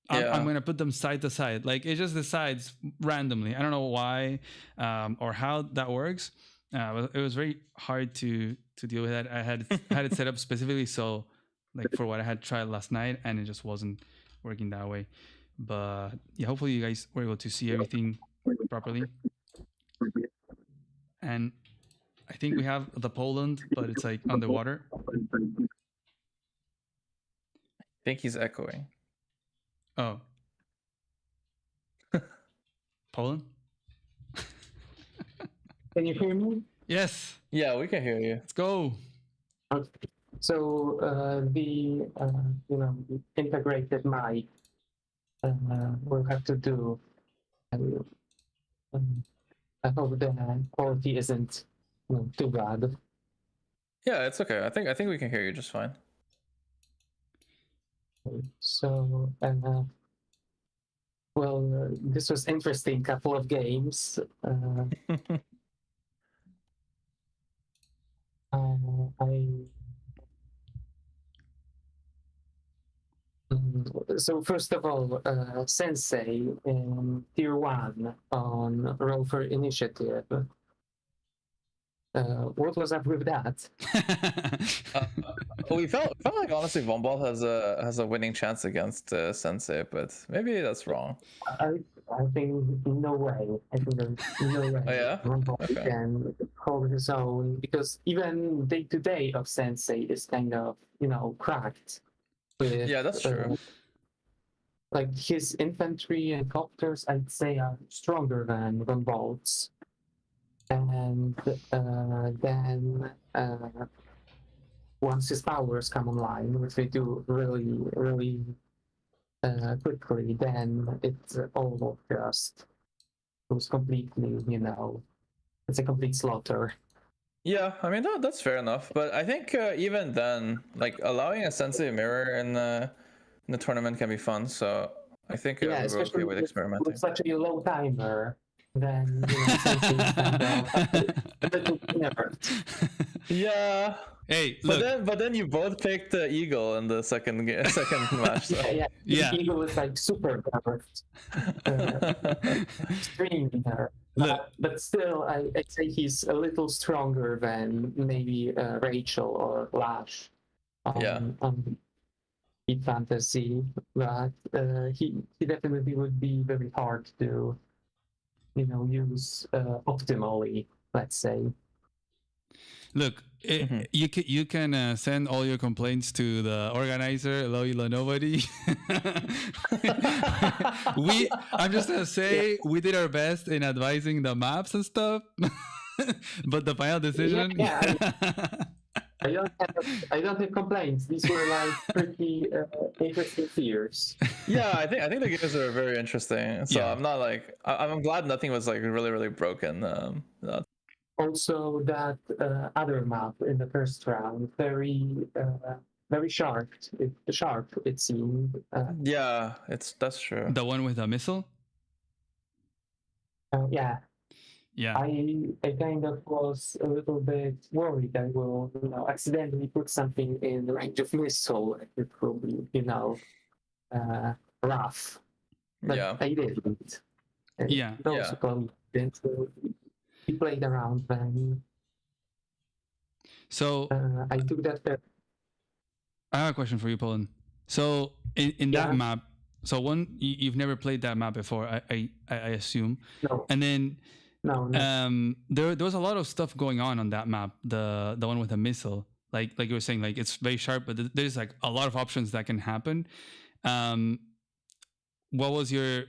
I'm gonna put them side to side. Like it just decides randomly. I don't know why or how that works. It was very hard to deal with that. I had it set up specifically so like for what I had tried last night, and it just wasn't working that way. But yeah, hopefully you guys were able to see everything properly. And I think we have the Poland, but it's like underwater. I think he's echoing. Oh. Poland? Can you hear me? Yes. Yeah, we can hear you. Let's go. Okay. So the integrated mic we'll have to do. I hope the quality isn't too bad. Yeah, it's okay. I think we can hear you just fine. So this was interesting couple of games. So first of all, Sensei in Tier 1 on Rover Initiative. What was up with that? We felt like honestly Vomball has a winning chance against Sensei, but maybe that's wrong. I think no way. I think there's no way. Oh, yeah? Vomball Okay. can hold his own, because even day-to-day of Sensei is kind of cracked. With, Yeah, that's true. Like his infantry and copters, I'd say, are stronger than Vomball's. And then once his powers come online, which they do really, really quickly, then it's all just goes completely, it's a complete slaughter. Yeah, I mean that's fair enough, but I think even then, like allowing a Sensei mirror in the tournament can be fun. So I think we're okay with experimenting. With such a low timer, then Sensei's kind of a little nerfed. Yeah. Hey, look. But then you both picked the Eagle in the second match. So. Yeah. The Eagle is like super nerfed, extremely nerfed. But still, I'd say he's a little stronger than maybe Rachel or Lash on Heat Fantasy. But he definitely would be very hard to use optimally, let's say. Look, you can send all your complaints to the organizer, Ilo Nobody. I'm just gonna say we did our best in advising the maps and stuff, but the final decision. I don't have complaints. These were like pretty interesting fears. Yeah, I think the games are very interesting. So I'm not like I'm glad nothing was like really, really broken. Also, that other map in the first round, very sharp. It seemed. Yeah, that's true. The one with the missile. Yeah. Yeah. I kind of was a little bit worried I will accidentally put something in the range of missile. It will be rough. But I didn't. He played around then. So I took that. I have a question for you, Poland. So in that map, so you've never played that map before, I assume. No. And then no. There was a lot of stuff going on that map, the one with the missile. Like you were saying, like it's very sharp, but there's like a lot of options that can happen. What was your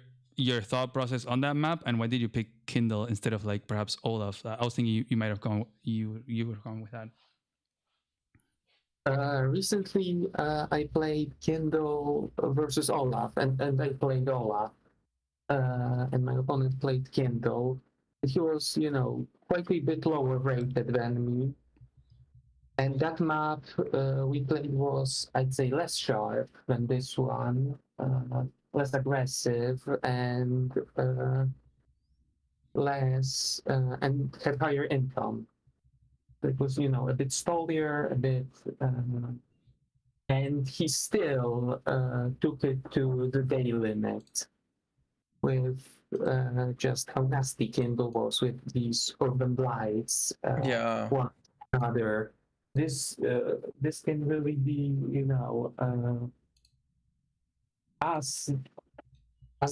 thought process on that map, and why did you pick Kindle instead of like perhaps Olaf? I was thinking you might have gone, you would have gone with that. Recently, I played Kindle versus Olaf, and I played Olaf, and my opponent played Kindle. He was, quite a bit lower rated than me. And that map we played was, I'd say, less sharp than this one, less aggressive, and less, and had higher income. It was, a bit stallier, a bit, and he still took it to the day limit with just how nasty Kindle was with these urban blights. One another. This can really be, as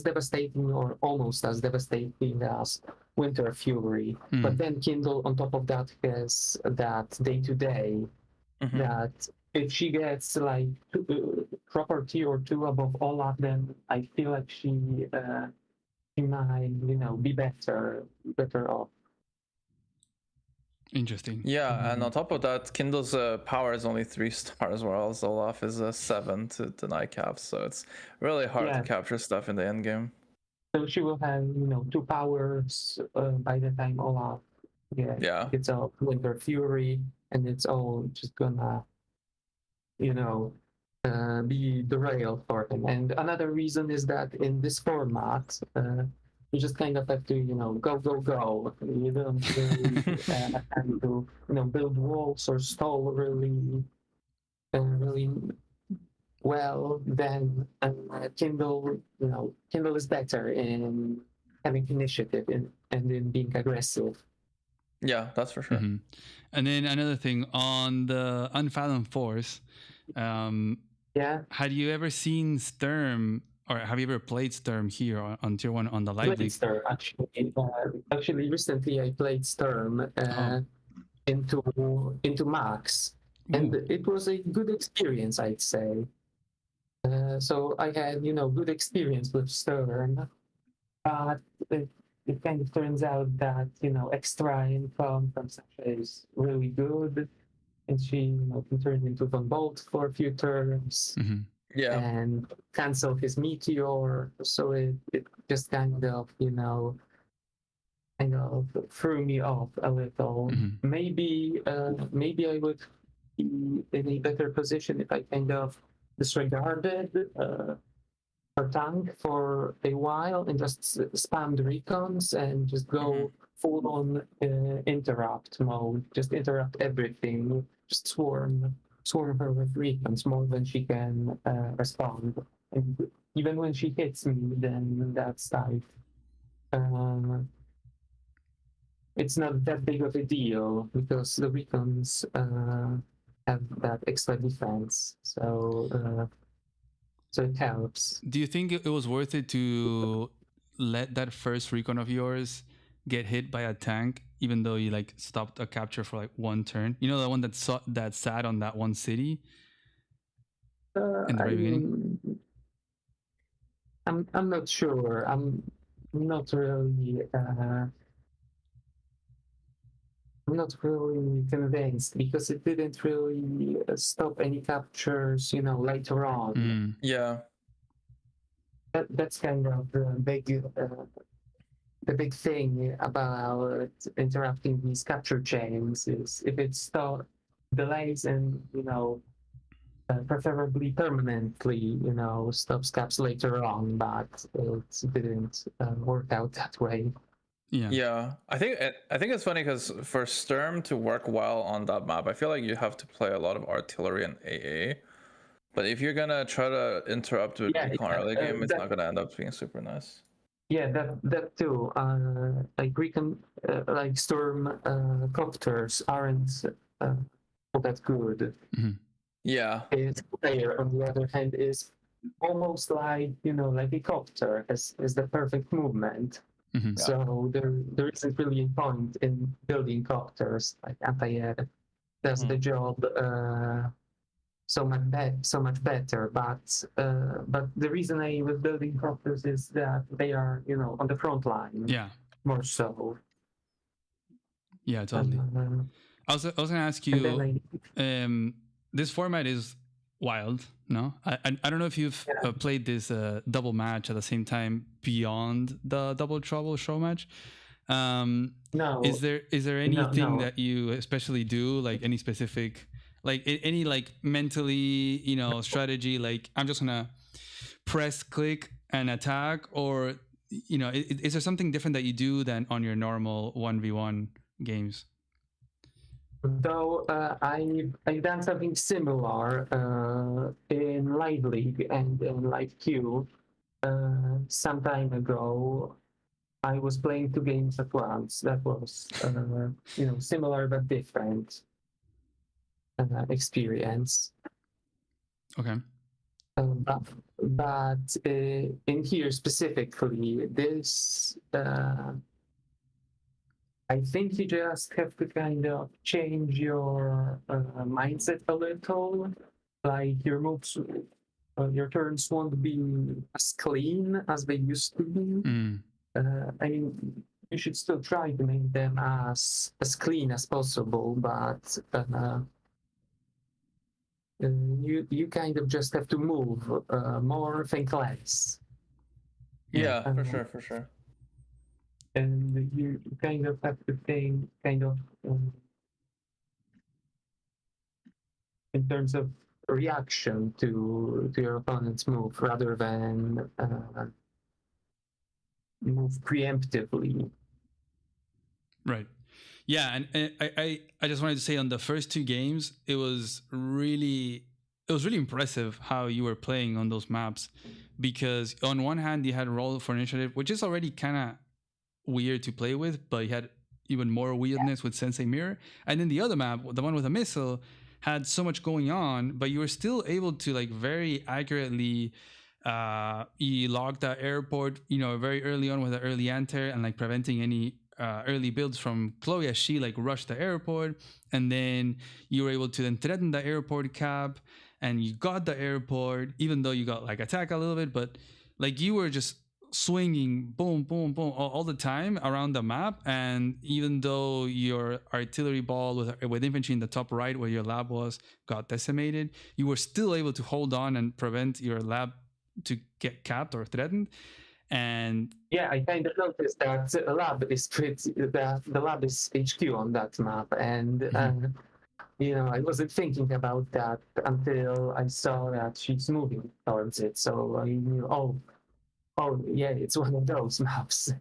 devastating or almost as devastating as Winter Fury. But then Kindle, on top of that, has that day to day. That if she gets like property or two above Olaf, then I feel like she might, be better off. Interesting. Yeah, and on top of that, Kindle's power is only 3 stars, whereas Olaf is a 7 to deny caps. So it's really hard to capture stuff in the end game. So she will have, 2 powers by the time Olaf gets out Winter Fury, and it's all just gonna, be derailed for him. And another reason is that in this format, you just kind of have to, go. You don't really have to, build walls or stall really well. Then Kindle, Kindle is better in having initiative and in being aggressive. Yeah, that's for sure. And then another thing on the Unfathomed Force. Had you ever seen Sturm, or have you ever played Sturm here on Tier 1 on the Live League? Sturm, actually, recently I played Sturm into Max, and it was a good experience, I'd say. So I had, good experience with Sturm, but it kind of turns out that, extra income from Sasha is really good, and she, can turn into Von Bolt for a few turns. And cancel his meteor. So it just kind of, threw me off a little. Maybe I would be in a better position if I kind of disregarded her tank for a while and just spammed recons and just go full on interrupt mode. Just interrupt everything. Just swarm her with recons more than she can respond. And even when she hits me, then that's like it's not that big of a deal because the recons have that extra defense, so it helps. Do you think it was worth it to let that first recon of yours get hit by a tank, even though you like stopped a capture for like one turn? You know, the one that sat on that one city in the very beginning. I'm not sure. I'm not really. I'm not really convinced because it didn't really stop any captures, later on. That's kind of the big thing about interrupting these capture chains is if it delays and, preferably permanently, stops caps later on, but it didn't work out that way. Yeah. I think it's funny because for Sturm to work well on that map, I feel like you have to play a lot of artillery and AA. But if you're gonna try to interrupt with recon early game, it's not gonna end up being super nice. Yeah, that too. Like recon, like Storm copters aren't all that good. Yeah. Its player, on the other hand, is almost like like a copter, is the perfect movement. So there isn't really a point in building copters. Like anti-air does the job so much better. But the reason I was building copters is that they are on the front line. Yeah. More so. Yeah, totally. I was gonna ask you. this format is wild. No, I don't know if you've played this double match at the same time beyond the double trouble show match. No. Is there anything No. that you especially do, like any specific, like any like mentally, strategy? Like I'm just gonna press click and attack, or is there something different that you do than on your normal 1v1 games? Though I've done something similar in Live League and in Live Q some time ago. I was playing 2 games at once. That was similar but different experience. Okay. But in here specifically, this I think you just have to kind of change your mindset a little. Like your moves, your turns won't be as clean as they used to be. I mean, you should still try to make them as clean as possible, but you kind of just have to move more, think less. Yeah, for sure. And you kind of have to think in terms of reaction to your opponent's move rather than move preemptively. Right. Yeah, and I just wanted to say on the first 2 games, it was really impressive how you were playing on those maps, because on one hand you had roll for initiative, which is already kind of weird to play with, but you had even more weirdness with Sensei Mirror, and then the other map, the one with a missile, had so much going on, but you were still able to like very accurately log the airport, very early on with an early enter, and like preventing any early builds from Chloe as she like rushed the airport, and then you were able to then threaten the airport cap, and you got the airport, even though you got like attacked a little bit, but like you were just swinging boom boom boom all the time around the map. And even though your artillery ball with infantry in the top right where your lab was got decimated, you were still able to hold on and prevent your lab to get capped or threatened. And yeah, I kind of noticed that the lab is the lab is HQ on that map, and I wasn't thinking about that until I saw that she's moving towards it. So I knew, oh yeah, it's one of those maps.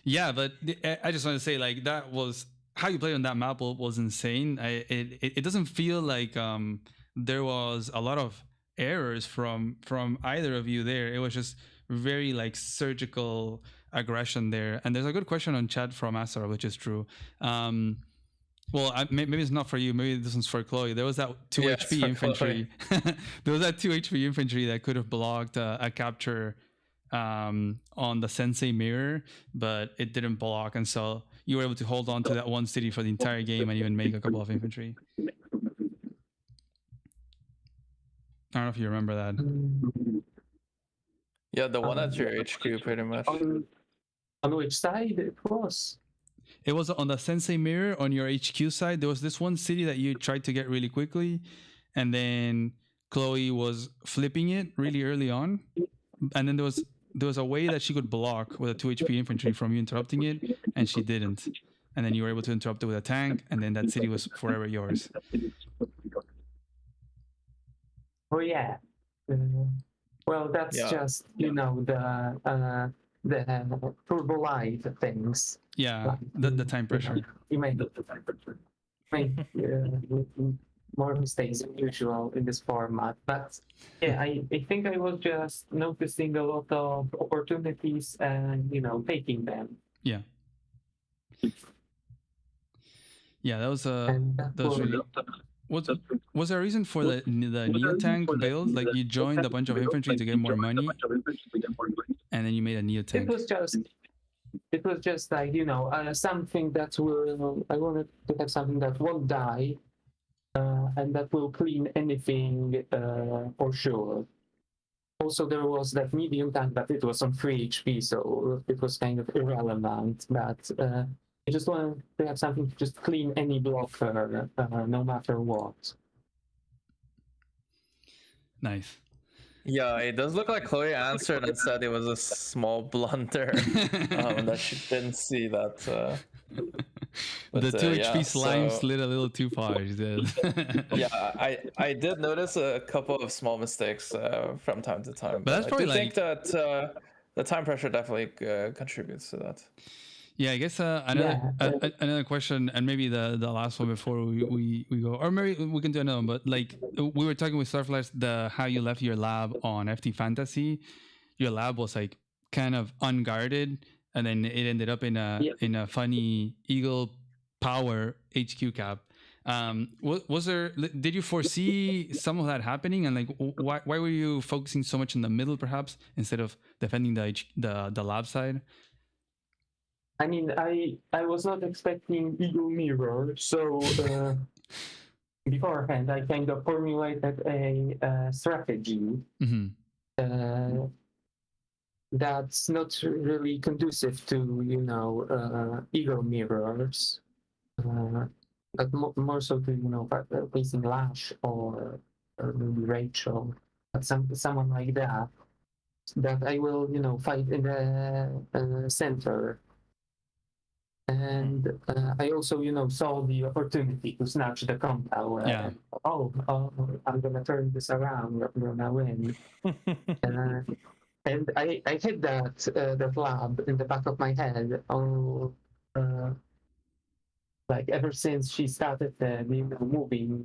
Yeah, but I just want to say, like, that was how you played on that map was insane. It doesn't feel like there was a lot of errors from either of you there. It was just very like surgical aggression there. And there's a good question on chat from Asar, which is true. Well, maybe it's not for you. Maybe this one's for Chloe. There was that 2 HP infantry. There was that 2 HP infantry that could have blocked a capture on the Sensei Mirror, but it didn't block, and so you were able to hold on to that one city for the entire game and even make a couple of infantry. I don't know if you remember that. Yeah, the one at your HQ, pretty much. On which side it was? It was on the Sensei Mirror on your HQ side. There was this one city that you tried to get really quickly, and then Chloe was flipping it really early on, and then there was a way that she could block with a 2 HP infantry from you interrupting it, and she didn't. And then you were able to interrupt it with a tank, and then that city was forever yours. Oh yeah. Well, that's just the turbo light things. Yeah, the time pressure. You make more mistakes than usual in this format, but yeah, I think I was just noticing a lot of opportunities and taking them. Yeah. Yeah, that was really. Was there a reason for the Neo tank build? Like you joined a bunch of infantry to get more money, and then you made a Neo tank. It was just like something that I wanted to have something that won't die, and that will clean anything for sure. Also, there was that medium tank, but it was on 3 HP, so it was kind of irrelevant. But I just want to have something to just clean any blocker, no matter what. Nice. Yeah, it does look like Chloe answered and said it was a small blunder, that she didn't see that. The 2 HP slime so- slid a little too far. She said. Yeah, I did notice a couple of small mistakes from time to time. But that's I probably do think that the time pressure definitely contributes to that. Yeah, I guess another question, and maybe the last one before we go, or maybe we can do another one. But like we were talking with Starflash, how you left your lab on FT Fantasy, your lab was like kind of unguarded, and then it ended up in a funny Eagle Power HQ cap. Was there? Did you foresee some of that happening, and like why were you focusing so much in the middle, perhaps, instead of defending the lab side? I mean, I was not expecting Eagle Mirror, so beforehand I kind of formulated a strategy that's not really conducive to Eagle Mirrors, but more so to facing Lash or maybe Rachel, but someone like that I will fight in the center. And I also, saw the opportunity to snatch the combo. I'm gonna turn this around. I'm gonna win. And I hit that lab in the back of my head. Like ever since she started moving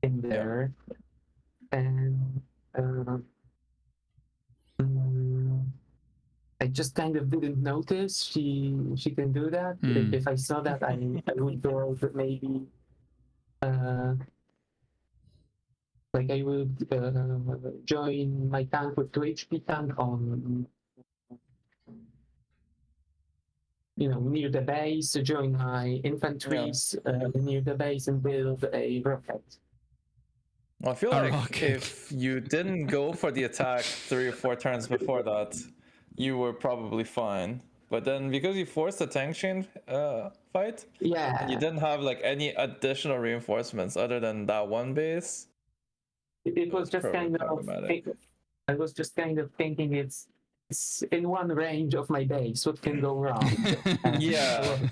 in there, and. I just kind of didn't notice she can do that. If I saw that, I would go maybe like I would join my tank with 2 HP tank on near the base, join my infantries near the base and build a rocket. Well, I feel like if you didn't go for the attack 3 or 4 turns before that, you were probably fine. But then because you forced the tank chain fight, and you didn't have like any additional reinforcements other than that one base, it was just kind of I was just kind of thinking it's in one range of my base. What can go wrong? Yeah,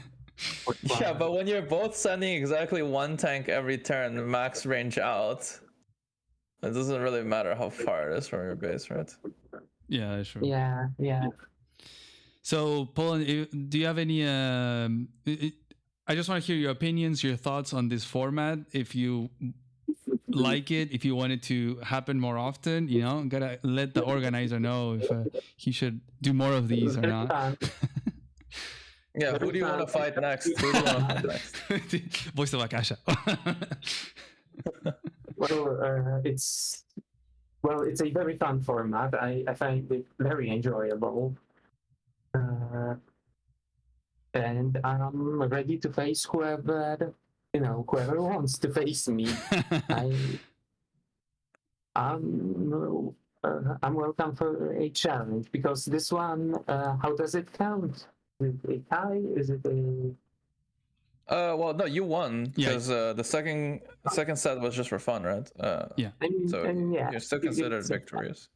but when you're both sending exactly 1 tank every turn, max range out, it doesn't really matter how far it is from your base, right? Yeah, sure. Yeah. So, Poland, do you have any? I just want to hear your opinions, your thoughts on this format. If you like it, if you want it to happen more often, gotta let the organizer know if he should do more of these or not. Yeah, who do you want to fight next? Voice of Akasha. Well, it's a very fun format. I find it very enjoyable. And I'm ready to face whoever wants to face me. I'm welcome for a challenge, because this one, how does it count? Is it a tie? Is it a... Well, no, you won because the second set was just for fun, right? Yeah. You're still considered victorious.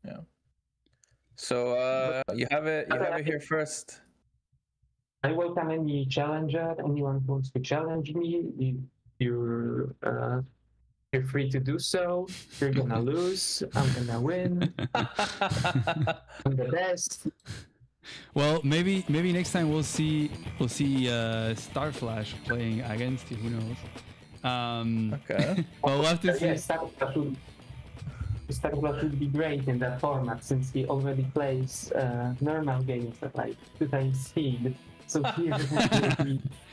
Yeah. So you have it here first. I welcome any challenger. Anyone who wants to challenge me, you're free to do so. You're gonna lose. I'm gonna win. I'm the best. Well, maybe next time we'll see Starflash playing against you. Who knows? Okay. Well, we'll have to see. Starflash would be great in that format, since he already plays normal games at like 2 times speed. So here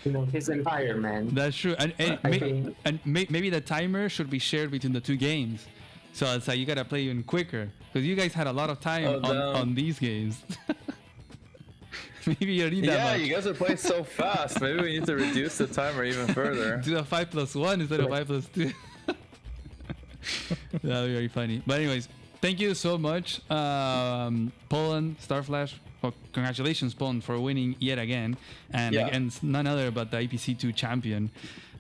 will be, his environment. That's true, and maybe the timer should be shared between the 2 games. So it's like you gotta play even quicker, because you guys had a lot of time on these games. Maybe you don't need that much. Yeah, you guys are playing so fast. Maybe we need to reduce the timer even further. Do a 5+1 instead of 5+2. That would be very funny. But anyways, thank you so much, Poland, Starflash, Well, congratulations, Pon, for winning yet again, and against none other but the APC2 champion.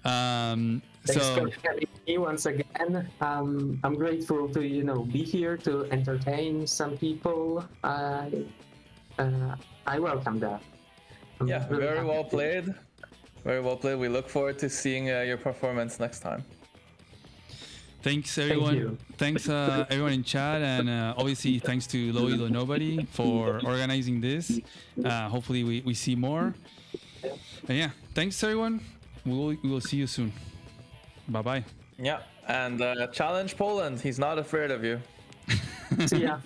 Thanks for having me once again. I'm grateful to be here to entertain some people. I welcome that. Yeah, really very happy well to- played. Very well played. We look forward to seeing your performance next time. Thanks everyone. you. Thanks everyone in chat, and obviously thanks to Loido Nobody for organizing this. Hopefully we see more. And yeah, thanks everyone. We will see you soon. Bye bye. Yeah, and challenge Poland. He's not afraid of you. See ya.